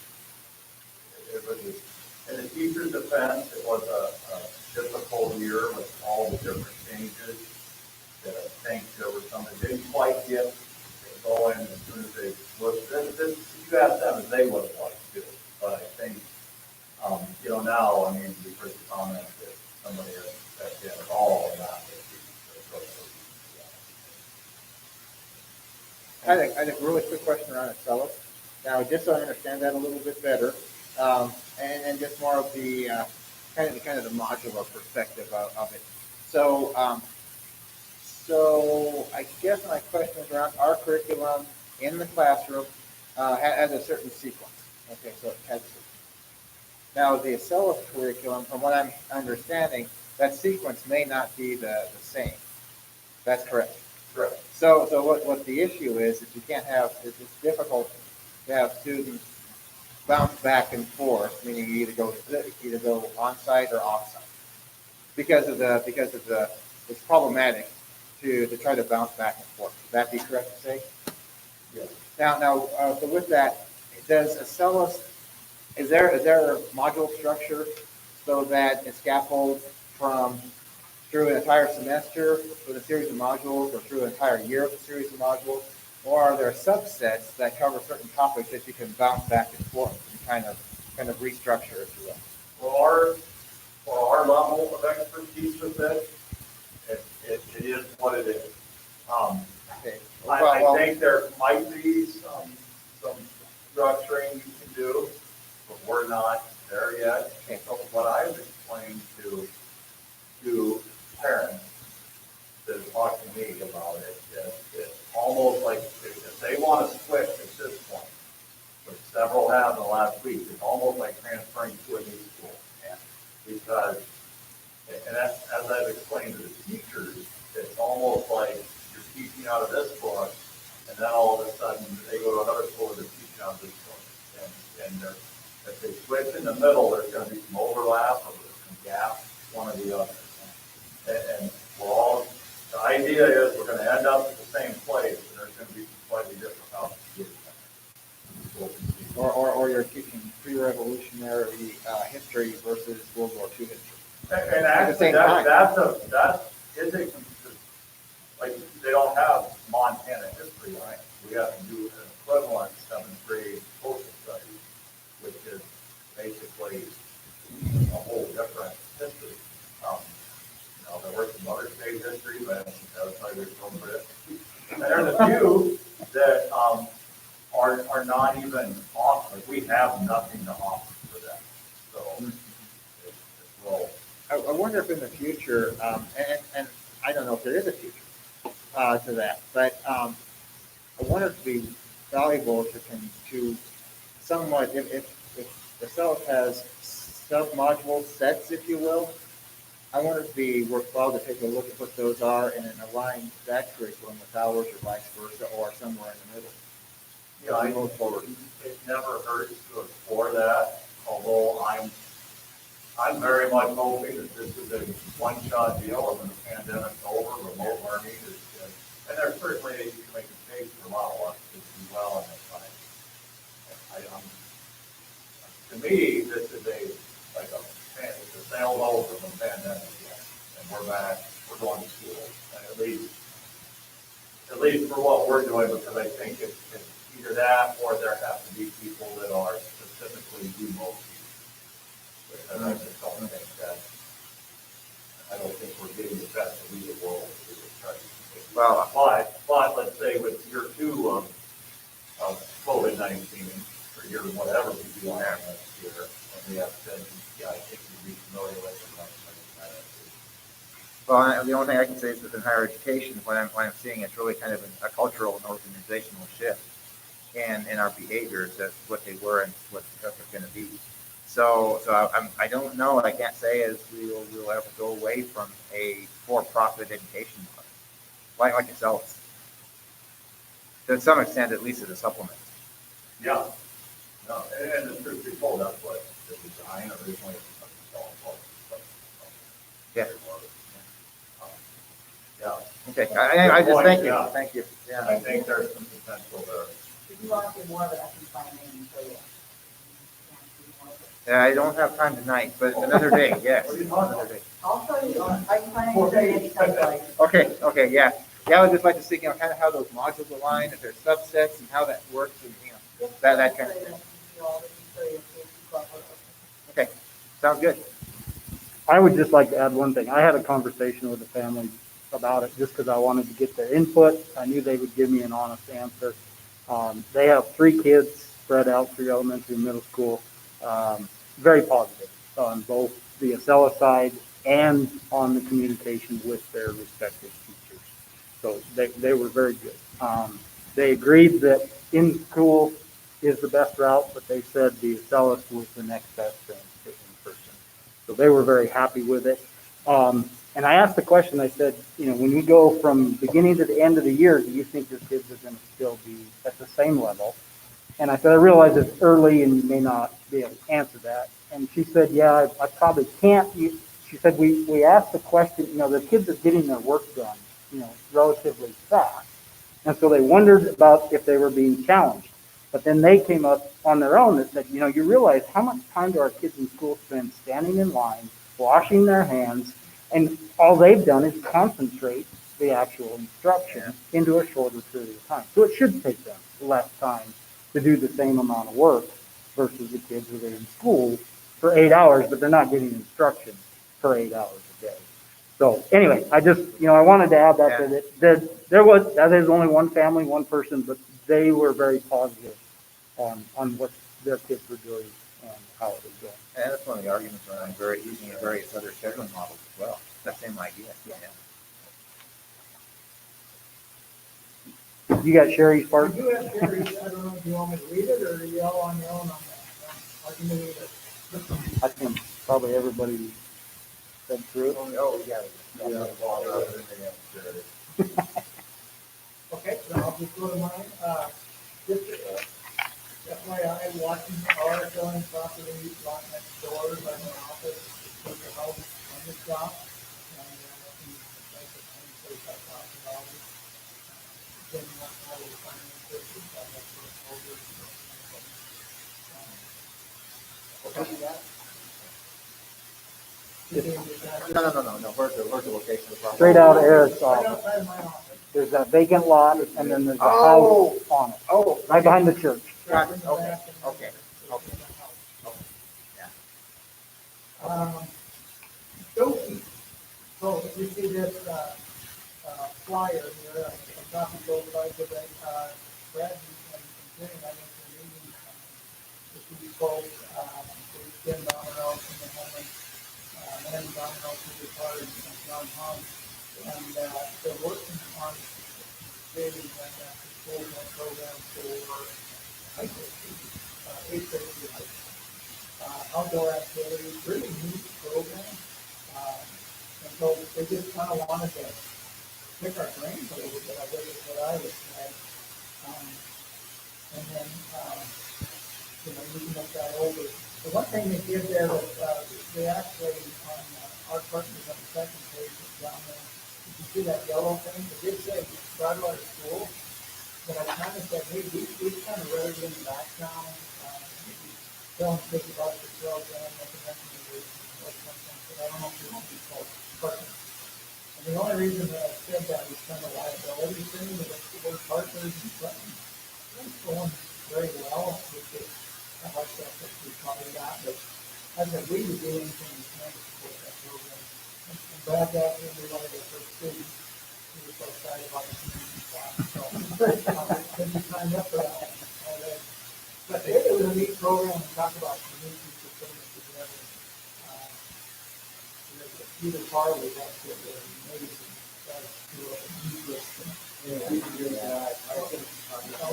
It was, in the teacher's defense, it was a difficult year with all the different changes. That I think there were some that didn't quite get going as soon as they looked. You asked them if they would have liked to do it, but I think, you know, now, I mean, we've heard the comment that somebody has stepped in at all and not that I think really quick question around Excellus. Now, just so I understand that a little bit better, and just more of the kind of the modular perspective of it. So, so I guess my question is around our curriculum in the classroom has a certain sequence. Okay, so it has a sequence. Now, the Excellus curriculum, from what I'm understanding, that sequence may not be the same. That's correct. correct. So what the issue is you can't have, it's difficult to have students bounce back and forth, meaning you either go on-site or off-site. Because of the, it's problematic to try to bounce back and forth. Would that be correct to say? Yes. Now, so with that, does Excellus, is there a module structure so that it's scaffolded from through an entire semester with a series of modules, or through an entire year with a series of modules, or are there subsets that cover certain topics that you can bounce back and forth and kind of restructure, if you will? For our level of expertise with it, it is what it is. Okay. I think there might be some structuring you can do, but we're not there yet. Okay. So what I've explained to parents that talk to me about it, it's almost like if they want to switch at this point, which several have in the last week, it's almost like transferring to a new school. And because, and as I've explained to the teachers, it's almost like you're teaching out of this book, and then all of a sudden they go to another school and they're teaching out of this book. And if they switch in the middle, there's going to be some overlap or some gap, one or the other. And we're all, the idea is we're going to end up at the same place, and there's going to be some slightly different outcomes. Or you're teaching pre-revolutionary history versus World War II history. And actually, that is a, like, they don't have Montana history, right? We have to do an equivalent 7th grade social studies. basically a whole different history. There were some other state history, but I don't think that was probably appropriate. And there's a few that are not even offered. We have nothing to offer for them. So it's well. I wonder if in the future, and I don't know if there is a future to that, but I wonder if it'd be valuable to somewhat, if the South has sub-module sets, if you will, I wonder if it'd be worthwhile to take a look at what those are and then align that curriculum with ours or vice versa, or somewhere in the middle. Yeah, I move forward. It never hurts to explore that, although I'm very much hoping that this is a one-shot deal, and when the pandemic's over, remote learning is, and there's certainly, you can make a case for a lot of us to do well in this time. To me, this is it's a sail over from the pandemic again, and we're back, we're going to school, and at least for what we're doing, because I think it's either that, or there have to be people that are specifically remote. And I just don't think that, I don't think we're getting the best of either world. Well, but let's say with year 2 of COVID-19, or year whatever we do on next year, and we have to, I think we'd be familiar with it. Well, the only thing I can say is within higher education, what I'm seeing, it's really kind of a cultural and organizational shift in our behaviors as what they were and what they're going to be. So I don't know. I can't say as we'll ever go away from a for-profit education model, like yourselves. To some extent, at least as a supplement. Yeah. No, and the truth be told, that's what the design originally was. Yeah. Yeah. Okay. I just thank you. Yeah. Thank you. Yeah. I think there's some potential there. If you want to get more of it, I can find it and show you. Yeah, I don't have time tonight, but another day. Yes. What are you talking about? Another day. I'll show you, I can find it and show you anytime, like. Okay. Yeah. I would just like to see, kind of how those modules align, if there's subsets, and how that works, and that kind of thing. Okay. Sounds good. I would just like to add one thing. I had a conversation with the family about it just because I wanted to get their input. I knew they would give me an honest answer. They have 3 kids spread out through elementary and middle school. Very positive on both the Acela side and on the communication with their respective teachers. So they were very good. They agreed that in school is the best route, but they said the Acela was the next best thing to in person. So they were very happy with it. And I asked the question, I said, when we go from beginning to the end of the year, do you think your kids are going to still be at the same level? And I said, I realize it's early and you may not be able to answer that. And she said, yeah, I probably can't. She said, we asked the question, the kids are getting their work done, relatively fast. And so they wondered about if they were being challenged. But then they came up on their own that said, you realize how much time do our kids in school spend standing in line, washing their hands, and all they've done is concentrate the actual instruction into a shorter period of time. So it should take them less time to do the same amount of work versus the kids who are in school for 8 hours, but they're not getting instruction for 8 hours a day. So anyway, I just, I wanted to add that that is only one family, one person, but they were very positive on what their kids were doing and how it was going. And that's one of the arguments around using various other scheduling models as well. That same idea. Yeah. You got Sherry's part? You have Sherry's, I don't know if you want me to read it or yell on your own on that. I can read it. I think probably everybody said through it. Oh, yeah. Okay, then I'll just go to mine. Just, FYI, watching our selling property lot next door, by my office, took a house on the shop, and like $25,000. Then that's how we finance it, and that has to go over. Copy that? No. Where's the location of the property? Straight out of Eric's Right office. outside of my office. There's a vacant lot and then there's a house on it. Oh, Right behind the church. Gotcha. Okay. Joki, so if you see this, flyer here, I'm talking both sides of it, Brad and Jimmy, I went to a meeting, with these folks, with Jim Domino from the Homeland, Andy Domino from the car, and John Hahn, and, they're working on creating an after-school program for high school students, eighth grade through high school. Outdoor activities, really neat program. And so they just kind of wanted to pick our brains a little bit, I guess is what I would say. And then, you can look that over. The one thing they did there was, they actually, on our partners on the second page down there, you can see that yellow thing, it did say, start out of school. But I kind of said, hey, we kind of wrote it in the background, telling kids about the program, making recommendations, what something, but I don't know if you want to be called partners. And the only reason that I said that was kind of liability thing, that we're partners and something. It's going very well with this, I like that we probably got, but I said, we would do anything we can to support that program. And Brad actually, we wanted to first students, he was so excited about the community class, so, then he signed up for that. But it was a neat program to talk about community sustainability together. Either part of that was amazing.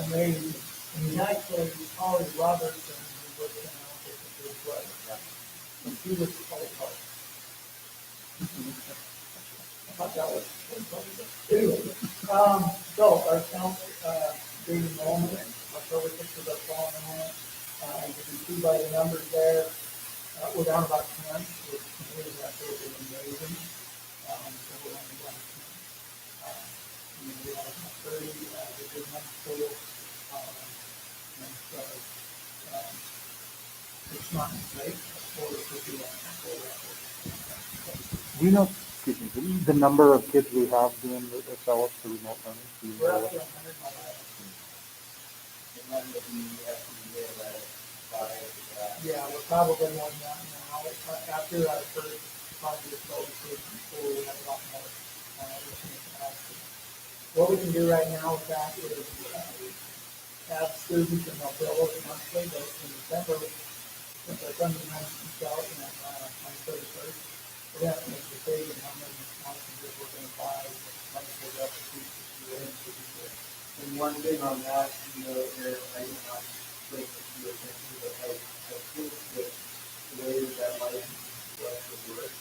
Amazing. And he's actually Holly Robertson, who works in our office at the play. And she was Holly Park. I thought that was anyway. So our count, being enrollment, October 6th is our fall enrollment. As you can see by the numbers there, we're down about 10, which to me is absolutely amazing. So we're only down 10. We have 30, the big number total. And so, it's not great, or it could be Do you know, excuse me, the number of kids we have doing the SLS for remote learning? Do you we're know up to that? 100 by yeah, we're probably more than that now. After our first 5 years old, before we have a lot more. What we can do right now with that is have students and they'll bill us monthly, but in December, since our funding has to start on 31st, we're going to have to make a decision how many licenses we're going to buy, like we're up to 260. And one thing on that, there, I did not bring it to your attention, but I think that the way that license structure works,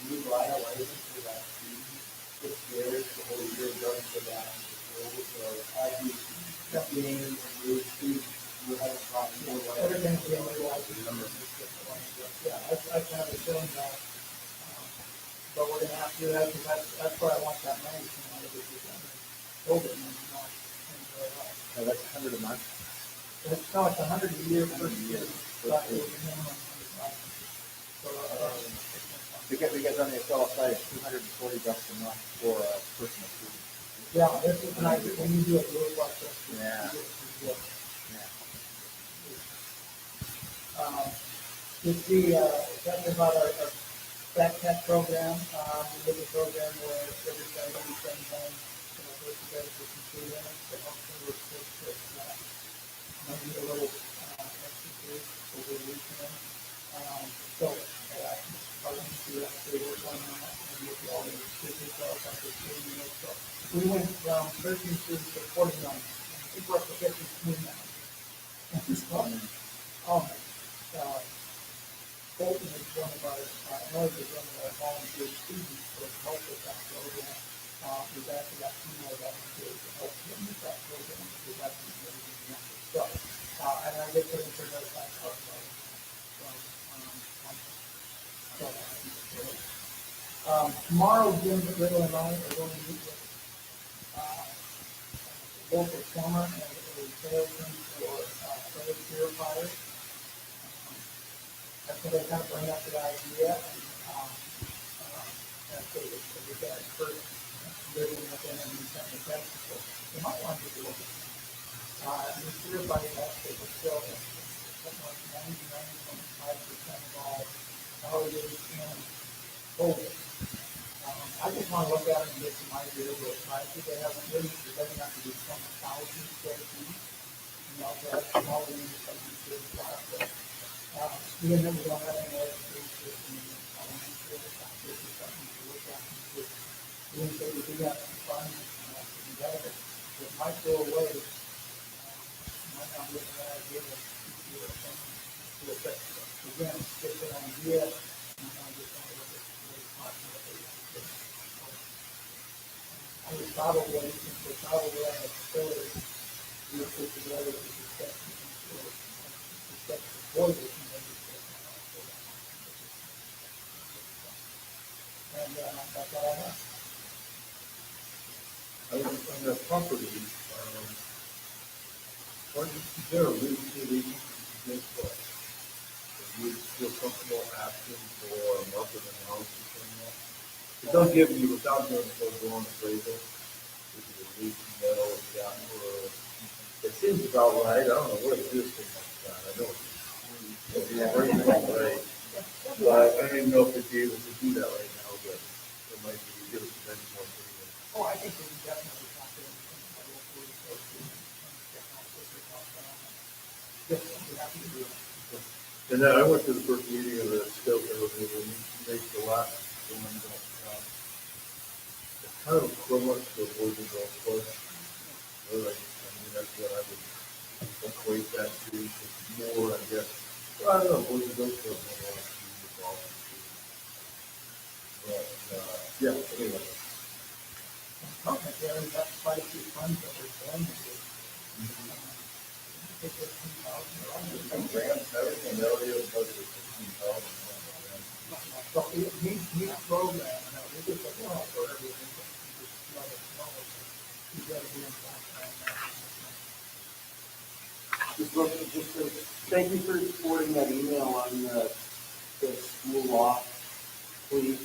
when you buy a license for that student, it's theirs the whole year, going for that. So as you gain and move students, you haven't bought more license. Everything's being utilized. Yeah, I kind of assumed that. But we're going to have to do that because that's where I want that money to come out of this. COVID money, not very well. So that's 100 a month. It's not like 100 a year per year. But it was minimum 100,000. So, Because on the SL side, it's $240 a month for a personal student. yeah, this is nice. When you do a group like this, Yeah. you get it. Yeah. You see, talking about our backpack program, we did a program where everybody can send home, first grade for some students, to help them with maybe a little extra food over the weekend. So, we actually work on that, and with all the students, after students. So, we went from 13 students to 49, and I think we're up to 52 now. And it's fun. Bolton is one of our, North is one of our volunteer students to help with that program. We've actually got 2 more volunteers to help them with that program, because that's really good. So, and I get to introduce that to our tomorrow, Jim Riddle and I are going to meet with local summer and a salesman for solar purifiers. That's what they kind of bring up the idea, and that's what we got first living within and something technical. You might want to do it. The purifier actually was still something like 99.5% of all COVID. I just want to look at it and get some idea of what prices they have in business. It doesn't have to be 20,000 square feet. You know, they have small units like you did last year. Being that we don't have any other spaces in the elementary or something, this is something to look at. Being that we do have some funds together, it might go away. Might not be a bad idea to do a thing to affect. Again, just an idea. And I just want to look at the possibility. I would probably, since we're probably on the facility, we would put together to discuss the board with you, maybe. And that's all I have. On the property, is there a reason to leave this place? Do you feel comfortable asking for a market analysis on that? It does give you, without doing full blown appraisal, if you at least know exactly where, it seems about right, I don't know where the distance is at, I know it's right. But I don't even know if they'd be able to do that right now, but it might be, give us a benchmark. Oh, I think we can definitely talk to them. Yes, we're happy to do it. And then I went to the first meeting of the scope and we made the last one, it's kind of equivalent to a boys and girls club. Really, I mean, that's what I would equate that to, it's more, I guess, well, I don't know, boys and girls club, I don't want to be involved. But, yeah, anyway. There is quite a few funds that we're going to do. Grants, everything, they already have budget for $15,000. So each program, we just apply for everything. You gotta be in Thank you for supporting that email on the school law, please.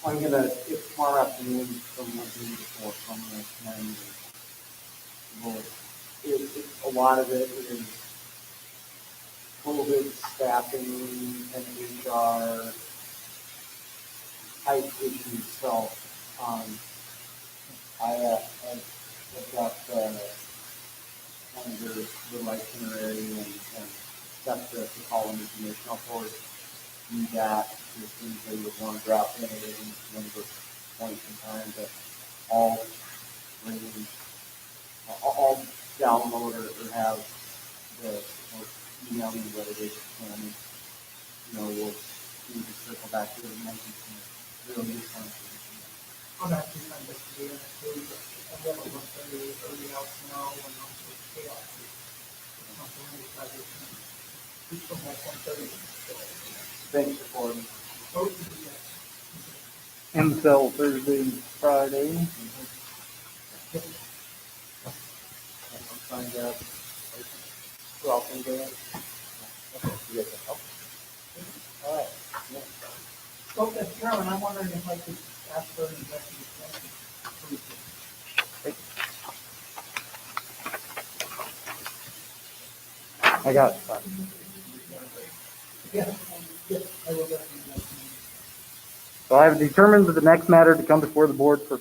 I'm gonna, it's tomorrow afternoon, someone will before from the county. Well, a lot of it is COVID staffing and HR type issues. So, I've got kind of the itinerary and stuff to call in information. I'll forward you that as soon as they would want to drop in at one of those points in time. But all download or have or email me what it is you can. And, we'll need to circle back to it and make some real new information. I'm actually trying to do it too, but I have a look at everybody else now and also chaos. It's from like 1:30. Thanks for supporting. Oh, Until Thursday and Friday. I'm trying to welcome Dan. All right. Okay, Carolyn, I'm wondering if I could ask for an executive session. I got it. Yes, I will definitely. So I have determined that the next matter to come before the board for